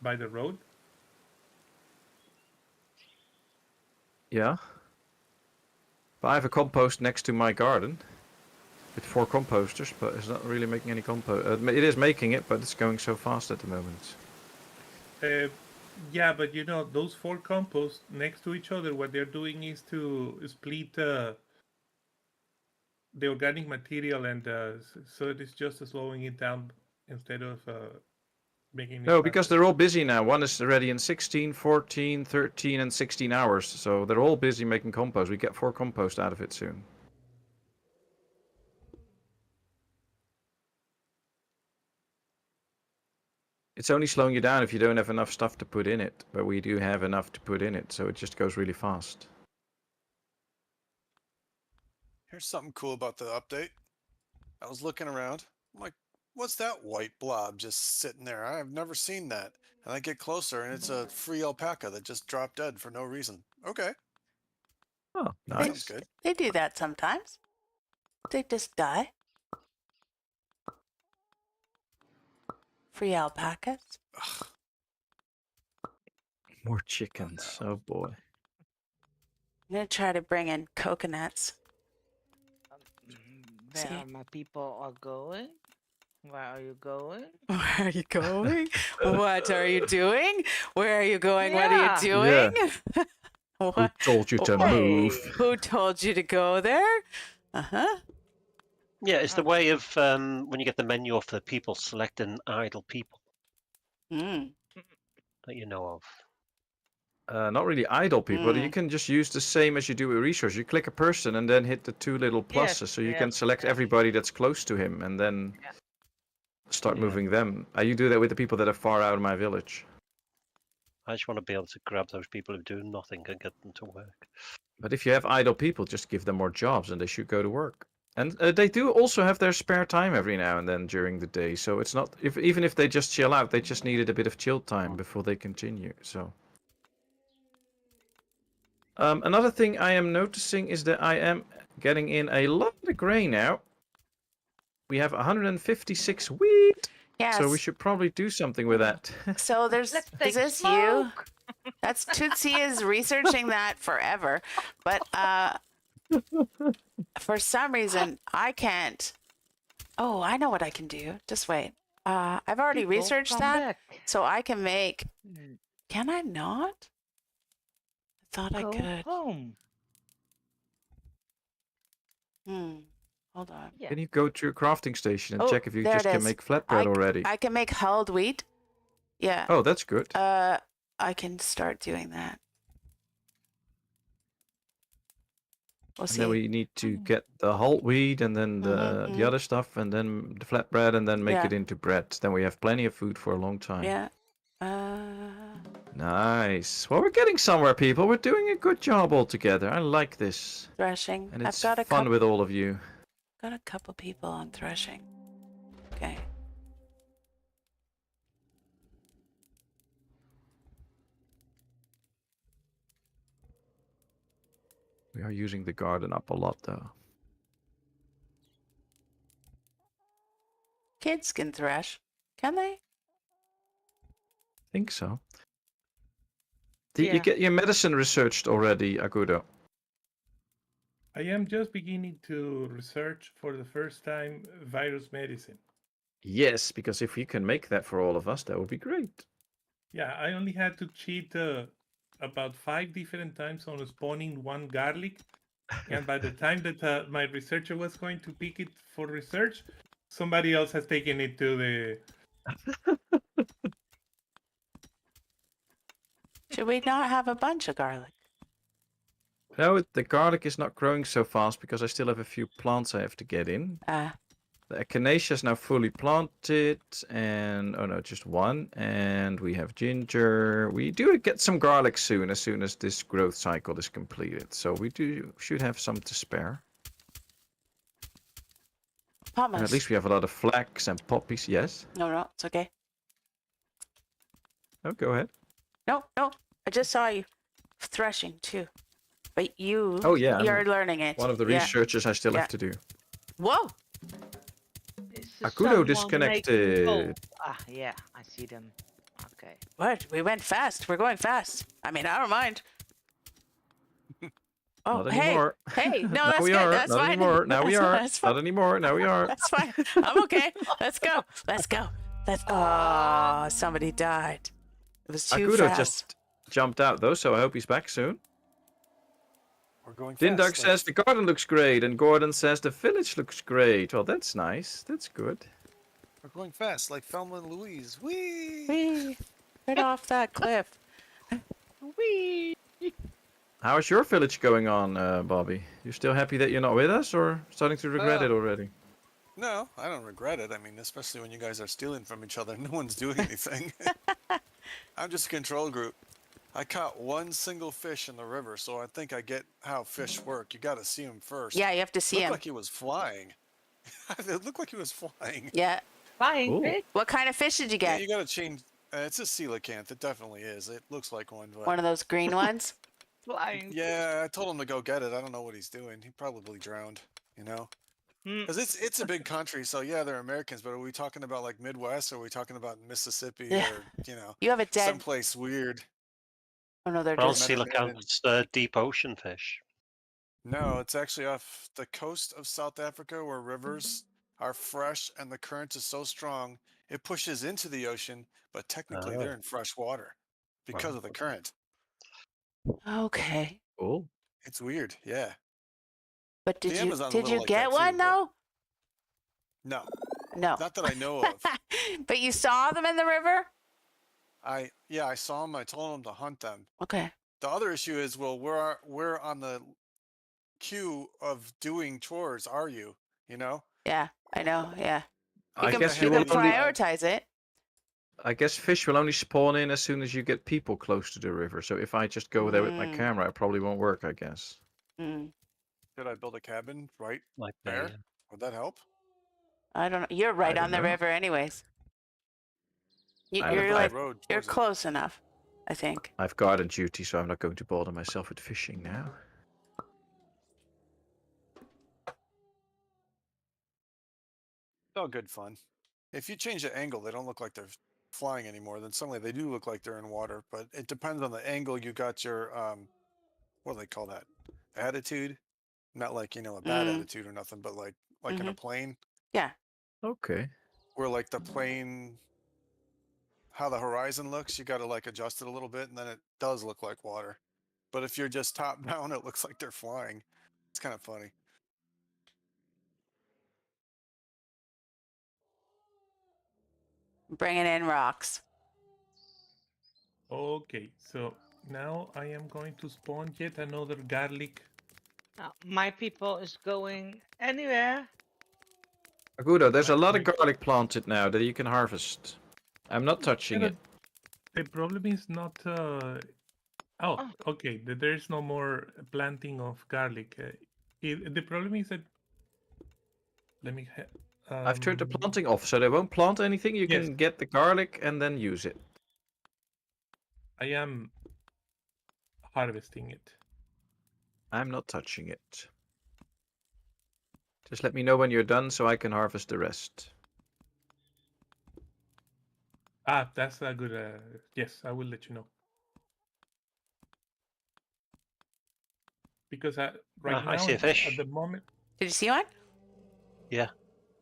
by the road. Yeah. But I have a compost next to my garden. With 4 composters, but it's not really making any compost. It is making it, but it's going so fast at the moment. Yeah, but you know, those 4 composts next to each other, what they're doing is to split the organic material, and so it is just slowing it down instead of making it No, because faster. they're all busy now. One is ready in 16, 14, 13, and 16 hours. So they're all busy making compost. We get 4 compost out of it soon. It's only slowing you down if you don't have enough stuff to put in it. But we do have enough to put in it, so it just goes really fast. Here's something cool about the update. I was looking around. I'm like, what's that white blob just sitting there? I've never seen that. And I get closer and it's a free alpaca that just dropped dead for no reason. Okay, Oh, sounds nice. good. They do that sometimes. They just die. Free alpacas. Ugh, More chickens. Oh boy. I'm gonna try to bring in coconuts. Where See? are my people are going? Where are you going? Where are you going? What are you doing? Where are you going? What Yeah. are you doing? Who What? told you to Hey, move? who told you to go there? Uh-huh. Yeah, it's the way of when you get the menu off the people selecting idle people Mm. that you know of. Not really idle people. You can just use the same as you do with resource. You click a person and then hit the 2 little pluses, Yes, so you yes, can select yes. everybody that's close to him and then Yeah. start Yeah. moving them. You do that with the people that are far out of my village. I just want to be able to grab those people who do nothing and get them to work. But if you have idle people, just give them more jobs and they should go to work. And they do also have their spare time every now and then during the day. So it's not, even if they just chill out, they just needed a bit of chill time before they continue. So. Another thing I am noticing is that I am getting in a lot of grain now. We have 156 wheat. Yes. So we should probably do something with that. So there's, Let's is take this you? smoke. That's Tootsie is researching that forever. But for some reason, I can't. Oh, I know what I can do. Just wait. I've already People, researched come that. back. So I can make. Mm, Can I not? I thought I Go could. home. Hold on. Yeah. Can you go to your crafting station and Oh, check if you there just it can is. make flatbread already? I can make hulled wheat. Yeah. Oh, that's good. I can start doing that. We'll And see. then we need to get the whole wheat and then the other stuff and then the flatbread and then make Yeah. it into bread. Then we have plenty of food for a long time. Yeah. Nice. Well, we're getting somewhere, people. We're doing a good job all together. I like this. Threshing. And I've it's got a fun couple. with all of you. Got a couple people on threshing. Okay. We are using the garden up a lot, though. Kids can thresh. Can they? I think so. Did you Yeah. get your medicine researched already, Agudo? I am just beginning to research for the first time virus medicine. Yes, because if you can make that for all of us, that would be great. Yeah, I only had to cheat about 5 different times on spawning one garlic. And by the time that my researcher was going to pick it for research, somebody else has taken it to the. Should we not have a bunch of garlic? No, the garlic is not growing so fast because I still have a few plants I have to get in. The echinacea is now fully planted, and oh no, just one. And we have ginger. We do get some garlic soon, as soon as this growth cycle is completed. So we should have some to spare. And at Patmos. least we have a lot of flax and poppies. Yes. No, it's okay. Oh, go ahead. No. I just saw you threshing too. But you, Oh yeah, you're I'm learning it. one of the Yeah. researchers I still Yeah. have to do. Whoa! Is Akudo someone disconnected. making- Oh, yeah, I see them. Okay. What? We went fast. We're going fast. I mean, I don't mind. Oh, Not hey. anymore. Hey, no, Now that's we good. are. That's Not fine. anymore. Now we are. That's fine. Not anymore. Now we are. That's fine. I'm okay. Let's go. Oh, somebody died. It was too Akudo fast. just jumped out though, so I hope he's back soon. We're going Dindug fast. says the garden looks great, and Gordon says the village looks great. Well, that's nice. That's good. We're going fast, like Thelma and Louise. Whee! Whee! Right off that cliff. Whee! How's your village going on, Bobby? You still happy that you're not with us, or starting to regret it already? No, I don't regret it. I mean, especially when you guys are stealing from each other. No one's doing anything. I'm just a control group. I caught one single fish in the river, so I think I get how fish work. You got to see them first. Yeah, you have to see Looked him. like he was flying. It looked like he was flying. Yeah. Flying Ooh. fish? What kind of fish did you Yeah, get? you got to change. It's a coelacanth. It definitely is. It looks like one, but One of those green ones? Flying. yeah, I told him to go get it. I don't know what he's doing. He probably drowned. You know. Hmm. Because it's a big country, so yeah, they're Americans, but are we talking about like Midwest, or are we talking about Mississippi, Yeah. or You have a dead. someplace weird? Oh no, they're Well, just. coelacanths, deep ocean fish. No, it's actually off the coast of South Africa, where rivers are fresh and the current is so strong it pushes into the ocean, but technically Oh. they're in fresh water because of the current. Okay. Cool. It's weird, yeah. But The did you Amazon's a did little you like get that too, one but- though? No, No. not that I know of. But you saw them in the river? I saw them. I told them to hunt them. Okay. The other issue is, well, we're on the queue of doing chores. Are you? You know? Yeah, I know. Yeah. I can, guess you you can will only. prioritize it. I guess fish will only spawn in as soon as you get people close to the river. So if I just go there with my Mm. camera, it probably won't work, I guess. Mm. Should I build a cabin right Like there? there. Would that help? I don't know. You're right don't on the know. river, anyways. I don't You're know. like road you're towards it. close enough, I think. I have garden duty, so I'm not going to bother myself with fishing now. It's all good fun. If you change the angle, they don't look like they're flying anymore. Then suddenly they do look like they're in water. But it depends on the angle you got your what do they call that? Attitude. Not like, a bad Mm. attitude or nothing, but like in a plane, Yeah. Okay. where like the plane, how the horizon looks, you got to like adjust it a little bit, and then it does look like water. But if you're just top down, it looks like they're flying. It's kind of funny. Bringing in rocks. Okay, so now I am going to spawn yet another garlic. My people is going anywhere. Agudo, there's a lot of Like- garlic planted now that you can harvest. I'm not touching Yeah, it. The problem is not. Oh, okay. There's no more planting of garlic. The problem is that. Let me. I've turned the um, planting off, so they won't plant anything. You Yes. can get the garlic and then use it. I am harvesting it. I'm not touching it. Just let me know when you're done so I can harvest the rest. Ah, that's a good. Yes, I will let you know. because right I now see a fish. at the moment, Did you see one? Yeah.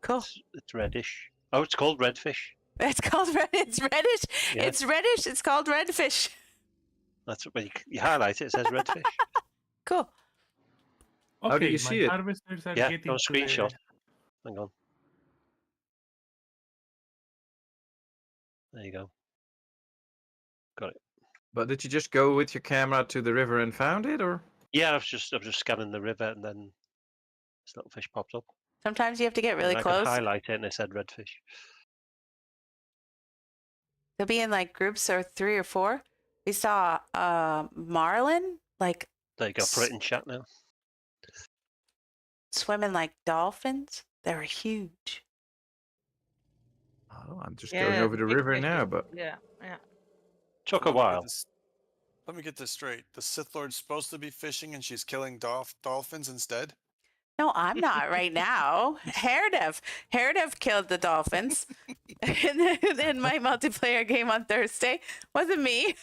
Cool. It's reddish. Oh, it's called redfish. It's called red. It's reddish. Yeah. It's reddish. It's called redfish. That's when you highlight it. It says redfish. Cool. okay, How do you my see it? harvesters are Yeah, getting no to screenshot. Hang on. There you go. Got it. But did you just go with your camera to the river and found it, or? Yeah, I was just scanning the river, and then this little fish pops up. Sometimes you have to get really and I close. can highlight it, and it said redfish. They'll be in like groups of 3 or 4. We saw marlin like There you go. Put it in chat now. swimming like dolphins. They were huge. Oh, I'm just Yeah, going over the big river fishes. now, but Yeah. Took a while. Let me get this straight. The Sith Lord's supposed to be fishing and she's killing dolphins instead? No, I'm not right now. Heradev killed the dolphins in my multiplayer game on Thursday. Wasn't me.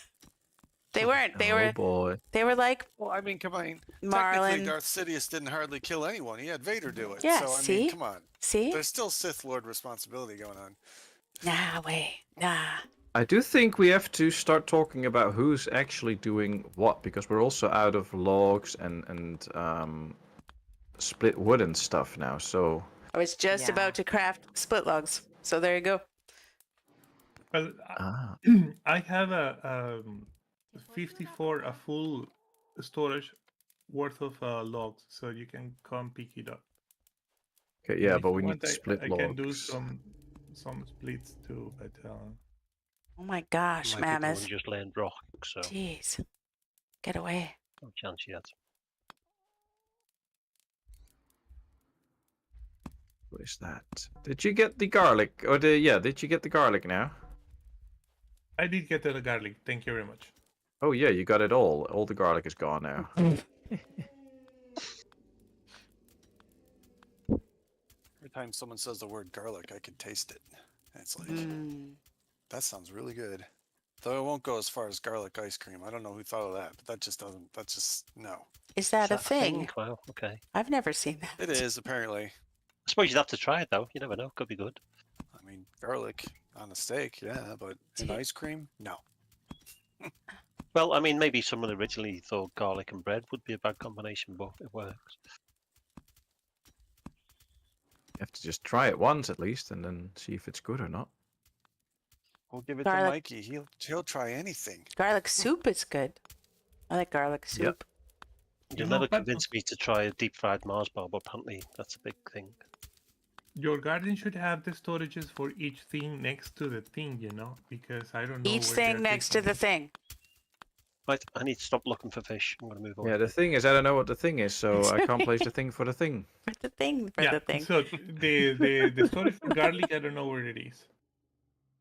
They weren't. They oh were. boy. They were like Well, I mean, come on. marlin. Technically, Darth Sidious didn't hardly kill anyone. He had Vader do it. Yeah, So, I see? mean, come on. See? There's still Sith Lord responsibility going on. Nah, wait. Nah. I do think we have to start talking about who's actually doing what, because we're also out of logs and split wood and stuff now. So I was just Yeah. about to craft split logs. So there you go. Well, ah, I have a 54 a full storage worth of logs, so you can come pick it up. okay, And yeah, if but you we need want, to split I logs. can do some splits too, but Oh my gosh, Might be the one mammoth. just laying rock, so Jeez. Get away. no chance yet. What is that? Did you get the garlic? Or did you get the garlic now? I did get the garlic. Thank you very much. Oh yeah, you got it all. All the garlic is gone now. Every time someone says the word garlic, I can taste it. And it's like, that sounds really good. Though it won't go as far as garlic ice cream. I don't know who thought of that, but that just doesn't, that's just, no. Is that a Is thing? Wow, okay. I've never seen that. It is, apparently. I suppose you'd have to try it, though. You never know. Could be good. I mean, garlic on a steak, yeah, but in See- ice cream, no. Well, I mean, maybe someone originally thought garlic and bread would be a bad combination, but it works. You have to just try it once at least, and then see if it's good or not. We'll give it Garlic. to Mikey. He'll try anything. Garlic soup is good. I like garlic soup. Yep. You'll know, never but- convince me to try a deep fried Mars bar, but apparently that's a big thing. Your garden should have the storages for each thing next to the thing, you know, because I don't know. Each where thing they're next to taking the it. thing. Right, I need to stop looking for fish. I'm going to move on. Yeah, the thing is, I don't know what the thing is, so I can't place the thing for the thing. For the thing. For Yeah, the thing. so the storage for garlic, I don't know where it is,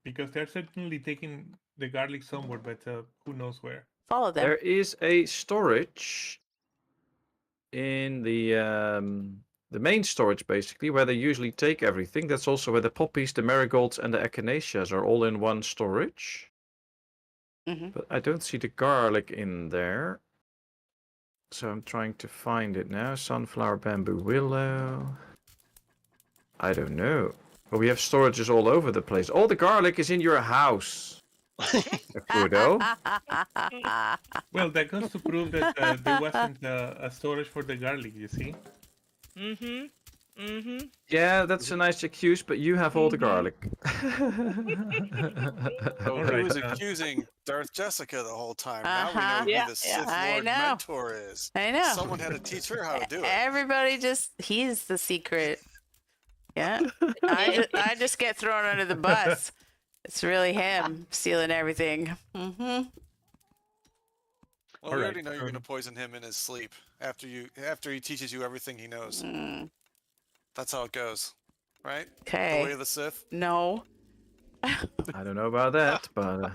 because they're certainly taking the garlic somewhere, but who knows where. Follow them. There is a storage in the main storage, basically, where they usually take everything. That's also where the poppies, the marigolds, and the echinaceas are all in one storage. Mhm. But I don't see the garlic in there. So I'm trying to find it now. Sunflower, bamboo, willow. I don't know. But we have storages all over the place. All the garlic is in your house. Akudo. Well, that goes to prove that there wasn't a storage for the garlic. You see? Yeah, that's a nice excuse, but you have all the garlic. So All he right, was accusing Darth Jessica the whole time. Now we Uh-huh. know who Yeah, the Sith I Lord know. mentor is. I know. Someone had to teach her how to do it. Everybody he's the secret. Yeah. I just get thrown under the bus. It's really him stealing everything. Mm-hmm. Well, we Alright, already know you're going to poison him in his sleep after he teaches you everything he knows. That's how it goes, right? The way Okay. of the Sith. No. I don't know about that, but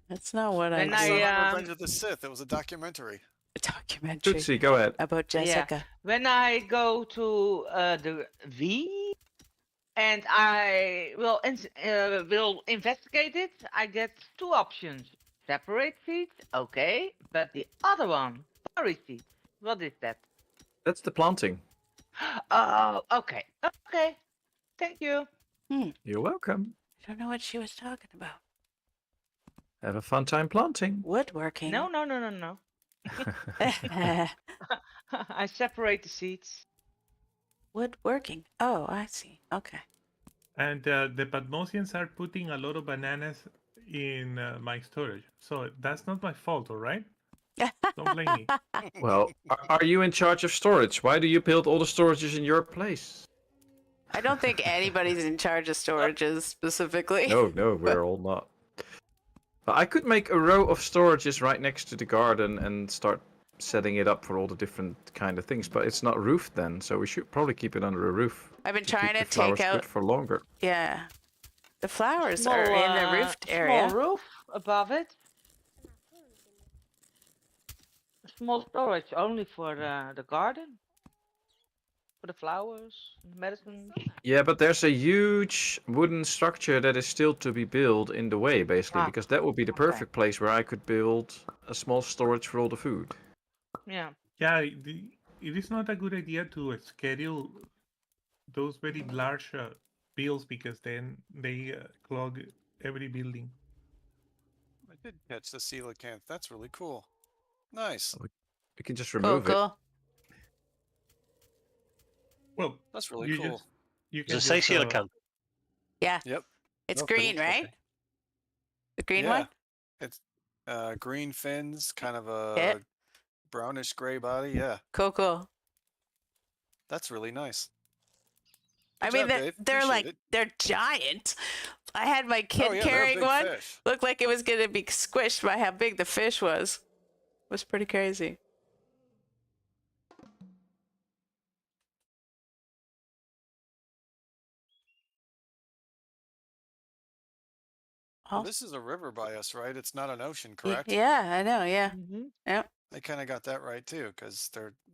That's not what Then I I saw I, Revenge of the Sith. It was a documentary. a documentary Tootsie, go ahead. about Jessica. when I go to the V and I will investigate it, I get two options. Separate seeds, okay. But the other one, furry seeds, what is that? That's the planting. Oh, okay. Okay. Thank you. You're welcome. I don't know what she was talking about. Have a fun time planting. Woodworking. No. I separate the seeds. Woodworking. Oh, I see. Okay. And the Patmosians are putting a lot of bananas in my storage. So that's not my fault, all right? Don't blame me. Well, are you in charge of storage? Why do you build all the storages in your place? I don't think anybody's in charge of storages specifically. No, we're all not. But I could make a row of storages right next to the garden and start setting it up for all the different kind of things. But it's not roofed then, so we should probably keep it under a roof. I've been to keep trying the to flowers take out. good for longer. Yeah. The flowers are in the roofed area. Small roof above it. Small storage only for the garden. For the flowers, medicine. Yeah, but there's a huge wooden structure that is still to be built in the way, basically, Ah, because that would be the okay. perfect place where I could build a small storage for all the food. Yeah. Yeah, it is not a good idea to schedule those very large builds because then they clog every building. I did catch the coelacanth. That's really cool. Nice. We can just Cool, remove it. cool. Well, That's really you cool. just you can Does it say just, coelacanth? Yeah. Yep. It's Nope, it green, looks right? okay. The green Yeah. one? It's green fins, kind of Yeah. a brownish gray body. Yeah, Cool. that's really nice. I Good mean, job, Dave. they're Appreciate like, it. they're giant. I had my kid Oh yeah, they're a carrying big one. fish. Looked like it was going to be squished by how big the fish was. It was pretty crazy. Well, Oh, this is a river by us, right? It's not an ocean, correct? yeah, I know. Yeah. Mm-hmm. Yep. They kind of got that right too, because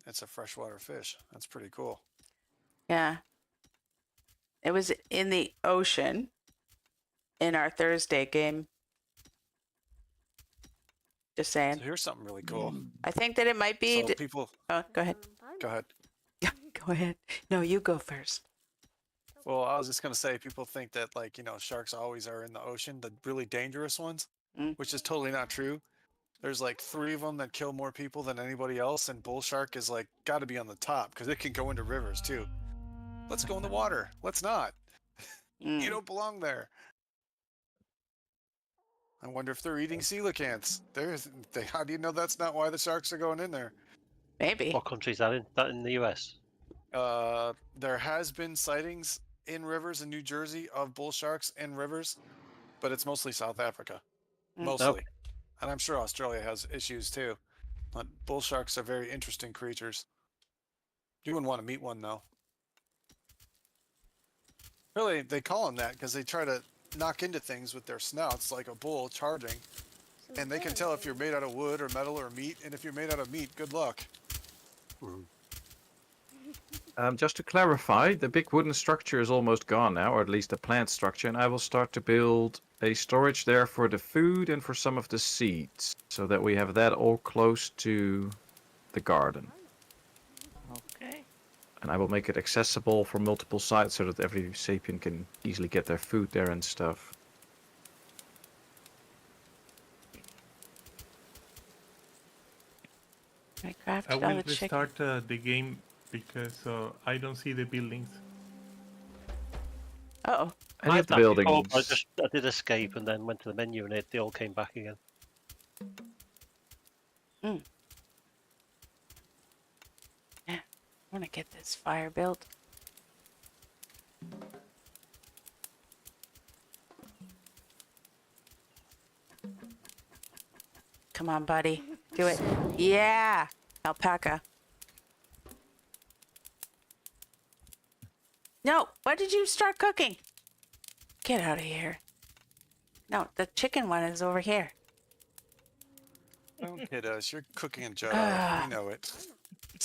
it's a freshwater fish. That's pretty cool. Yeah. It was in the ocean in our Thursday game. Just So saying. here's something really cool. I think that it might be. So people, Oh, go ahead. go ahead. Go ahead. No, you go first. Well, I was just gonna say, people think that sharks always are in the ocean, the really dangerous ones, Mm. which is totally not true. There's like 3 of them that kill more people than anybody else, and bull shark is like got to be on the top because it can go into rivers too. Let's go in the water. Let's not. Mm. You don't belong there. I wonder if they're eating coelacanths. How do you know that's not why the sharks are going in there? Maybe. What country is that in? That in the US? There has been sightings in rivers in New Jersey of bull sharks in rivers, but it's mostly South Africa, Mm. mostly. Okay. And I'm sure Australia has issues too. But bull sharks are very interesting creatures. You wouldn't want to meet one though. Really, they call them that because they try to knock into things with their snouts like a bull charging. And they can tell if you're made out of wood or metal or meat. And if you're made out of meat, good luck. Just to clarify, the big wooden structure is almost gone now, or at least the plant structure, and I will start to build a storage there for the food and for some of the seeds, so that we have that all close to the garden. Okay. And I will make it accessible for multiple sites so that every sapien can easily get their food there and stuff. I I crafted all will the chicken. restart the game because I don't see the buildings. Oh, Any I of the had that before, buildings. but I did escape and then went to the menu and they all came back again. yeah. I want to get this fire built. Come on, buddy. Do it. Yeah. Alpaca. No. Why did you start cooking? Get out of here. No, the chicken one is over here. Don't kid us. You're cooking a Jedi. We know it.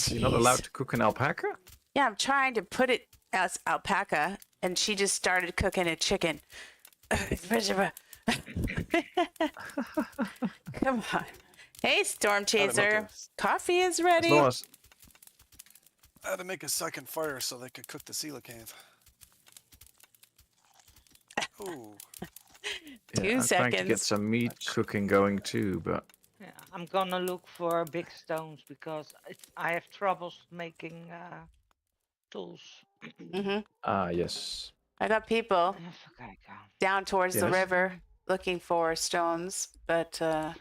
You're not allowed to cook an alpaca? Yeah, I'm trying to put it as alpaca, and she just started cooking a chicken. Come on. Hey, Storm I had to make Chaser. Coffee is As ready. long as I had to make a second fire so they could cook the coelacanth. Ooh, yeah, 2 I'm trying to get seconds. some meat cooking going too, but Yeah, I'm gonna look for big stones because I have troubles making tools. yes. I got people Yes, okay, go. down towards the Yes. river looking for stones, but Yeah,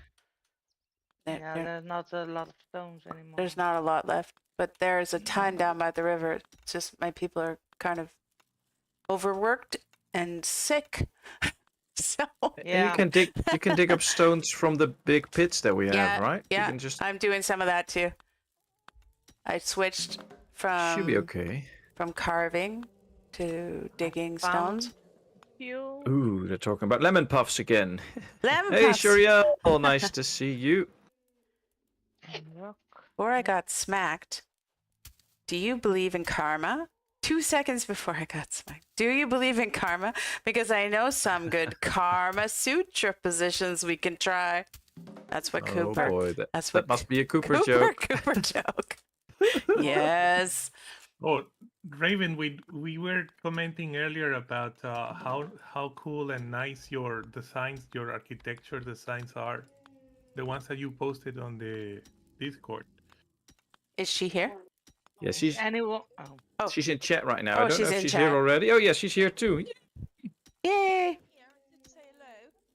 there's not a lot of stones anymore. there's not a lot left. But there's a ton down by the river. It's just my people are kind of overworked and sick. So And Yeah. you can dig up stones from the big pits that we have, yeah, right? You yeah, can just I'm doing some of that too. I switched should be from okay. from carving to digging stones. Found you. Ooh, they're talking about lemon puffs again. Lemon Hey, puffs. Shuriel, nice to see you. Look. Before I got smacked, do you believe in karma? 2 seconds before I got smacked. Do you believe in karma? Because I know some good Karma Sutra positions we can try. That's what Oh Cooper. boy, That's that what must be a Cooper Cooper joke. Cooper joke. Yes. Oh, Raven, we were commenting earlier about how cool and nice your designs, your architecture designs are. The ones that you posted on the Discord. Is she here? Yeah, Is anyone? Oh. Oh, she's in chat right now. I Oh, don't know she's if in she's chat. here already. Oh yeah, she's here too. yay.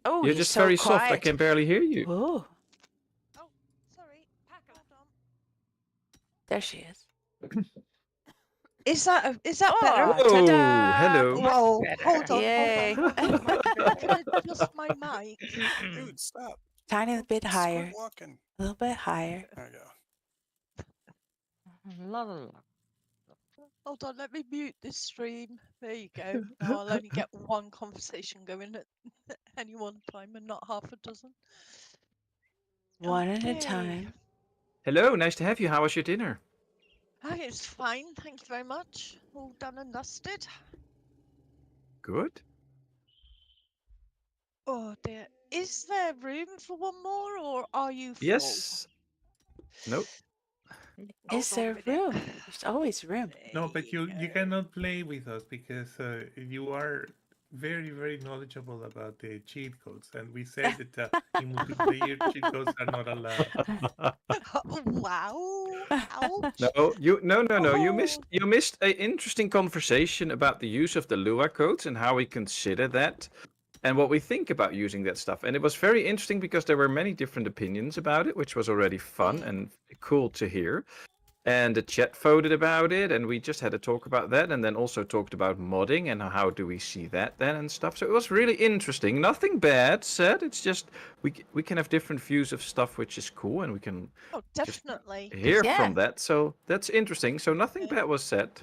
Oh, You're he's just so very quiet. soft. I can barely hear you. Oh, Oh, sorry. Hold on. there she is. Is that Oh, better? Oh, ta-da. hello. Whoa, better. hold on, Yay. hold on, hold on. Can I adjust my mic? dude, stop. Tiny bit higher. Quit walking. A little bit higher. There you go. La, la, la. Hold on, let me mute this stream. There you go. Now I'll only get one conversation going at any one time and not half a dozen. One at a Okay. time. Hello, nice to have you. How was your dinner? Hi, it's fine. Thank you very much. All done and dusted. Good. Oh dear. Is there room for one more or are you full? Yes. Nope. Is Hold on a there minute. room? There's always room. No, but There you go. cannot play with us because you are very knowledgeable about the cheat codes, and we said that in multiplayer cheat codes are not allowed. Wow. Ouch. No, no. You missed Oh. an interesting conversation about the use of the Lua codes and how we consider that and what we think about using that stuff. And it was very interesting because there were many different opinions about it, which was already fun and cool to hear. And the chat voted about it, and we just had a talk about that, and then also talked about modding and how do we see that then and stuff. So it was really interesting. Nothing bad said. It's just we can have different views of stuff, which is cool, and we can Oh, definitely. hear Yeah. from that. So that's interesting. So nothing Yeah. bad was said.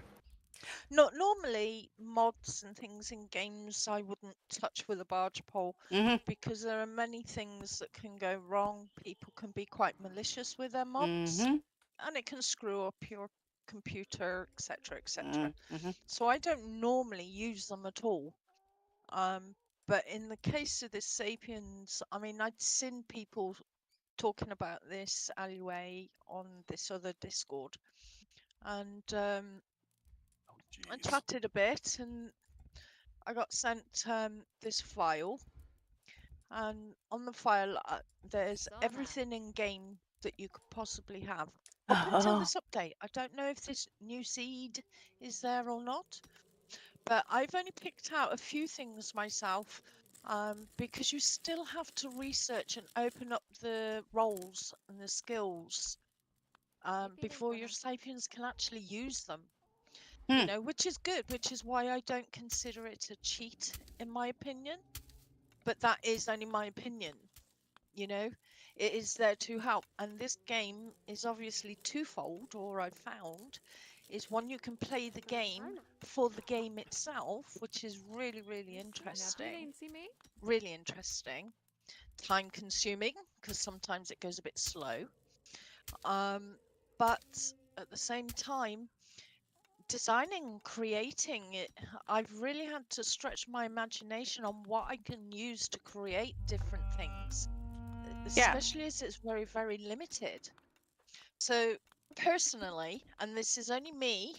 Not normally mods and things in games I wouldn't touch with a barge pole Mm-hmm. because there are many things that can go wrong. People can be quite malicious with their mods Mm-hmm. and it can screw up your computer, etc., etc. Mm-hmm. So I don't normally use them at all. But in the case of this Sapiens, I mean, I'd seen people talking about this alleyway on this other Discord, and I Jeez. chatted a bit, and I got sent this file, and on the file there's everything in game that you could possibly have up until this update. I don't know if this new seed is there or not, but I've only picked out a few things myself because you still have to research and open up the roles and the skills before your Sapiens can actually use them. You know, which is good, which is why I don't consider it a cheat, in my opinion. But that is only my opinion. You know, it is there to help. And this game is obviously twofold, or I've found, is one, you can play the game for the game itself, which is really, really interesting. Really interesting. Time consuming, because sometimes it goes a bit slow. But at the same time, designing, creating it, I've really had to stretch my imagination on what I can use to create different things, Yeah. especially as it's very, very limited. So personally, and this is only me,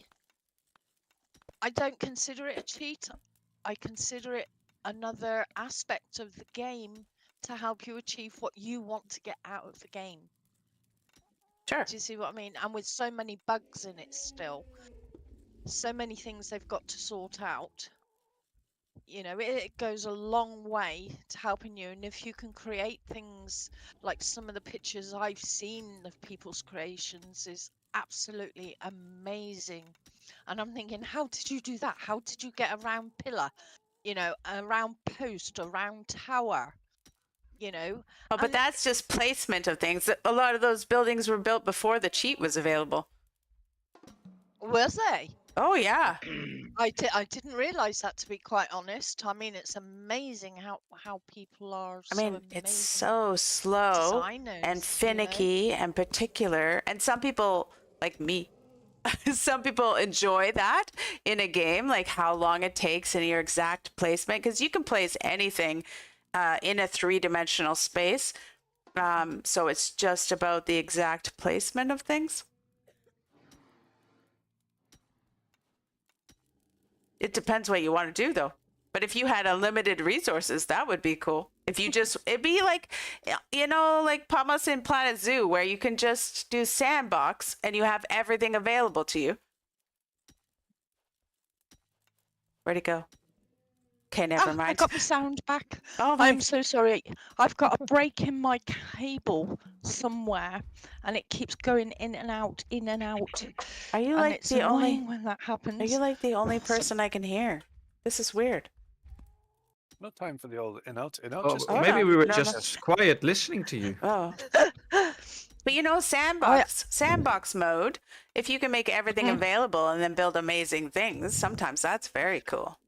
I don't consider it a cheat. I consider it another aspect of the game to help you achieve what you want to get out of the game. Sure. Do you see what I mean? And with so many bugs in it still, so many things they've got to sort out, you know, it goes a long way to helping you. And if you can create things like some of the pictures I've seen of people's creations is absolutely amazing. And I'm thinking, how did you do that? How did you get a round pillar, you know, a round post, a round tower, you know? Oh, but And that's just placement of things. A lot of those buildings were built before the cheat was available. was they? Oh, yeah. I didn't realize that, to be quite honest. I mean, it's amazing how people are I so mean, amazing it's so slow designers, and you know? finicky and particular. And some people, like me, some people enjoy that in a game, like how long it takes and your exact placement, because you can place anything in a 3-dimensional space. So it's just about the exact placement of things. It depends what you want to do, though. But if you had unlimited resources, that would be cool. If you just, it'd be like, you know, like PATMOS in Planet Zoo, where you can just do sandbox and you have everything available to you. Where'd it go? Okay, never I mind. got my sound back. Oh my! I'm so sorry. I've got a break in my cable somewhere, and it keeps going in and out, in and out. Are you And like it's the annoying only? when that happens. Are you like the only person I can hear? This is weird. No time for the old in-out. In-out Oh, just Oh, maybe no, we were no, no. just quiet listening to you. Oh. But you know, sandbox mode, if you can make everything available and then build amazing things, sometimes that's very cool.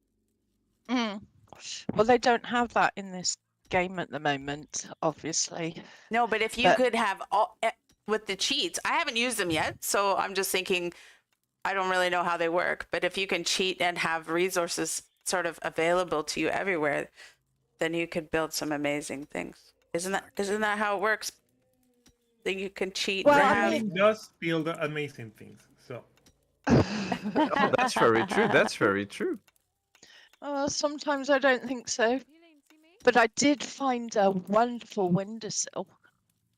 Well, they don't have that in this game at the moment, obviously. No, but if you But- could have all with the cheats, I haven't used them yet, so I'm just thinking I don't really know how they work, but if you can cheat and have resources sort of available to you everywhere, then you could build some amazing things. Isn't that how it works? That you can cheat Well, and I have... mean- It does build amazing things. So Oh, that's very true. That's very true. Sometimes I don't think so. But I did find a wonderful windowsill,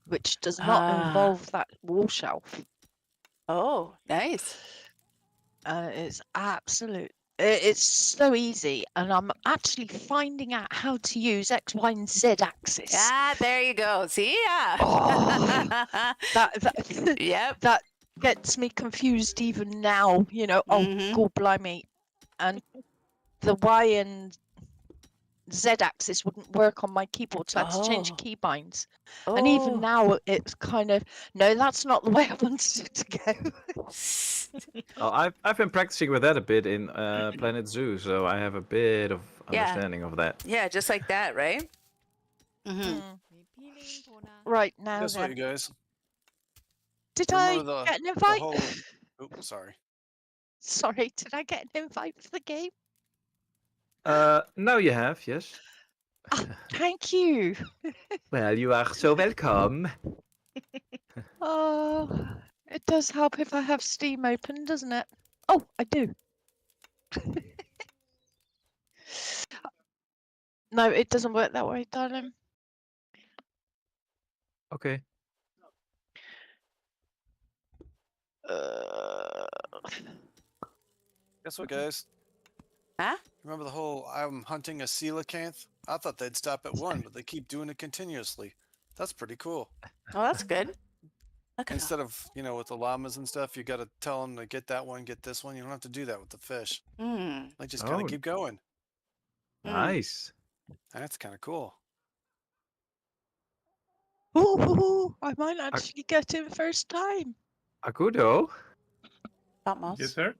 which does not involve that wall shelf. Oh, nice. It's absolute. It's so easy, and I'm actually finding out how to use X, Y, and Z axis. Ah, there you go. See, yeah. Oh, that Yep. that gets me confused even now. You know, Mhm. oh, God blimey, and the Y and Z axis wouldn't work on my keyboard, so I had to change Oh. keybinds. Oh. And even now, it's kind of no, that's not the way I wanted it to go. Oh, I've been practicing with that a bit in Planet Zoo, so I have a bit of Yeah. understanding of that. Yeah, just like that, right? Mm-hmm. Right now, Guess what, then, you guys? did I Remember get an the invite? whole. Oops, sorry. Sorry, did I get an invite for the game? Now you have, yes. Thank you. Well, you are so welcome. Oh, it does help if I have Steam open, doesn't it? Oh, I do. No, it doesn't work that way, darling. Okay. Guess what, guys? Huh? Remember the whole I'm hunting a coelacanth? I thought they'd stop at one, but they keep doing it continuously. That's pretty cool. Oh, that's good. Look at Instead of, you know, with the llamas and stuff, you got to tell them to get that one, get this one. You don't have to do that with the fish. Mm. Like, just kind Oh. of keep going. Nice. That's kind of cool. Ooh, I might actually get in first time. Agudo, PatMos. yes, sir.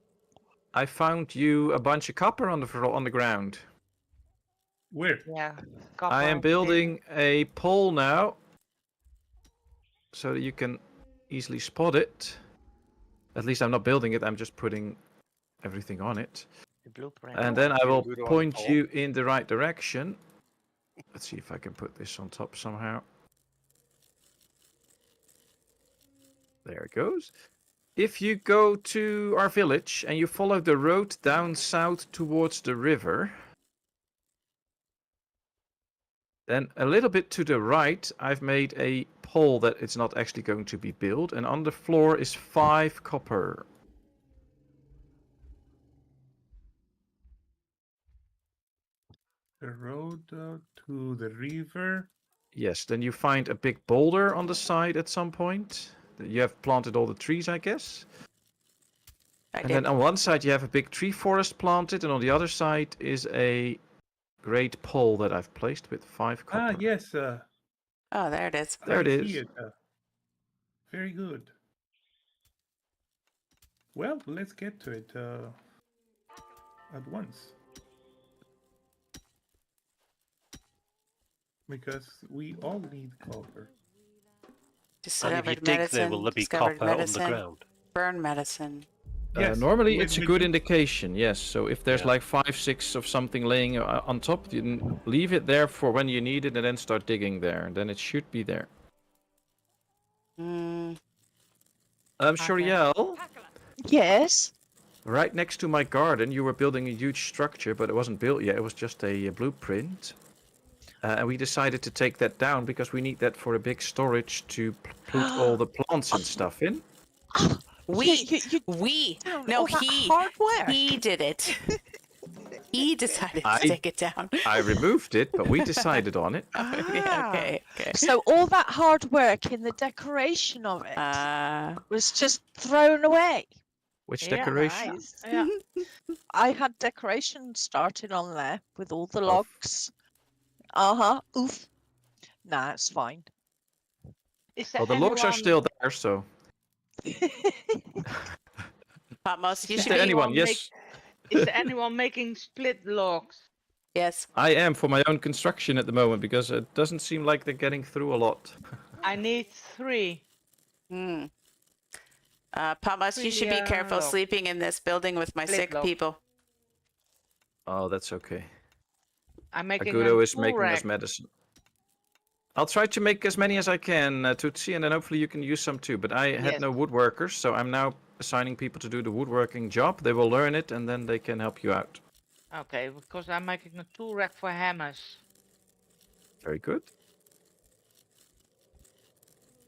I found you a bunch of copper on the ground. Where? Yeah. I am copper, building a pole now, so that you can easily spot it. At least I'm not building it. I'm just putting everything on it. The blueprint. And then I You will do it on point pole. you in the right direction. Let's see if I can put this on top somehow. There it goes. If you go to our village and you follow the road down south towards the river, then a little bit to the right, I've made a pole that it's not actually going to be built, and on the floor is 5 copper. The road to the river. Yes, then you find a big boulder on the side at some point. You have planted all the trees, I guess. I And did. then on one side you have a big tree forest planted, and on the other side is a great pole that I've placed with 5 copper. Ah, yes. Oh, there it is. There it I is. see it. Very good. Well, let's get to it at once. Because we all need copper. And if you Discovered dig there, will medicine. there be Discovered copper medicine. underground? Burn medicine. Yes, Normally when- it's a when good you- indication, yes. So if there's Yeah. like 5, 6 of something laying on top, you leave it there for when you need it and then start digging there. And then it should be there. Mm, Shoriel, Yes. right next to my garden, you were building a huge structure, but it wasn't built yet. It was just a blueprint. And we decided to take that down because we need that for a big storage to put all the plants and stuff in. we. Down No, all that he. hard work. He did it. He decided I- to take it down. I removed it, but we decided on it. Yeah, okay. So all that hard work in the decoration of it was just thrown away. Which Yeah, decoration? Nice. Yeah. I had decoration started on there with all the Of- logs. Uh-huh. Oof. Nah, it's fine. Is there Well, the logs are anyone- still there, so. Patmos, you Is should there be. anyone? anyone Yes. Is there anyone making split logs? Yes. I am for my own construction at the moment because it doesn't seem like they're getting through a lot. I need 3. Hmm. Patmos, you should be Yeah, careful look. sleeping in this building with my Split sick log. people. Oh, that's okay. I'm making Agudo a is tool making us rack. medicine. I'll try to make as many as I can, Tootsie, and then hopefully you can use some too. But I had Yes. no woodworkers, so I'm now assigning people to do the woodworking job. They will learn it, and then they can help you out. Okay, because I'm making a tool rack for hammers. Very good.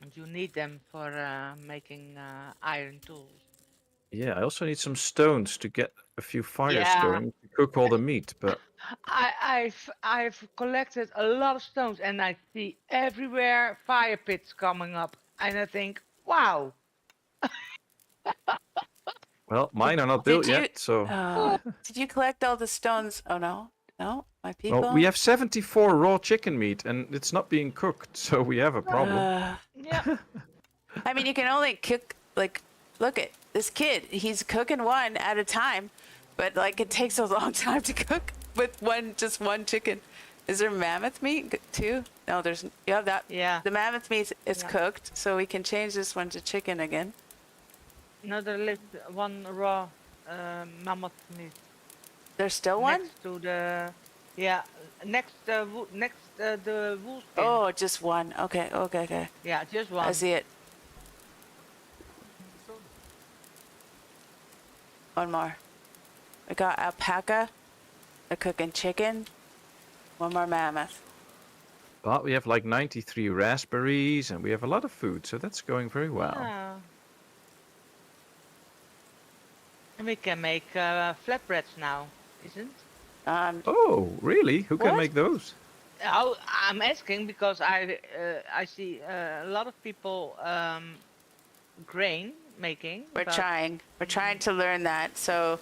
And you need them for making iron tools. Yeah, I also need some stones to get a few fires Yeah. going to cook all the meat. But I've collected a lot of stones and I see everywhere fire pits coming up. And I think, wow, well, mine are not Did built you- yet, so. Did you collect all the stones? Oh no, no, my people. Well, we have 74 raw chicken meat, and it's not being cooked, so we have a problem. yeah, I mean, you can only cook like. Look at this kid. He's cooking one at a time, but like it takes a long time to cook with just one chicken. Is there mammoth meat too? No, there's. You have that. yeah. The mammoth meat is Yeah. cooked, so we can change this one to chicken again. No, there lives one raw mammoth meat There's still one. next to the, yeah, next the wool skin. Oh, just one. Okay, okay. Yeah, just one. I see it. One more. We got alpaca. They're cooking chicken. One more mammoth. But we have like 93 raspberries, and we have a lot of food, so that's going very well. Yeah. And we can make flatbreads now, isn't? Oh, really? Who can What? make those? Oh, I'm asking because I see a lot of people grain making. We're but- trying. We're trying to learn that. So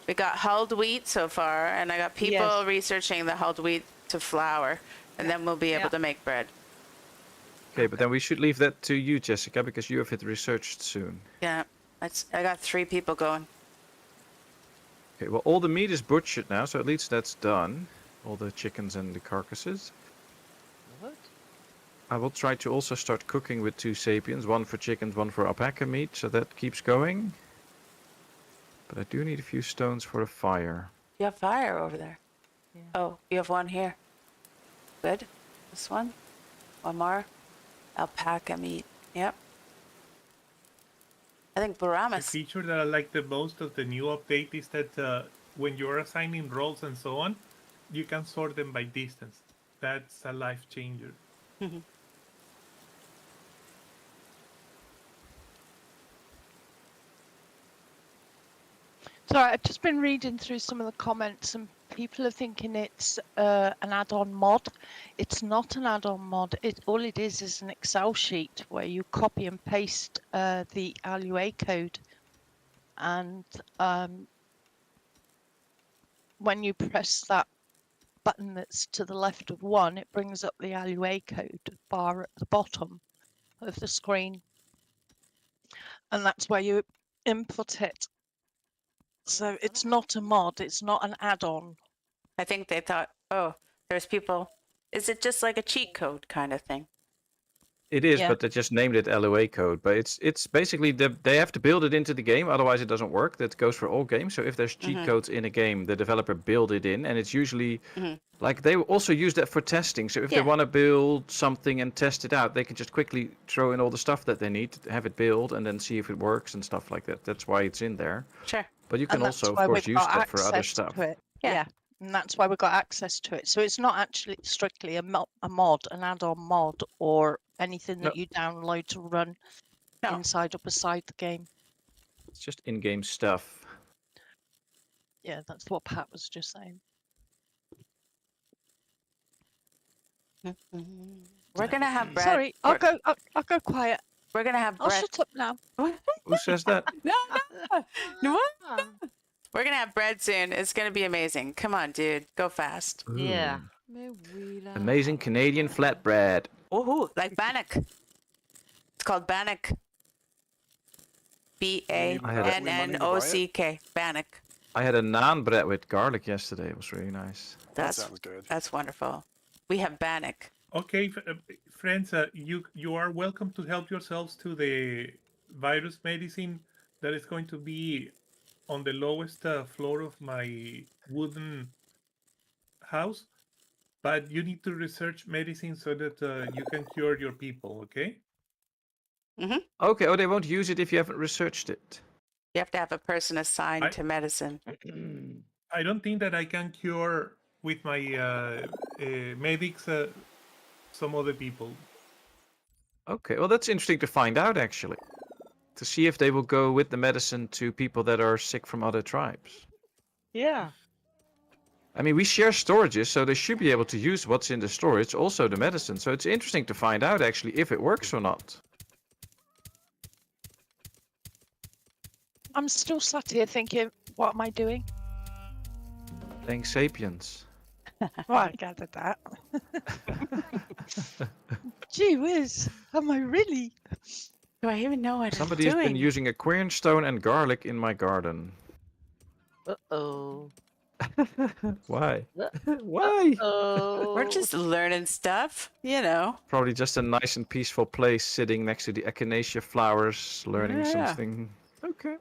we got hulled wheat so far, and I got people Yes. researching the hulled wheat to flour, and then we'll be able Yeah. to make bread. Okay, but then we should leave that to you, Jessica, because you have it researched soon. Yeah, I got 3 people going. Okay, well, all the meat is butchered now, so at least that's done. All the chickens and the carcasses. What? I will try to also start cooking with 2 sapiens, one for chickens, one for alpaca meat, so that keeps going. But I do need a few stones for a fire. You have fire over there. Yeah. Oh, you have one here. Good. This one. One more. Alpaca meat. Yep. I think The Baramas. feature that I like the most of the new update is that when you're assigning roles and so on, you can sort them by distance. That's a life changer. So I've just been reading through some of the comments, and people are thinking it's an add-on mod. It's not an add-on mod. All it is an Excel sheet where you copy and paste the ALUA code, and when you press that button that's to the left of 1, it brings up the ALUA code bar at the bottom of the screen, and that's where you input it. So it's not a mod, it's not an add-on. I think they thought, oh, there's people. Is it just like a cheat code kind of thing? It is, Yeah. but they just named it LOA code. But it's basically they have to build it into the game, otherwise it doesn't work. That goes for all games. So if there's cheat codes in a game, the developer build it in, and it's usually like they also use that for testing. So if they Yeah. want to build something and test it out, they can just quickly throw in all the stuff that they need to have it build, and then see if it works and stuff like that. That's why it's in there. Sure. But you can And that's also, of why course, we've use got that for other access stuff. to it. Yeah. Yeah. And that's why we got access to it. So it's not actually strictly a mod, an add-on mod, or anything that No. you download to run No. inside or beside the game. It's just in-game stuff. Yeah, that's what Pat was just saying. We're gonna have bread. Sorry, I'll go quiet. We're gonna have I'll bread. shut up now. Who says that? No, no. Ah, We're gonna have bread soon. It's gonna be amazing. Come on, dude. Go fast. yeah. Amazing Canadian flatbread. Woohoo! Like bannock. It's called bannock. BANNOCK. Bannock. I had a naan bread with garlic yesterday. It was really nice. That That's sounds good. that's wonderful. We have bannock. Okay, friends, you are welcome to help yourselves to the virus medicine that is going to be on the lowest floor of my wooden house. But you need to research medicine so that you can cure your people, okay? Okay, oh, they won't use it if you haven't researched it. You have to have a person assigned I- to medicine. I don't think that I can cure with my medics some other people. Okay, well, that's interesting to find out, actually. To see if they will go with the medicine to people that are sick from other tribes. Yeah. I mean, we share storages, so they should be able to use what's in the storage, also the medicine. So it's interesting to find out, actually, if it works or not. I'm still sat here thinking, what am I doing? Playing Sapiens. Well, I gathered that. Gee whiz, am I really? Do I even know what Somebody's I'm doing? been using a quernstone and garlic in my garden. Uh-oh. Why? Why? Oh. We're just learning stuff, you know. Probably just a nice and peaceful place sitting next to the echinacea flowers, learning Yeah. something. Okay.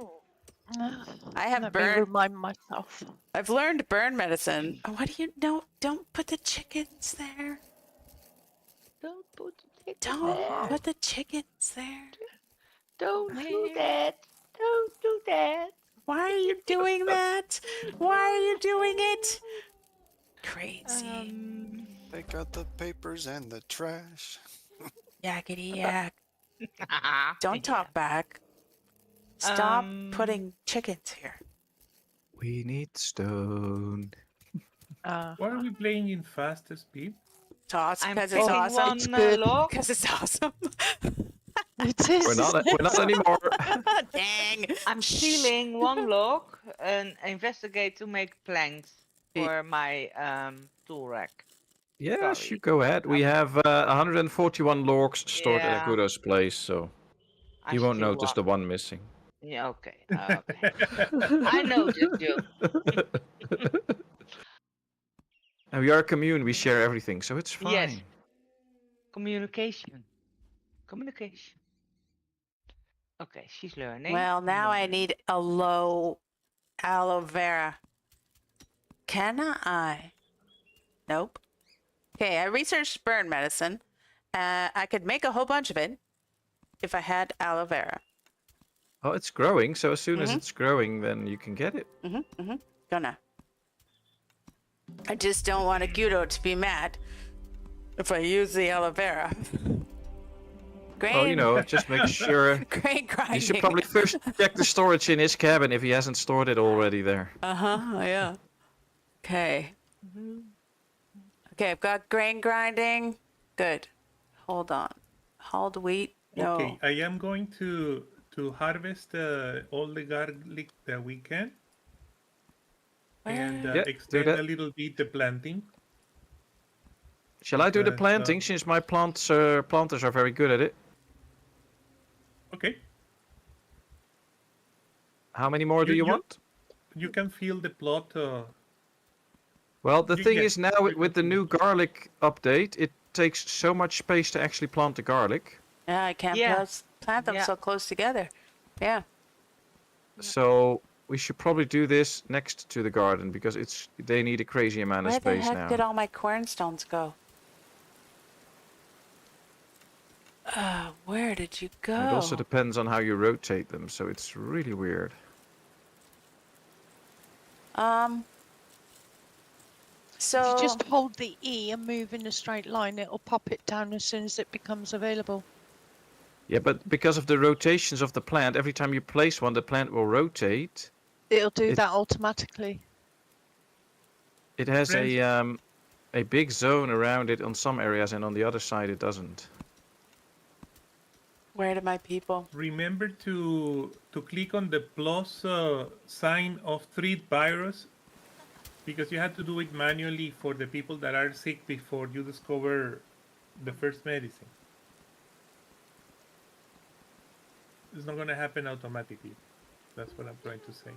I have Let me burn. remind myself. I've learned burn medicine. What do you know? Don't put the chickens there. Don't put the chicken Don't there. put the chickens there. Don't do that. Don't do that. Why are you doing that? Why are you doing it? Crazy. Take out the papers and the trash. Yakety yak. Don't talk back. Stop putting chickens here. We need stone. Why are we playing in fastest speed? It's awesome I'm because it's taking awesome. one log. Because it's awesome. It is. We're not anymore. Dang. I'm stealing one log and investigate to make planks for my tool rack. Yes, Sorry. you go ahead. We have 141 logs stored at Yeah. Agudo's place, so I you won't steal notice the one missing. Yeah, okay. Okay. I noticed you. And we are a commune, we share everything, so it's fine. Yes. Communication. Communication. Okay, she's learning. Well, now I need a low aloe vera. Can I? Nope. Okay, I researched burn medicine. I could make a whole bunch of it if I had aloe vera. Oh, it's growing. So as soon as it's growing, then you can get it. Gonna. I just don't want a Guido to be mad if I use the aloe vera. Grain, Well, you know, just make sure. grain grinding. You should probably first check the storage in his cabin if he hasn't stored it already there. Yeah. Okay. Okay, I've got grain grinding. Good. Hold on. Hulled wheat. No. Okay, I am going to harvest all the garlic that we can and Yeah, do extend that. a little bit the planting. Shall I do the But, planting since my planters are very good at it? Okay, How many more do you want? you can fill the plot. Well, the thing Yeah, is now we with the can new garlic update, it takes so much space to actually plant the garlic. Yeah, I can't Yeah. plant them Yeah. so close together. Yeah. So we should probably do this next to the garden because they need a crazy amount of Where the space heck now. did all my cornstones go? Where did you go? And it also depends on how you rotate them, so it's really weird. So If you just hold the E and move in a straight line, it'll pop it down as soon as it becomes available. Yeah, but because of the rotations of the plant, every time you place one, the plant will rotate. It'll do It- that automatically. It has Friends- a big zone around it on some areas, and on the other side it doesn't. where did my people? Remember to click on the plus sign of treat virus, because you had to do it manually for the people that are sick before you discover the first medicine. It's not going to happen automatically. That's what I'm trying to say.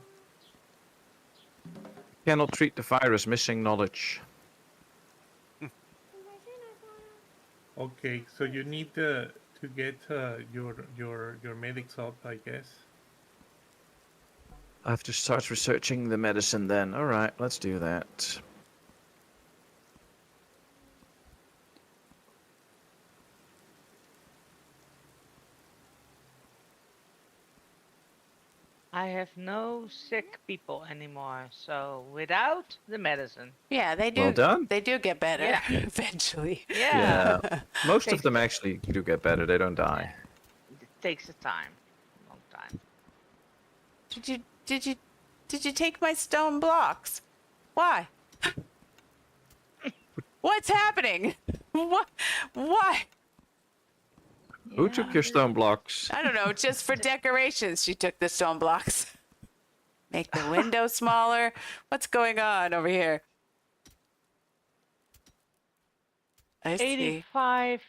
Cannot treat the virus, missing knowledge. Okay, so you need to get your medics up, I guess. I have to start researching the medicine then. Alright, let's do that. I have no sick people anymore, so without the medicine. Yeah, they do. Well done. They do get better Yeah. eventually. Yeah. Yeah. Most of Takes- them actually do get better, they don't die. It takes a time, long time. Did you take my stone blocks? Why? What's happening? What? Why? Who took your stone blocks? I don't know. Just for decorations, she took the stone blocks. Make the window smaller. What's going on over here? I see. 85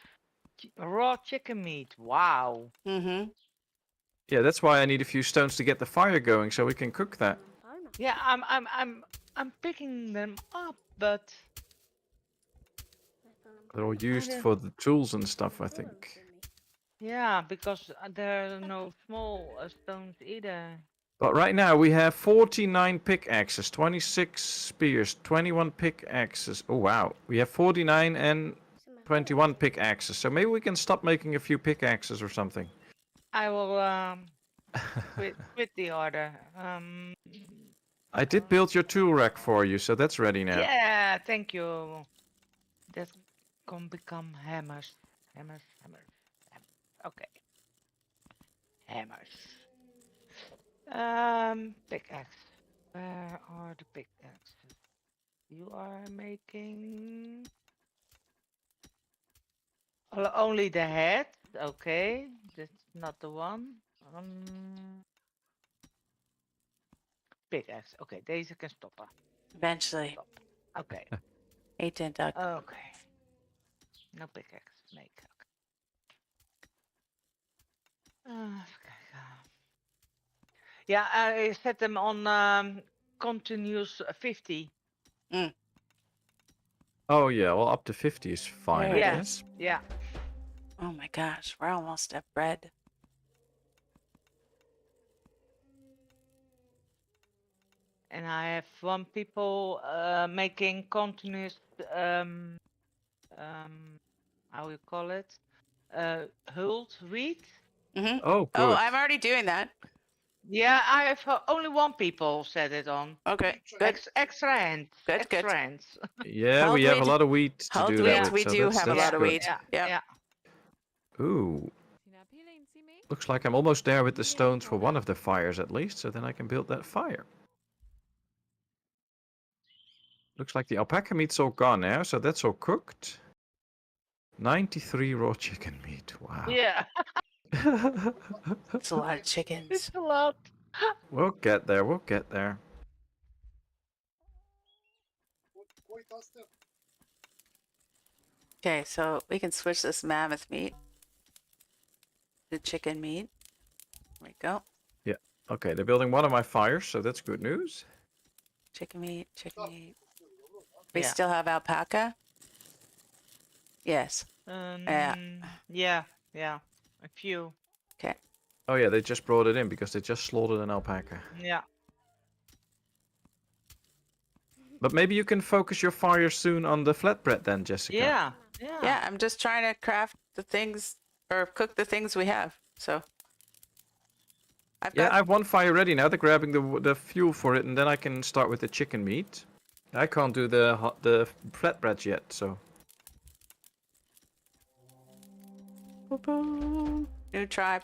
raw chicken meat. Wow. Mm-hmm. Yeah, that's why I need a few stones to get the fire going so we can cook that. Yeah, I'm picking them up, but They're all used for the tools and stuff, I think. yeah, because there are no small stones either. But right now we have 49 pickaxes, 26 spears, 21 pickaxes. Oh wow, we have 49 and 21 pickaxes. So maybe we can stop making a few pickaxes or something. I will quit the order. I did build your tool rack for you, so that's ready now. Yeah, thank you. That can become hammers. Hammers. Okay. Hammers. Pickaxe. Where are the pickaxes? You are making only the head. Okay, that's not the one. Pickaxe. Okay, deze kan stoppen. Eventually. Stop. Okay. 8 duck. Okay. No pickaxe. Make. Okay. Even kijken. Ja, I set them on continuous 50. Oh yeah, well up to 50 is fine, I Yeah. guess. Yeah. Oh my gosh, we're almost at bread. and I have 1 people making continuous how you call it, hold read. Hmm. Oh, good. Oh, I'm already doing that. Yeah, I have only 1 people set it on. Okay, good. Extra hands. Good, Extra good. hands. Yeah, we Hulled have a wheat- lot of wheat to Hulled do wheat, that with. we So do that's, have a that's lot of good. wheat. Yeah, Yep. yeah. Ooh. Looks like I'm almost there with the stones for one of the fires at least, so then I can build that fire. Looks like the alpaca meat's all gone now, so that's all cooked. 93 raw chicken meat. Wow. Yeah, It's a lot of chickens. it's a lot. We'll get there. We'll get there. Okay, so we can switch this mammoth meat to chicken meat. There we go. Yeah. Okay, they're building one of my fires, so that's good news. Chicken meat, chicken meat. We Yeah. still have alpaca? Yes. Yeah, yeah. A few. Okay. Oh yeah, they just brought it in because they just slaughtered an alpaca. Yeah. But maybe you can focus your fire soon on the flatbread then, Jessica. Yeah. Yeah. Yeah, I'm just trying to craft the things or cook the things we have. So I've Yeah, got I have one fire ready now. They're grabbing the fuel for it, and then I can start with the chicken meat. I can't do the flatbreads yet, so. new tribe.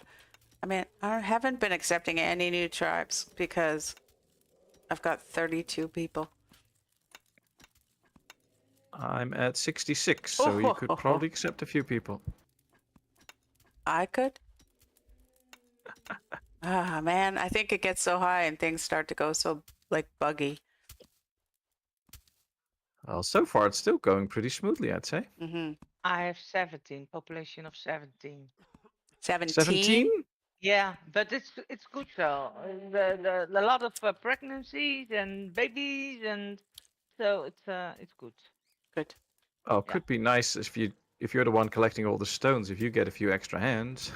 I mean, I haven't been accepting any new tribes because I've got 32 people. I'm at 66, so you could probably accept a few people. I could. Ah, man, I think it gets so high and things start to go so like buggy. Well, so far it's still going pretty smoothly, I'd say. Mm-hmm. I have 17, population of 17. 17? 17? Yeah, but it's good though. The a lot of pregnancies and babies, and so it's good. Good. Oh, could be nice if you're the one collecting all the stones, if you get a few extra hands.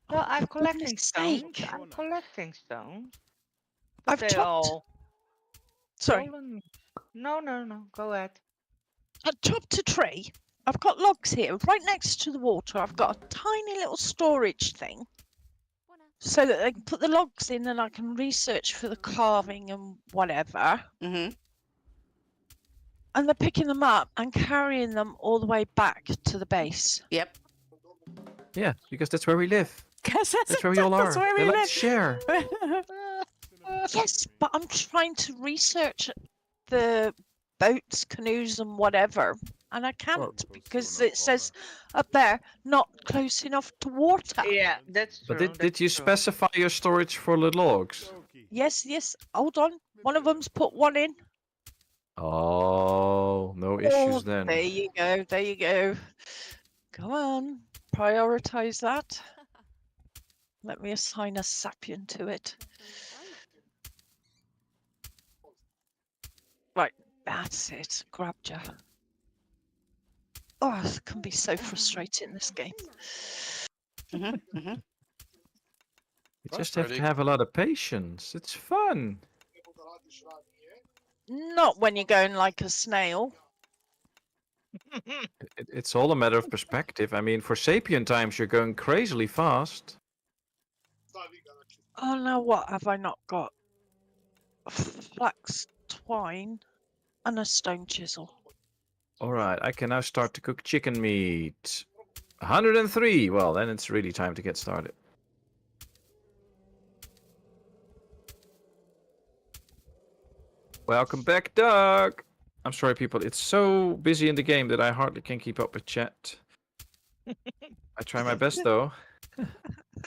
Well, I'm For collecting goodness stones. sake. I'm collecting stones. But I've they chopped. all Sorry, stolen. No. Go ahead. I chopped a tree. I've got logs here, right next to the water. I've got a tiny little storage thing, so that I can put the logs in, and I can research for the carving and whatever. Mm-hmm. And they're picking them up and carrying them all the way back to the base. Yep. Yeah, because that's where we live. Guess That's where we all are. That's where They we like to share. Yes, but I'm trying to research the boats, canoes, and whatever, and I can't because it says up there not close enough to water. Yeah, that's true. But did you that's true. specify your storage for the logs? Yes. Hold on. One of them's put one in. Oh, no Oh, issues then. there you go. There you go. Come on. Prioritize that. Let me assign a sapien to it. Right. That's it. Grabbed you. Oh, it can be so frustrating, this game. Mm-hmm. Mm-hmm. You just have to have a lot of patience. It's fun. Not when you're going like a snail. It's all a matter of perspective. I mean, for Sapien times, you're going crazily fast. Oh, now what have I not got? Flax twine and a stone chisel. All right, I can now start to cook chicken meat. 103. Well, then it's really time to get started. Welcome back, Doug. I'm sorry, people. It's so busy in the game that I hardly can keep up with chat. I try my best, though.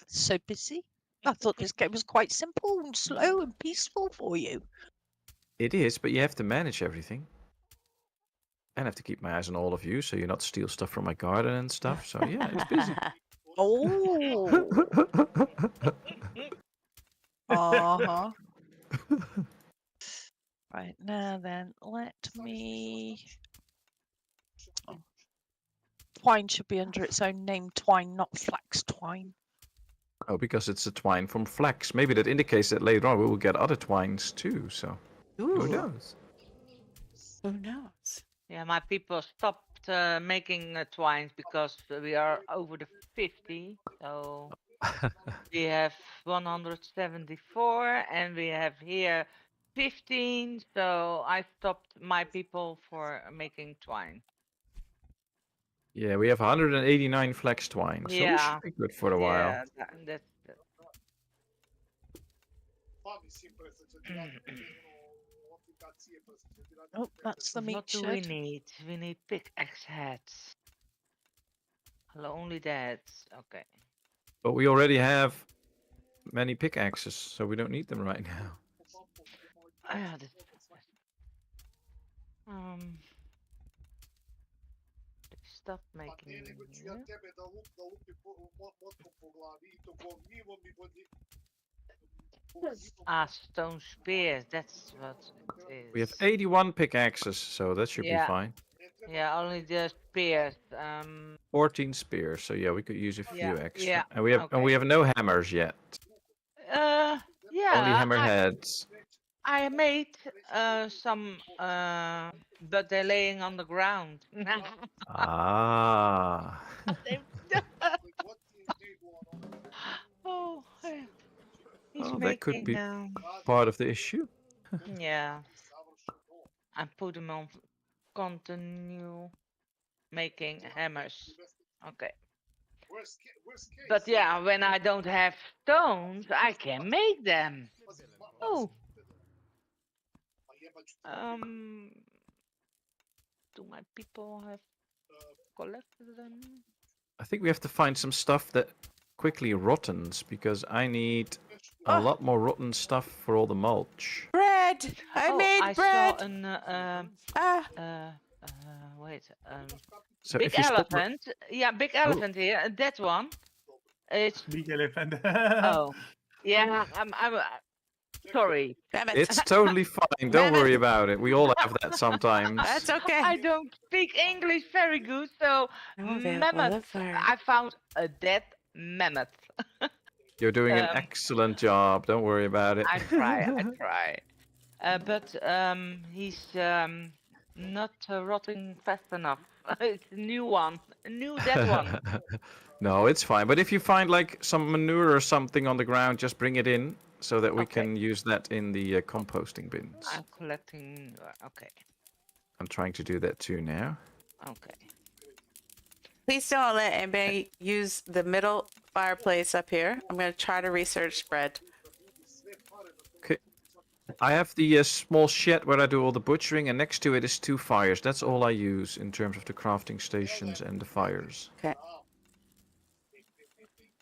So busy. I thought this game was quite simple and slow and peaceful for you. It is, but you have to manage everything. And I have to keep my eyes on all of you, so you're not steal stuff from my garden and stuff. So yeah, it's busy. Oh. Uh-huh. Right, now then, let me twine should be under its own name, twine, not flax twine. Oh, because it's a twine from flax. Maybe that indicates that later on we will get other twines too. So who Ooh, knows? who knows? Yeah, my people stopped making twines because we are over the 50. So we have 174 and we have here 15. So I stopped my people for making twine. Yeah, we have 189 flax twine, so we Yeah. should be good for a while. Yeah, that's. Oh, that's the meat What do we shed. need? We need pickaxe heads. Only that. Okay. But we already have many pickaxes, so we don't need them right now. Ah, um. Stop making. Stone spears. That's what it is. We have 81 pickaxes, so that should be fine. Yeah, only the spears. 14 spears, so yeah, we could use a Yeah, few extra. yeah, And we have no hammers yet. Yeah. Only hammerheads. I made some, but they're laying on the ground. Ah. Oh, he's Oh, that could making. be part of the issue. Yeah. I put them on continue making hammers. Okay. But yeah, when I don't have stones, I can make them. Oh. Do my people have collected them? I think we have to find some stuff that quickly rottens, because I need a lot more rotten stuff for all the mulch. Bread! I made bread! Saw an wait. So Big if you spot elephant. Yeah, big elephant here. That one. It's Big elephant. oh. Yeah, I'm sorry. it's totally fine. Don't worry about it. We all have that sometimes. That's okay. I don't speak English very good, so mammoth. I found a dead mammoth. You're doing an excellent job. Don't worry about it. I try. But he's not rotting fast enough. It's a new one, a new dead one. No, it's fine. But if you find like some manure or something on the ground, just bring it in so that we can use that in the composting bins. I'm collecting. Okay. I'm trying to do that too now. Okay. Please don't let anybody use the middle fireplace up here. I'm going to try to research bread. Okay. I have the small shed where I do all the butchering, and next to it is 2 fires. That's all I use in terms of the crafting stations and the fires. Okay.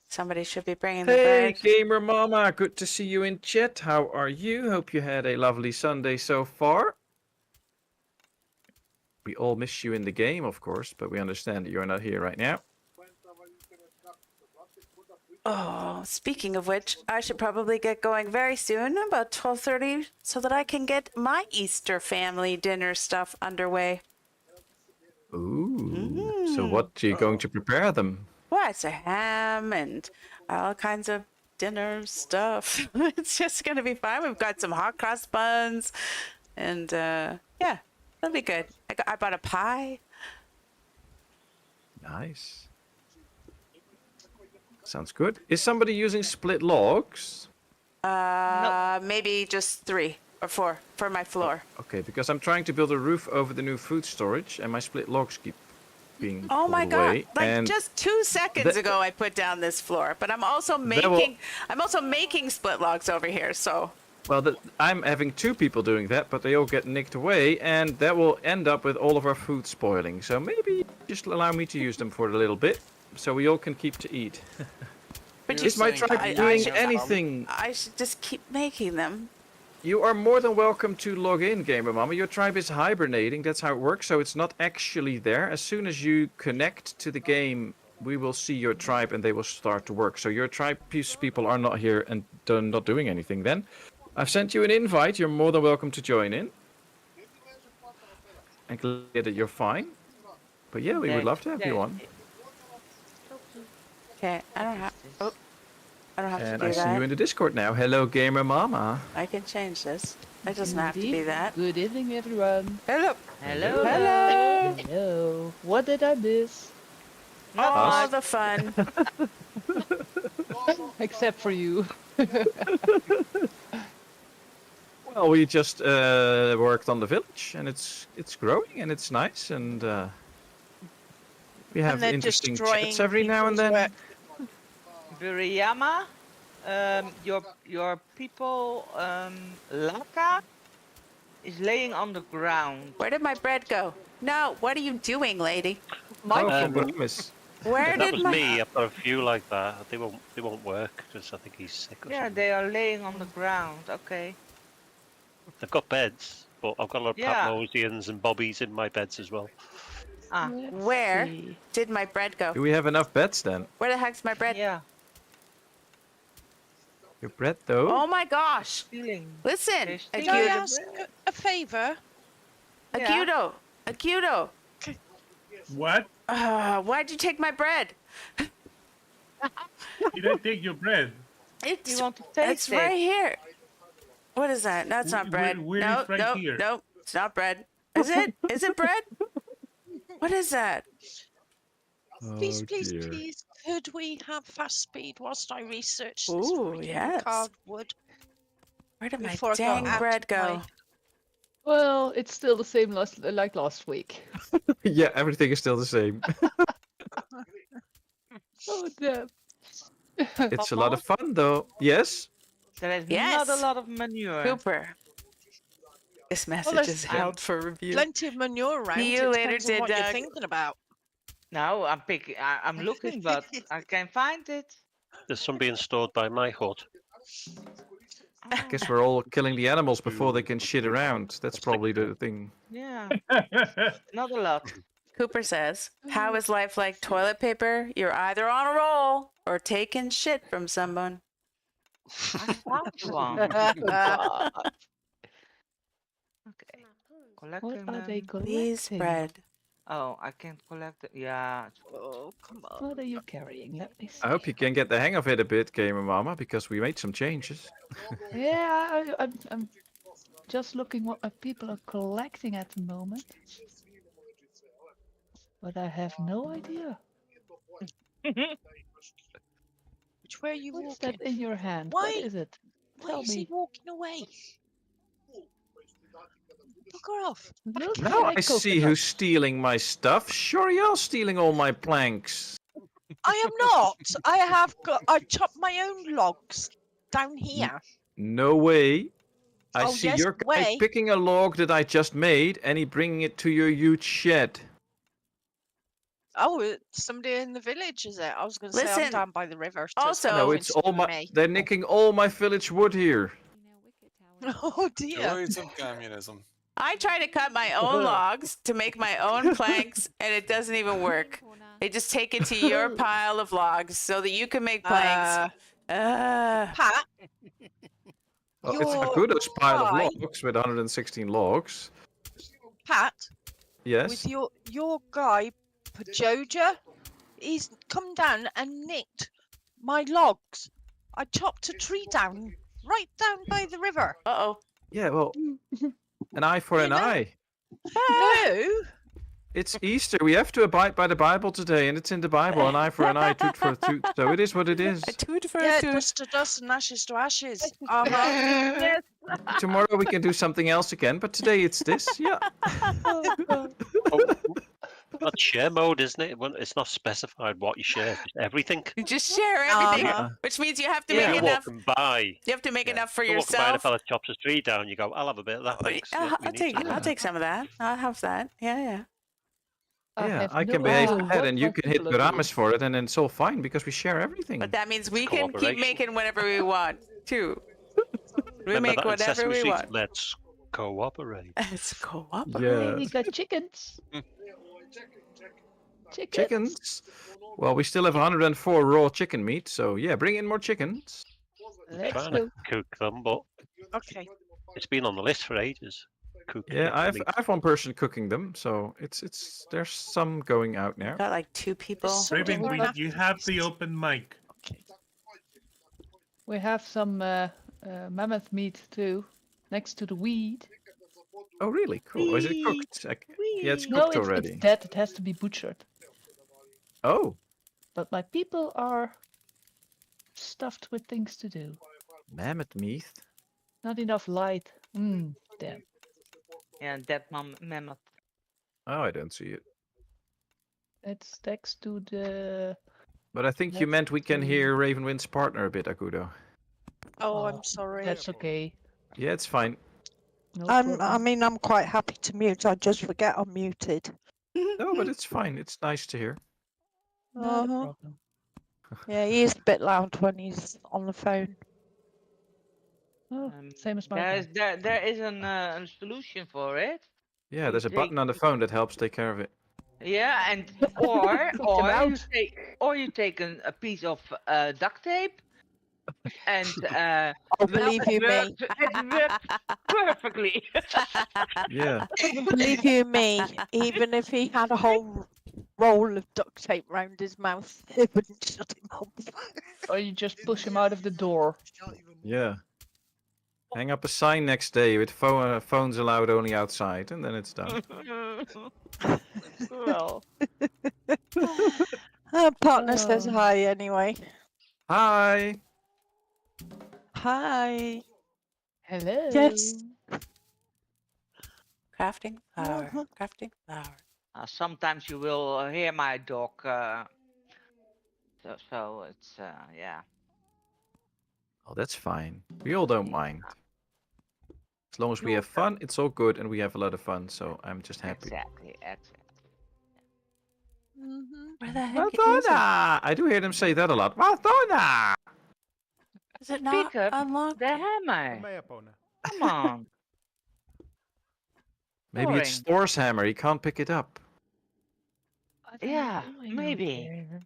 Somebody should be bringing Hey, the bread. Gamer Mama, good to see you in chat. How are you? Hope you had a lovely Sunday so far. We all miss you in the game, of course, but we understand that you're not here right now. Oh, speaking of which, I should probably get going very soon, about 12:30, so that I can get my Easter family dinner stuff underway. Ooh. So what are you going to prepare them? Well, it's a ham and all kinds of dinner stuff. It's just going to be fun. We've got some hot cross buns, and yeah, it'll be good. I bought a pie. Nice. Sounds good. Is somebody using split logs? Maybe just 3 or 4 for my floor. Okay, because I'm trying to build a roof over the new food storage, and my split logs keep being Oh my pulled god! away, Like and just 2 seconds ago, I put down this floor, but I'm also making split logs over here. So well, I'm having 2 people doing that, but they all get nicked away, and that will end up with all of our food spoiling. So maybe just allow me to use them for a little bit, so we all can keep to eat. But You're Is my saying tribe I doing should- anything? I should just keep making them. You are more than welcome to log in, Gamer Mama. Your tribe is hibernating. That's how it works. So it's not actually there. As soon as you connect to the game, we will see your tribe and they will start to work. So your tribe people are not here and not doing anything then. I've sent you an invite. You're more than welcome to join in. And glad that you're fine. But yeah, we would love to have you on. Okay, I don't have. Oh, I don't have And to I do see that. you in the Discord now. Hello, gamer mama. I can change this. It doesn't have to be that. Good evening, everyone. Hello. Hello. Hello. Hello. What did I miss? Not All much. the fun. Except for you. Well, we just worked on the village, and it's growing, and it's nice, and we have they're interesting destroying chats every now and people's then. work. Buriyama, your people, Laka, is laying on the ground. Where did my bread go? No, what are you doing, lady? Oh, Um, from Brahmis. Where That did was my... me. I've got a few like that. They won't work because I think he's sick or Yeah, something. they are laying on the ground. Okay. They've got beds, but I've got a lot of Yeah. Patmosians and Bobbies in my beds as well. Ah, Where did my bread go? Do we have enough beds then? Where the heck's my bread? yeah. Your bread, though? Oh my gosh. Stealing. Listen, There's Can Thank I you. ask a favour? Agudo. Agudo. What? Why'd you take my bread? Did I take your bread? It's, You want to it's taste it? right here. What is that? That's not bread. Where no, is right no, here? no, it's not bread. Is it? Is it bread? What is that? Please, Oh, please, dear. please, could we have fast speed whilst I research this Ooh, freaking yes. cardwood? Where did my Before I go dang out bread my- go? Well, it's still the same like last week. Yeah, everything is still the same. Oh, damn. It's a lot of fun, though. Yes? There is Yes. not a lot of manure. Cooper. This message there's- is held for review. Plenty of manure around. See you it later, depends on what you're Doug. thinking about. No, I'm looking, but I can't find it. There's some being stored by my hut. I guess we're all killing the animals before they can shit around. That's probably the thing. Yeah, not a lot. Cooper says, how is life like toilet paper? You're either on a roll or taking shit from someone. I found one. God, Okay, what collecting are they them. Please, collecting? bread. Oh, I can't collect it. Yeah. Oh, come on. What are you carrying? Let me see. I hope you can get the hang of it a bit, gamer mama, because we made some changes. Yeah, I'm just looking what my people are collecting at the moment. But I have no idea. Which way are you What's walking? that in your hand? Why- What is it? Why Tell is he me. walking away? Bugger off. Look Now at I see who's stealing my stuff. Sure, you're stealing all my planks. I am not. I chopped my own logs down here. No way. I Oh, see yes, your guy way. picking a log that I just made and he bringing it to your huge shed. Oh, it's somebody in the village, is it? I was going to say I'm Listen, down by the river. so also- no No, offense it's all to my. me. They're nicking all my village wood here. Oh dear. Joys of communism. I try to cut my own logs to make my own planks, and it doesn't even work. They just take it to your pile of logs so that you can make planks. Pat, Well, it's Your Agudo's pile guy- of logs with 116 logs. Pat, Yes. with your guy, Pajoja, he's come down and nicked my logs. I chopped a tree down, right down by the river. Uh-oh. Yeah, well, an eye for You an know- eye. No, It's Easter. We have to abide by the Bible today, and it's in the Bible, an eye for an eye, tooth for a tooth. So it is what it is. A toot for yeah, a toot. dust to dust and ashes to ashes. Uh-huh. Tomorrow we can do something else again, but today it's this. Yeah. That's share mode, isn't it? It's not specified what you share. It's everything. You just share everything, Uh-huh. which means you have to Yeah, make you're enough. walking by. You have to make Yeah. enough for You're walking by and a yourself. fella chops a tree down. You go, I'll have a bit of that. Thanks. Yeah, we I'll need take. some. I'll take some of that. I'll have that. Yeah, yeah. Yeah, I have can no behave idea bad what and you my can hit people are doing. Ramis for it, and then it's all fine because we share everything. But that means we It's can keep cooperation. making whatever we want too. We Remember make that in whatever Sesame we Street? want. Let's cooperate. It's co-op. Yeah. We got chickens. Chickens? Well, we still have 104 raw chicken meat, so yeah, bring in more chickens. Let's Trying go. to cook them, but Okay. it's been on the list for ages. cook. Yeah, get I meat. have one person cooking them, so it's there's some going out now. Got like 2 people. something Raven, we're Raven, gonna you have the open mic. Okay. We have some mammoth meat too, next to the weed. Oh, really? Cool. Oh, is it cooked? Yeah, it's No, cooked it's already. dead. It has to be butchered. Oh, But my people are stuffed with things to do. mammoth meat. Not enough light. Damn. Yeah, that mammoth. Oh, I don't see it. It's next to the. But I think you Next meant we can to- hear Ravenwind's partner a bit, Agudo. Oh, I'm sorry. That's okay. Yeah, it's fine. No I problem. mean, I'm quite happy to mute. I just forget I'm muted. No, but it's fine. It's nice to hear. Not a Uh-huh. problem. Yeah, he is a bit loud when he's on the phone. Oh, same as my There is a solution for it. Yeah, You there's a button on the take- phone that helps take care of it. Yeah, and or out. you take a piece of duct tape and Oh, believe you me. it works perfectly. Yeah. Believe you me, even if he had a whole roll of duct tape round his mouth, it wouldn't shut him up. Or you just push him out of the door. Yeah. Hang up a sign next day with phones allowed only outside, and then it's done. Well, Partner says Oh. hi anyway. Hi. Hi. Hello. Yes. Crafting flour. Uh-huh. Crafting flour. sometimes you will hear my dog. So it's yeah. Oh, that's fine. We all don't mind. As long as we have fun, it's all good, and we have a lot of fun. So I'm just happy. Exactly. Mhm. Where the heck is it? Madonna! I do hear them say that a lot. Madonna! Is it not Pick up unlocked? the hammer. Come on. Maybe it's Boring. Thor's hammer. He can't pick it up. What are you Yeah, doing out maybe. there?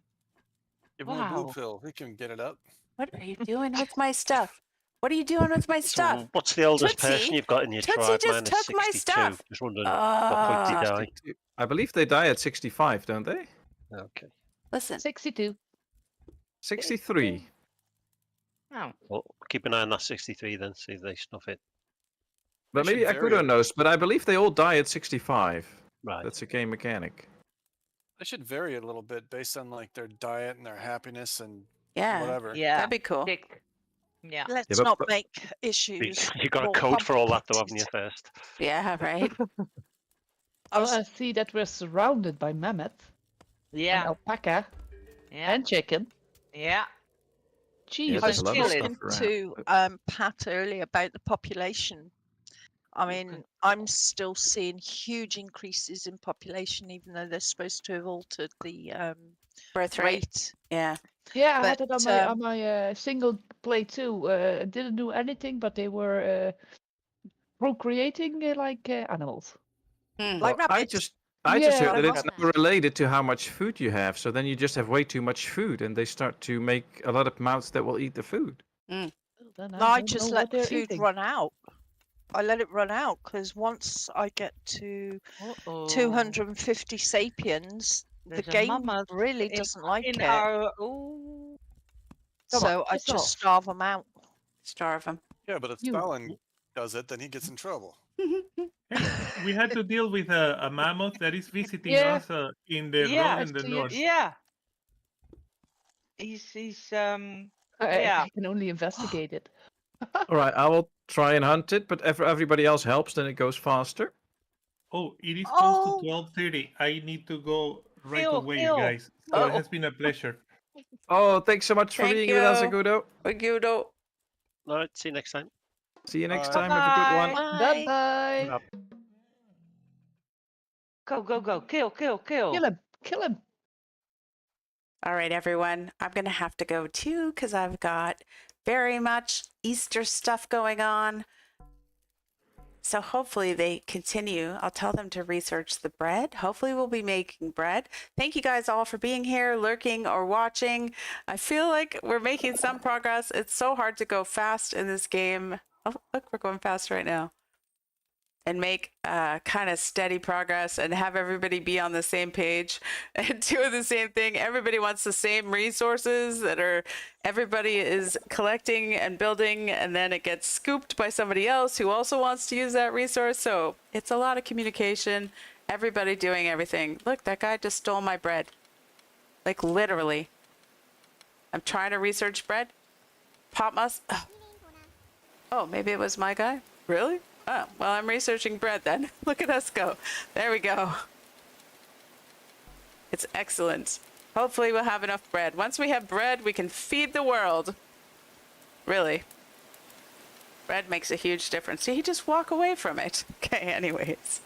Give him a blue Wow. pill. He can get it up. What are you doing with my stuff? What are you doing with my So stuff? what's the oldest person Tootsie? you've got in your Tootsie tribe? just Mine is took my 62. stuff. Just wondering what point did he die? 62. I believe they die at 65, don't they? Okay. Listen, 62. 63. Oh, Well, keep an eye on that 63 then. See if they snuff it. But They maybe should vary Akudo it. knows, but I believe they all die at 65. Right. That's a game mechanic. They should vary it a little bit based on like their diet and their happiness and yeah, whatever. yeah. that'd be cool. Tick. Yeah. Let's Yeah, but- not but- make You, issues. you got a more code for all that though, haven't you, complicated. first? Yeah, right. I Oh, was- I see that we're surrounded by mammoth and Yeah. alpaca Yeah. and chicken. Yeah. Cheese. Yeah, I there's was a lot of talking stuff around. to Pat earlier about the population. I mean, I'm still seeing huge increases in population, even though they're supposed to have altered the Birth rate. rate. Yeah. Yeah, I had But, it on my single play too. It didn't do anything, but they were procreating like animals. Hmm. Like Well, I rabbits. just Yeah, heard that like it's not related to how much food you have. So then you just have way too much food, and they start to make a lot of mouths that will eat the food. Then No, I I don't just know let what the they're food eating. run out. I let it run out because once I get to Uh-oh. 250 sapiens, There's the a game mammoth really in- doesn't like in it. our. Ooh. Come on, So I piss just off. starve them out. Starve them. Yeah, but if You- Stalin does it, then he gets in trouble. We had to deal with a mammoth that is visiting Yeah. us in the Yeah, road in the I see it. north. Yeah. He's Yeah. I can only investigate it. All right, I will try and hunt it, but if everybody else helps, then it goes faster. Oh, it is Oh. close to 12:30. I need to go right Kill, away, kill. guys. So it Oh. has been a pleasure. Oh, thanks so much for Thank being with us, you. Agudo. Thank you, though. All right. See you next time. See you next Bye. time. Have a good one. Bye. Bye. Bye bye. Go. Kill. Kill him. Kill him. All right, everyone. I'm going to have to go too because I've got very much Easter stuff going on. So hopefully they continue. I'll tell them to research the bread. Hopefully we'll be making bread. Thank you guys all for being here, lurking or watching. I feel like we're making some progress. It's so hard to go fast in this game. Oh, look, we're going fast right now. and make kind of steady progress and have everybody be on the same page and do the same thing. Everybody wants the same resources everybody is collecting and building, and then it gets scooped by somebody else who also wants to use that resource. So it's a lot of communication, everybody doing everything. Look, that guy just stole my bread. Like literally. I'm trying to research bread. Patmos. Oh, maybe it was my guy? Really? Oh, well, I'm researching bread then. Look at us go. There we go. It's excellent. Hopefully we'll have enough bread. Once we have bread, we can feed the world. Really. Bread makes a huge difference. Did he just walk away from it? Okay, anyways.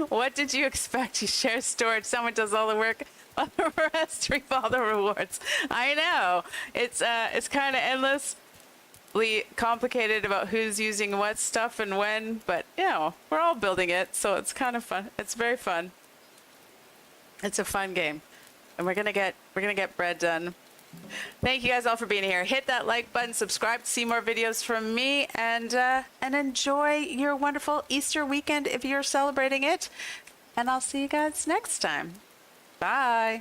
What did you expect? You share storage. Someone does all the work. While the rest reap all the rewards. I know. It's kind of endless. Complicated about who's using what stuff and when, but you know, we're all building it, so it's kind of fun. It's very fun. It's a fun game, and we're gonna get bread done. Thank you guys all for being here. Hit that like button, subscribe to see more videos from me, and enjoy your wonderful Easter weekend if you're celebrating it. And I'll see you guys next time. Bye.